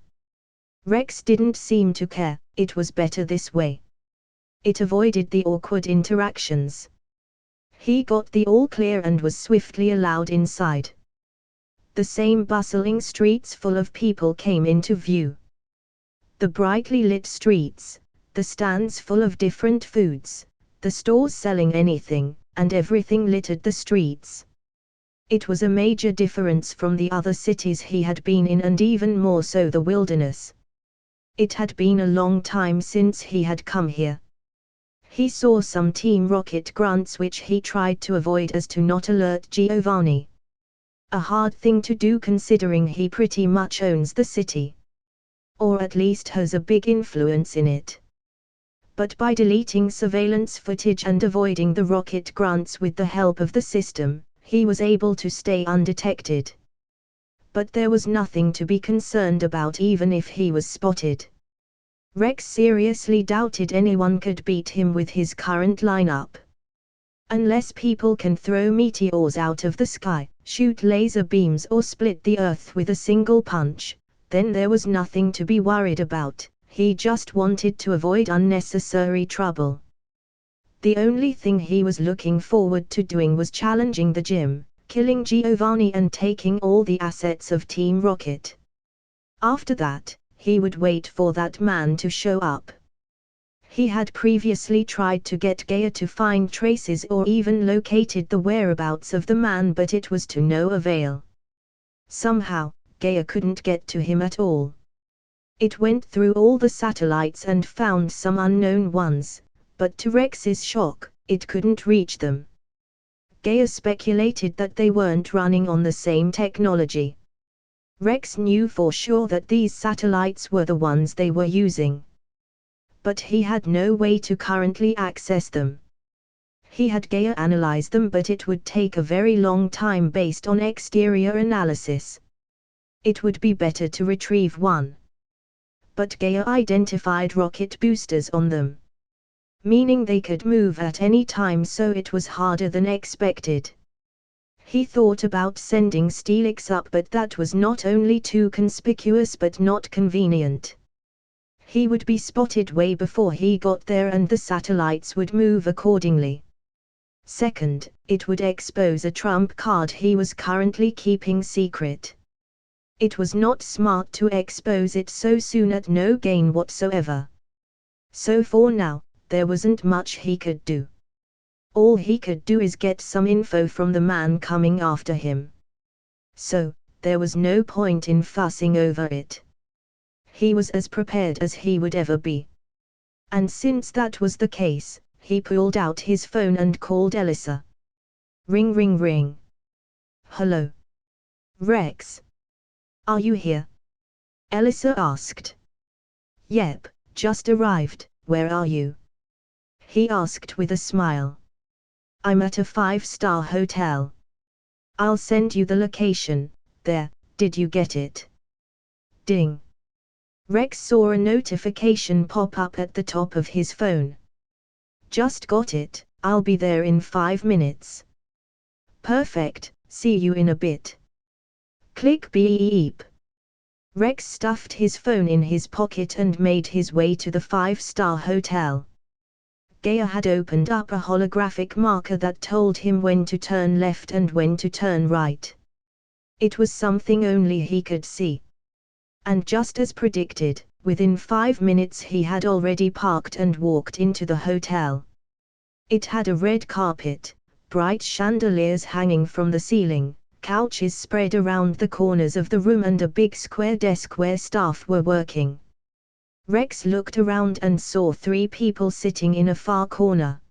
Rex didn't seem to care, it was better this way. It avoided the awkward interactions. He got the all clear and was swiftly allowed inside. The same bustling streets full of people came into view. The brightly lit streets, the stands full of different foods, the stores selling anything, and everything littered the streets. It was a major difference from the other cities he had been in, and even more so the wilderness. It had been a long time since he had come here. He saw some Team Rocket grunts which he tried to avoid as to not alert Giovanni. A hard thing to do considering he pretty much owns the city. Or at least has a big influence in it. But by deleting surveillance footage and avoiding the rocket grunts with the help of the system, he was able to stay undetected. But there was nothing to be concerned about even if he was spotted. Rex seriously doubted anyone could beat him with his current lineup. Unless people can throw meteors out of the sky, shoot laser beams or split the earth with a single punch, then there was nothing to be worried about. He just wanted to avoid unnecessary trouble. The only thing he was looking forward to doing was challenging the gym, killing Giovanni and taking all the assets of Team Rocket. After that, he would wait for that man to show up. He had previously tried to get Gaia to find traces or even located the whereabouts of the man, but it was to no avail. Somehow, Gaia couldn't get to him at all. It went through all the satellites and found some unknown ones, but to Rex's shock, it couldn't reach them. Gaia speculated that they weren't running on the same technology. Rex knew for sure that these satellites were the ones they were using. But he had no way to currently access them. He had Gaia analyze them, but it would take a very long time based on exterior analysis. It would be better to retrieve one. But Gaia identified rocket boosters on them. Meaning they could move at any time, so it was harder than expected. He thought about sending Steelix up, but that was not only too conspicuous but not convenient. He would be spotted way before he got there and the satellites would move accordingly. Second, it would expose a trump card he was currently keeping secret. It was not smart to expose it so soon at no gain whatsoever. So for now, there wasn't much he could do. All he could do is get some info from the man coming after him. So, there was no point in fussing over it. He was as prepared as he would ever be. And since that was the case, he pulled out his phone and called Elisa. Ring ring ring. Hello. Rex. Are you here? Elisa asked. Yep, just arrived, where are you? He asked with a smile. I'm at a 5-star hotel. I'll send you the location. There, did you get it? Ding. Rex saw a notification pop up at the top of his phone. Just got it, I'll be there in 5 minutes. Perfect, see you in a bit. Click beep. Rex stuffed his phone in his pocket and made his way to the 5-star hotel. Gaia had opened up a holographic marker that told him when to turn left and when to turn right. It was something only he could see. And just as predicted, within 5 minutes he had already parked and walked into the hotel. It had a red carpet, bright chandeliers hanging from the ceiling, couches spread around the corners of the room and a big square desk where staff were working. Rex looked around and saw 3 people sitting in a far corner.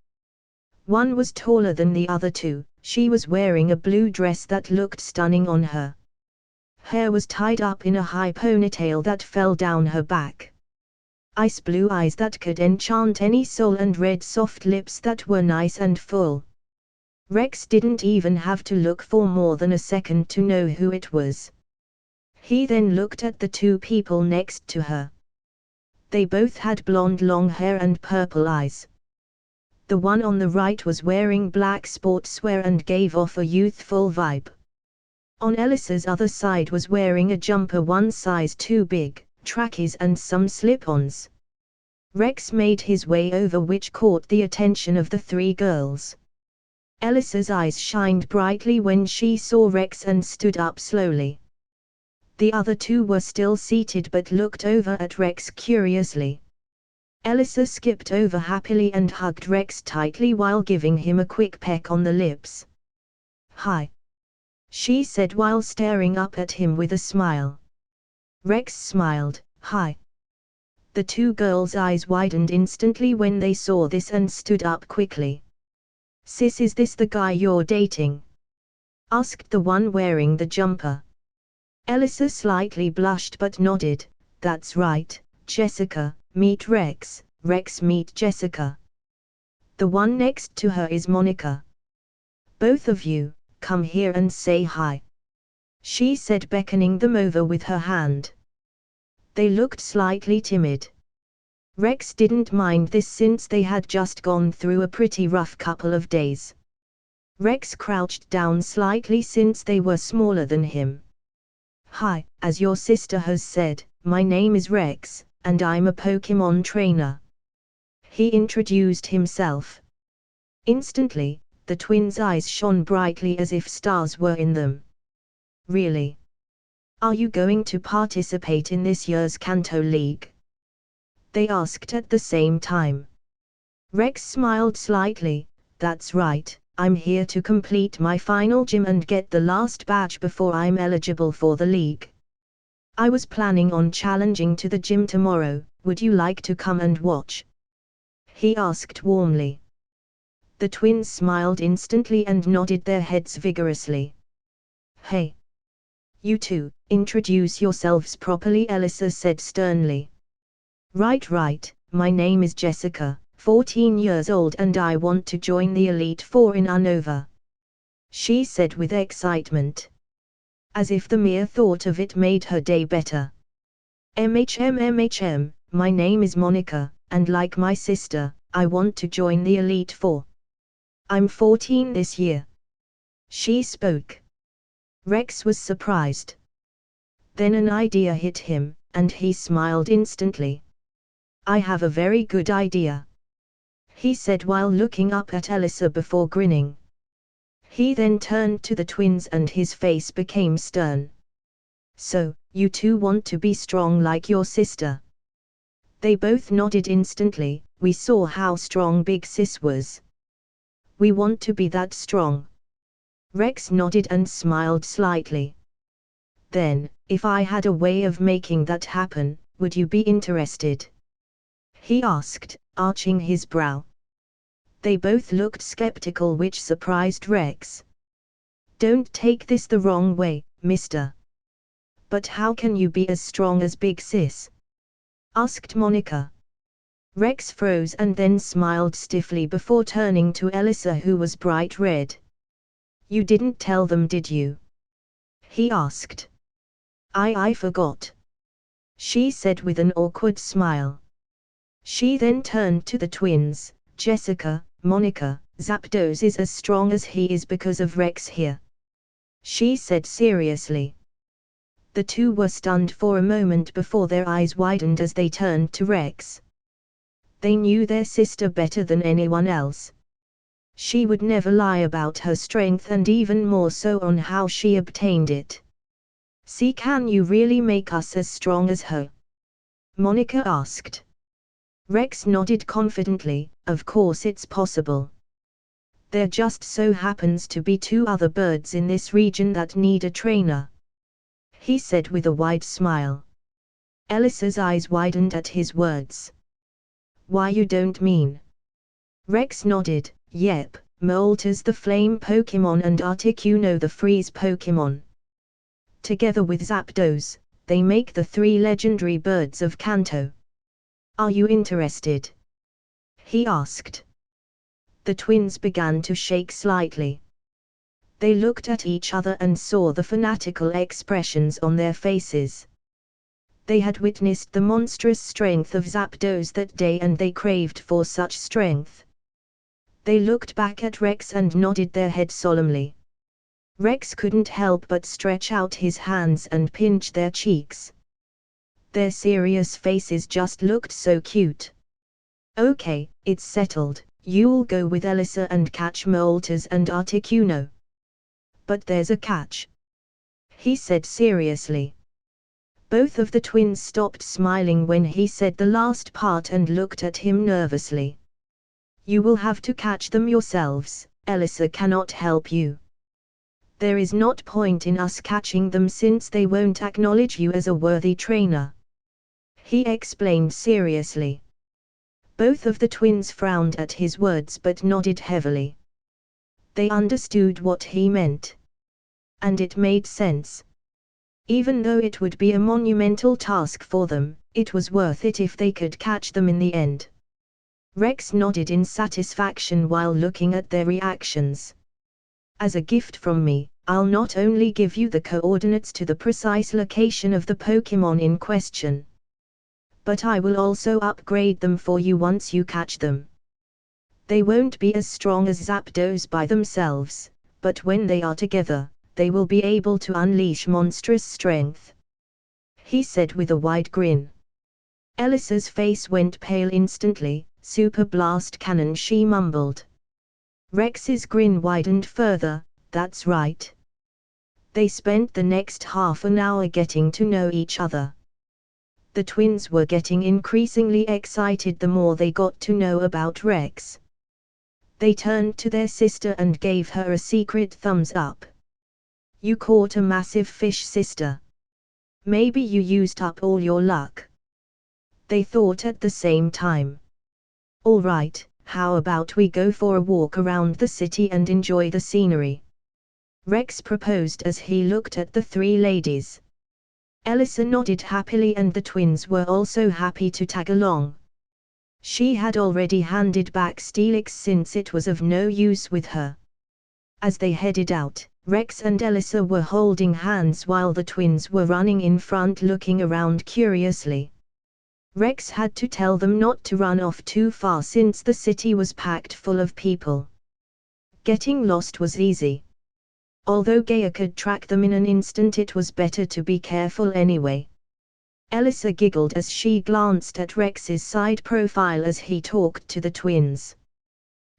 One was taller than the other 2, she was wearing a blue dress that looked stunning on her. Hair was tied up in a high ponytail that fell down her back. Ice blue eyes that could enchant any soul and red soft lips that were nice and full. Rex didn't even have to look for more than a second to know who it was. He then looked at the 2 people next to her. They both had blonde long hair and purple eyes. The one on the right was wearing black sportswear and gave off a youthful vibe. On Ellis's other side was wearing a jumper one size too big, trackies and some slip-ons. Rex made his way over, which caught the attention of the three girls. Ellis's eyes shined brightly when she saw Rex and stood up slowly. The other two were still seated but looked over at Rex curiously. Elisa skipped over happily and hugged Rex tightly while giving him a quick peck on the lips. "Hi," she said while staring up at him with a smile. Rex smiled. "Hi." The two girls' eyes widened instantly when they saw this and stood up quickly. "Sis, is this the guy you're dating?" asked the one wearing the jumper. Elisa slightly blushed but nodded. "That's right, Jessica, meet Rex, Rex meet Jessica. The one next to her is Monica. Both of you, come here and say hi," she said, beckoning them over with her hand. They looked slightly timid. Rex didn't mind this since they had just gone through a pretty rough couple of days. Rex crouched down slightly since they were smaller than him. "Hi, as your sister has said, my name is Rex, and I'm a Pokémon trainer," he introduced himself. Instantly, the twins' eyes shone brightly as if stars were in them. "Really? Are you going to participate in this year's Kanto League?" they asked at the same time. Rex smiled slightly. "That's right, I'm here to complete my final gym and get the last badge before I'm eligible for the league. I was planning on challenging to the gym tomorrow, would you like to come and watch?" he asked warmly. The twins smiled instantly and nodded their heads vigorously. "Hey! You two, introduce yourselves properly," Elisa said sternly. Right, my name is Jessica, 14 years old, and I want to join the Elite Four in Unova," she said with excitement. As if the mere thought of it made her day better. MHM, my name is Monica, and like my sister, I want to join the Elite Four. I'm 14 this year," she spoke. Rex was surprised. Then an idea hit him, and he smiled instantly. "I have a very good idea," he said while looking up at Elisa before grinning. He then turned to the twins and his face became stern. "So, you two want to be strong like your sister?" They both nodded instantly. "We saw how strong Big Sis was. We want to be that strong." Rex nodded and smiled slightly. "Then, if I had a way of making that happen, would you be interested?" he asked, arching his brow. They both looked skeptical, which surprised Rex. "Don't take this the wrong way, mister. But how can you be as strong as Big Sis?" asked Monica. Rex froze and then smiled stiffly before turning to Elisa, who was bright red. "You didn't tell them, did you?" he asked. I forgot," she said with an awkward smile. She then turned to the twins. "Jessica, Monica, Zapdos is as strong as he is because of Rex here," she said seriously. The two were stunned for a moment before their eyes widened as they turned to Rex. They knew their sister better than anyone else. She would never lie about her strength, and even more so on how she obtained it. "See, can you really make us as strong as her?" Monica asked. Rex nodded confidently. "Of course it's possible. There just so happens to be two other birds in this region that need a trainer," he said with a wide smile. Elisa's eyes widened at his words. "Why, you don't mean?" Rex nodded. "Yep, Moltres the flame Pokémon and Articuno the freeze Pokémon. Together with Zapdos, they make the three legendary birds of Kanto. Are you interested?" he asked. The twins began to shake slightly. They looked at each other and saw the fanatical expressions on their faces. They had witnessed the monstrous strength of Zapdos that day and they craved for such strength. They looked back at Rex and nodded their head solemnly. Rex couldn't help but stretch out his hands and pinch their cheeks. Their serious faces just looked so cute. Okay, it's settled, you'll go with Elisa and catch Moltres and Articuno. But there's a catch, he said seriously. Both of the twins stopped smiling when he said the last part and looked at him nervously. You will have to catch them yourselves, Elisa cannot help you. There is not point in us catching them since they won't acknowledge you as a worthy trainer, he explained seriously. Both of the twins frowned at his words but nodded heavily. They understood what he meant. And it made sense. Even though it would be a monumental task for them, it was worth it if they could catch them in the end. Rex nodded in satisfaction while looking at their reactions. As a gift from me, I'll not only give you the coordinates to the precise location of the Pokémon in question, but I will also upgrade them for you once you catch them. They won't be as strong as Zapdos by themselves, but when they are together, they will be able to unleash monstrous strength, he said with a wide grin. Elisa's face went pale instantly. Super Blast Cannon, she mumbled. Rex's grin widened further. That's right. They spent the next half an hour getting to know each other. The twins were getting increasingly excited the more they got to know about Rex. They turned to their sister and gave her a secret thumbs up. You caught a massive fish, sister. Maybe you used up all your luck, they thought at the same time. All right, how about we go for a walk around the city and enjoy the scenery? Rex proposed as he looked at the three ladies. Elisa nodded happily and the twins were also happy to tag along. She had already handed back Steelix since it was of no use with her. As they headed out, Rex and Elisa were holding hands while the twins were running in front looking around curiously. Rex had to tell them not to run off too far since the city was packed full of people. Getting lost was easy. Although Gaia could track them in an instant, it was better to be careful anyway. Elisa giggled as she glanced at Rex's side profile as he talked to the twins.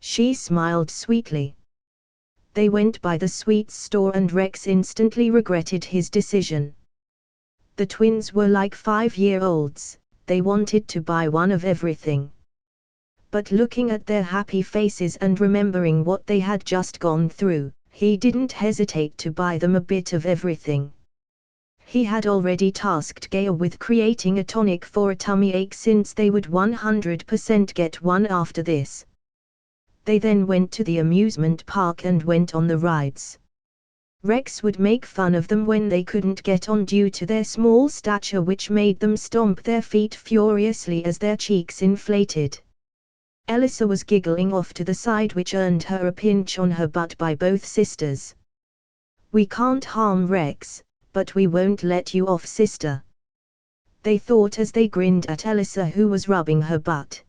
She smiled sweetly. They went by the sweets store and Rex instantly regretted his decision. The twins were like 5-year-olds. They wanted to buy one of everything. But looking at their happy faces and remembering what they had just gone through, he didn't hesitate to buy them a bit of everything. He had already tasked Gaia with creating a tonic for a tummy ache since they would 100% get one after this. They then went to the amusement park and went on the rides. Rex would make fun of them when they couldn't get on due to their small stature, which made them stomp their feet furiously as their cheeks inflated. Elisa was giggling off to the side, which earned her a pinch on her butt by both sisters. We can't harm Rex, but we won't let you off, sister, they thought as they grinned at Elisa, who was rubbing her butt.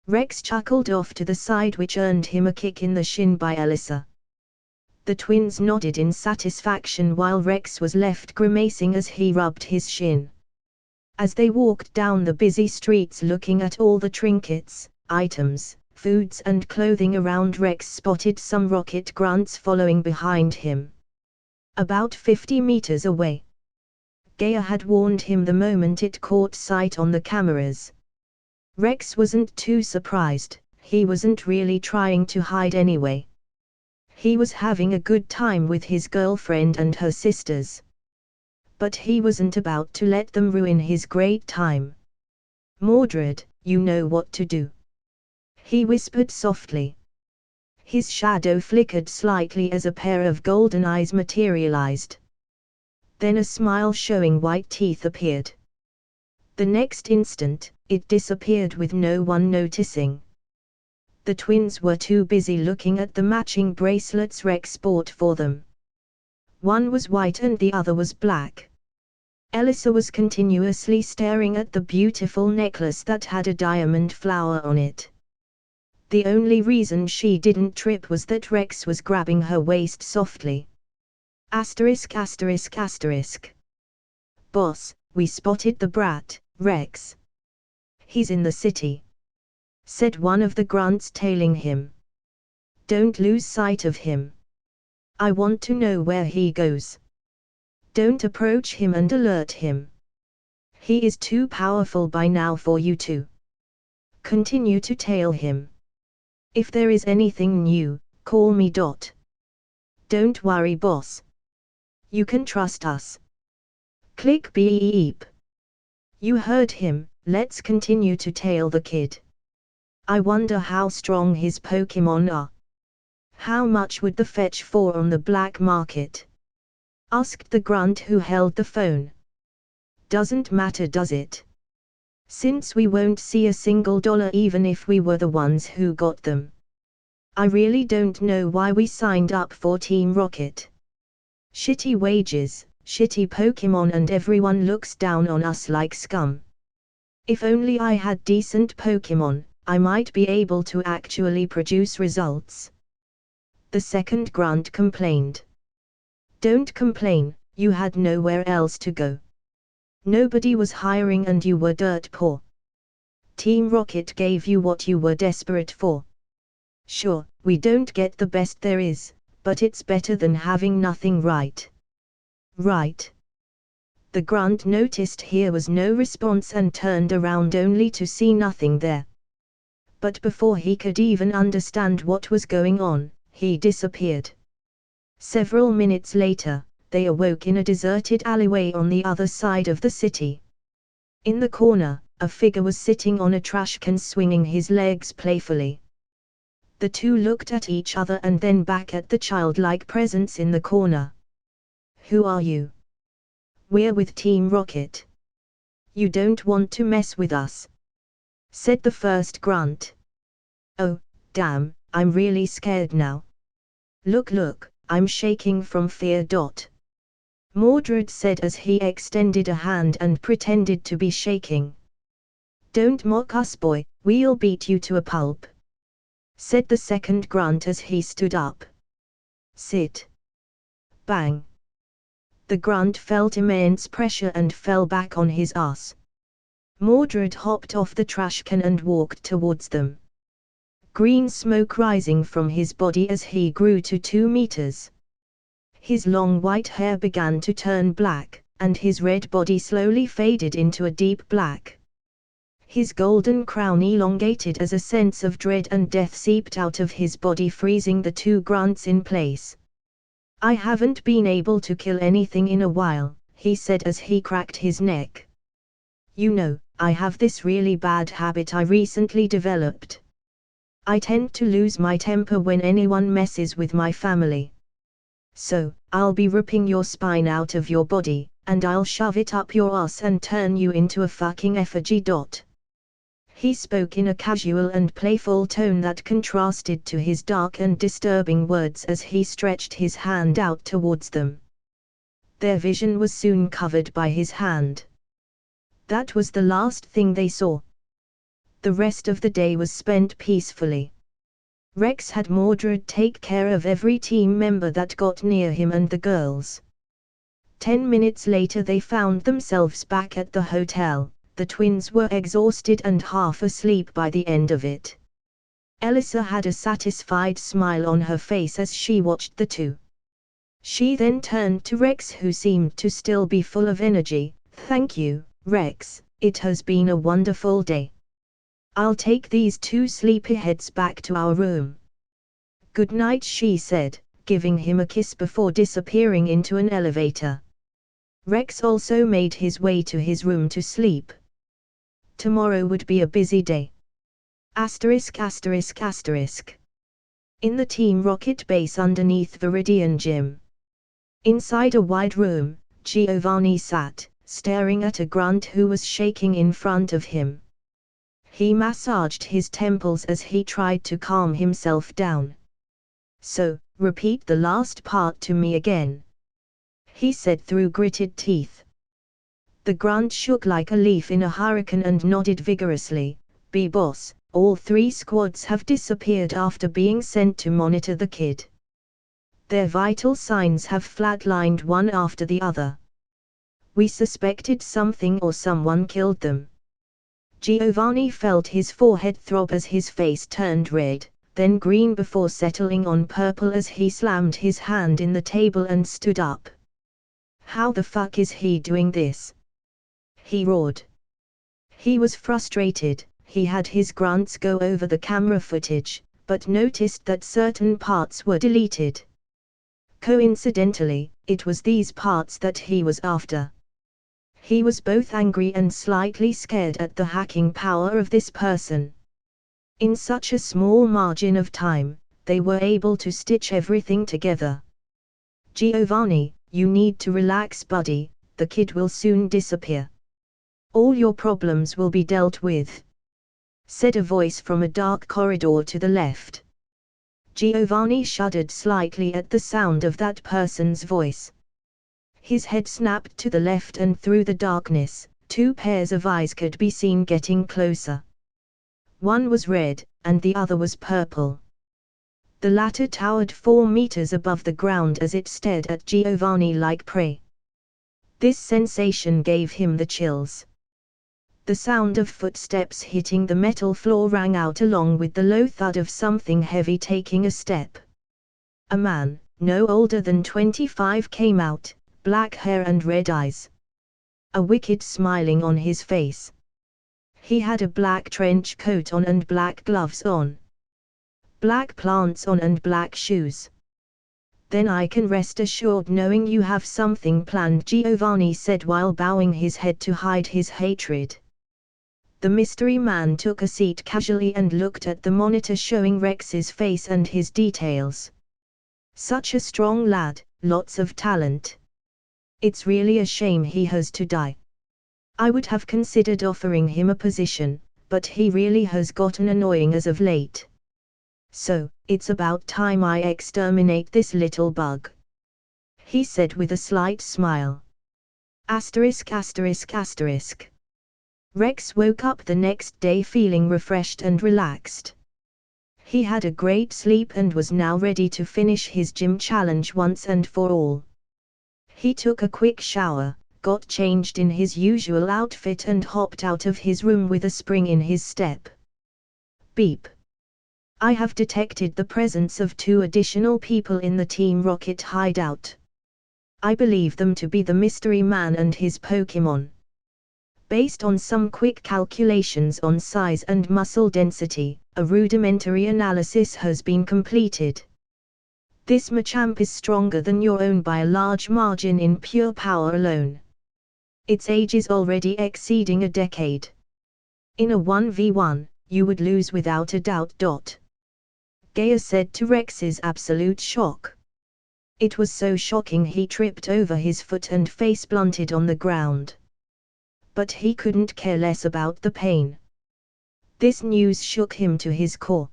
Rex chuckled off to the side, which earned him a kick in the shin by Elisa. The twins nodded in satisfaction while Rex was left grimacing as he rubbed his shin. As they walked down the busy streets looking at all the trinkets, items, foods and clothing around, Rex spotted some rocket grunts following behind him. About 50 meters away. Gaia had warned him the moment it caught sight on the cameras. Rex wasn't too surprised, he wasn't really trying to hide anyway. He was having a good time with his girlfriend and her sisters. But he wasn't about to let them ruin his great time. Mordred, you know what to do, he whispered softly. His shadow flickered slightly as a pair of golden eyes materialized. Then a smile showing white teeth appeared. The next instant, it disappeared with no one noticing. The twins were too busy looking at the matching bracelets Rex bought for them. One was white and the other was black. Elisa was continuously staring at the beautiful necklace that had a diamond flower on it. The only reason she didn't trip was that Rex was grabbing her waist softly. Asterisk asterisk asterisk. Boss, we spotted the brat, Rex. He's in the city, said one of the grunts tailing him. Don't lose sight of him. I want to know where he goes. Don't approach him and alert him. He is too powerful by now for you to continue to tail him. If there is anything new, call me. Don't worry, boss. You can trust us. Click beep. You heard him, let's continue to tail the kid. I wonder how strong his Pokemon are. How much would the fetch for on the black market? Asked the grunt who held the phone. Doesn't matter, does it? Since we won't see a single dollar even if we were the ones who got them. I really don't know why we signed up for Team Rocket. Shitty wages, shitty Pokemon, and everyone looks down on us like scum. If only I had decent Pokemon, I might be able to actually produce results. The second grunt complained. Don't complain, you had nowhere else to go. Nobody was hiring and you were dirt poor. Team Rocket gave you what you were desperate for. Sure, we don't get the best there is, but it's better than having nothing, right? Right. The grunt noticed here was no response and turned around only to see nothing there. But before he could even understand what was going on, he disappeared. Several minutes later, they awoke in a deserted alleyway on the other side of the city. In the corner, a figure was sitting on a trash can swinging his legs playfully. The two looked at each other and then back at the childlike presence in the corner. Who are you? We're with Team Rocket. You don't want to mess with us, said the first grunt. Oh, damn, I'm really scared now. Look, I'm shaking from fear. Mordred said as he extended a hand and pretended to be shaking. Don't mock us, boy, we'll beat you to a pulp, said the second grunt as he stood up. Sit. Bang. The grunt felt immense pressure and fell back on his ass. Mordred hopped off the trash can and walked towards them. Green smoke rising from his body as he grew to 2 meters. His long white hair began to turn black, and his red body slowly faded into a deep black. His golden crown elongated as a sense of dread and death seeped out of his body, freezing the two grunts in place. I haven't been able to kill anything in a while, he said as he cracked his neck. You know, I have this really bad habit I recently developed. I tend to lose my temper when anyone messes with my family. So, I'll be ripping your spine out of your body, and I'll shove it up your ass and turn you into a fucking effigy. He spoke in a casual and playful tone that contrasted to his dark and disturbing words as he stretched his hand out towards them. Their vision was soon covered by his hand. That was the last thing they saw. The rest of the day was spent peacefully. Rex had Mordred take care of every team member that got near him and the girls. 10 minutes later they found themselves back at the hotel. The twins were exhausted and half asleep by the end of it. Elisa had a satisfied smile on her face as she watched the two. She then turned to Rex, who seemed to still be full of energy. Thank you, Rex, it has been a wonderful day. I'll take these two sleepyheads back to our room. Good night, she said, giving him a kiss before disappearing into an elevator. Rex also made his way to his room to sleep. Tomorrow would be a busy day. Asterisk asterisk asterisk. In the Team Rocket base underneath Viridian Gym. Inside a wide room, Giovanni sat, staring at a grunt who was shaking in front of him. He massaged his temples as he tried to calm himself down. So, repeat the last part to me again, he said through gritted teeth. The grunt shook like a leaf in a hurricane and nodded vigorously. "B boss, all 3 squads have disappeared after being sent to monitor the kid. Their vital signs have flatlined one after the other. We suspected something or someone killed them." Giovanni felt his forehead throb as his face turned red, then green before settling on purple as he slammed his hand in the table and stood up. "How the fuck is he doing this?" he roared. He was frustrated. He had his grunts go over the camera footage, but noticed that certain parts were deleted. Coincidentally, it was these parts that he was after. He was both angry and slightly scared at the hacking power of this person. In such a small margin of time, they were able to stitch everything together. "Giovanni, you need to relax, buddy, the kid will soon disappear. All your problems will be dealt with," said a voice from a dark corridor to the left. Giovanni shuddered slightly at the sound of that person's voice. His head snapped to the left and through the darkness, 2 pairs of eyes could be seen getting closer. One was red, and the other was purple. The latter towered 4 meters above the ground as it stared at Giovanni like prey. This sensation gave him the chills. The sound of footsteps hitting the metal floor rang out along with the low thud of something heavy taking a step. A man, no older than 25, came out, black hair and red eyes. A wicked smiling on his face. He had a black trench coat on and black gloves on. Black plants on and black shoes. "Then I can rest assured knowing you have something planned," Giovanni said while bowing his head to hide his hatred. The mystery man took a seat casually and looked at the monitor showing Rex's face and his details. "Such a strong lad, lots of talent. It's really a shame he has to die. I would have considered offering him a position, but he really has gotten annoying as of late. So, it's about time I exterminate this little bug," he said with a slight smile. *****. Rex woke up the next day feeling refreshed and relaxed. He had a great sleep and was now ready to finish his gym challenge once and for all. He took a quick shower, got changed in his usual outfit and hopped out of his room with a spring in his step. Beep. I have detected the presence of 2 additional people in the Team Rocket hideout. I believe them to be the mystery man and his Pokémon. Based on some quick calculations on size and muscle density, a rudimentary analysis has been completed. This Machamp is stronger than your own by a large margin in pure power alone. Its age is already exceeding a decade. In a 1v1, you would lose without a doubt. Gaia said to Rex's absolute shock. It was so shocking he tripped over his foot and face blunted on the ground. But he couldn't care less about the pain. This news shook him to his core.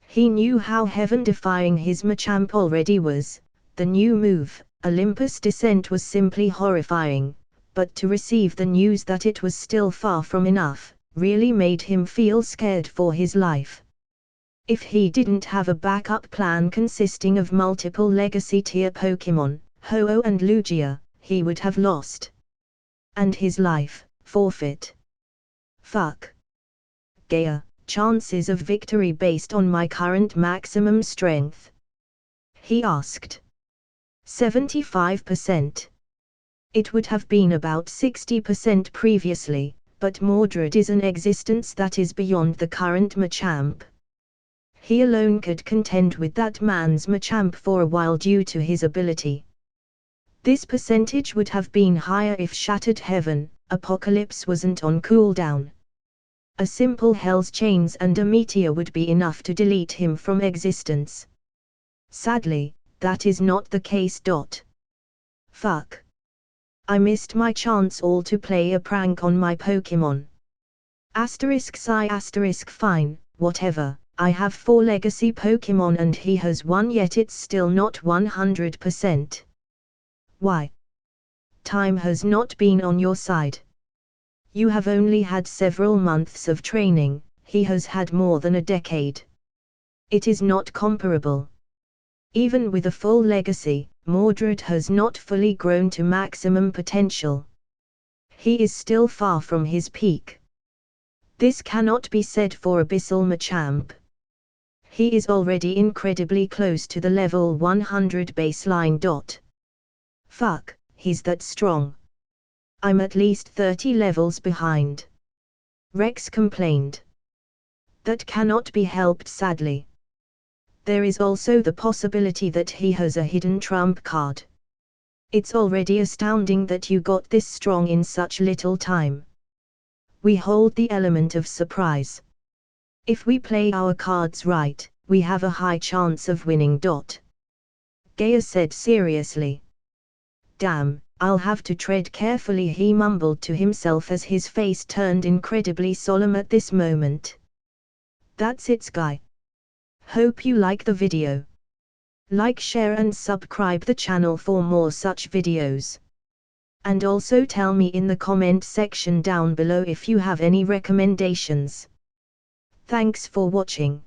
He knew how heaven-defying his Machamp already was. The new move, Olympus Descent, was simply horrifying, but to receive the news that it was still far from enough, really made him feel scared for his life. If he didn't have a backup plan consisting of multiple legacy tier Pokémon, Ho-Oh and Lugia, he would have lost. And his life, forfeit. Fuck. Gaia. Chances of victory based on my current maximum strength? He asked. 75%. It would have been about 60% previously, but Mordred is an existence that is beyond the current Machamp. He alone could contend with that man's Machamp for a while due to his ability. This percentage would have been higher if Shattered Heaven, Apocalypse wasn't on cooldown. A simple Hell's Chains and a meteor would be enough to delete him from existence. Sadly, that is not the case. Fuck. I missed my chance all to play a prank on my Pokémon. Fine, whatever, I have 4 legacy Pokémon and he has 1, yet it's still not 100%. Why? time has not been on your side. You have only had several months of training, he has had more than a decade. It is not comparable. Even with a full legacy, Mordred has not fully grown to maximum potential. He is still far from his peak. This cannot be said for Abyssal Machamp. He is already incredibly close to the level 100 baseline. Fuck, he's that strong. I'm at least 30 levels behind. Rex complained. That cannot be helped, sadly. There is also the possibility that he has a hidden trump card. It's already astounding that you got this strong in such little time. We hold the element of surprise. If we play our cards right, we have a high chance of winning. Gaia said seriously. Damn, I'll have to tread carefully, he mumbled to himself as his face turned incredibly solemn at this moment. That's it, guy. Hope you like the video. Like, share and subscribe the channel for more such videos. And also tell me in the comment section down below if you have any recommendations. Thanks for watching.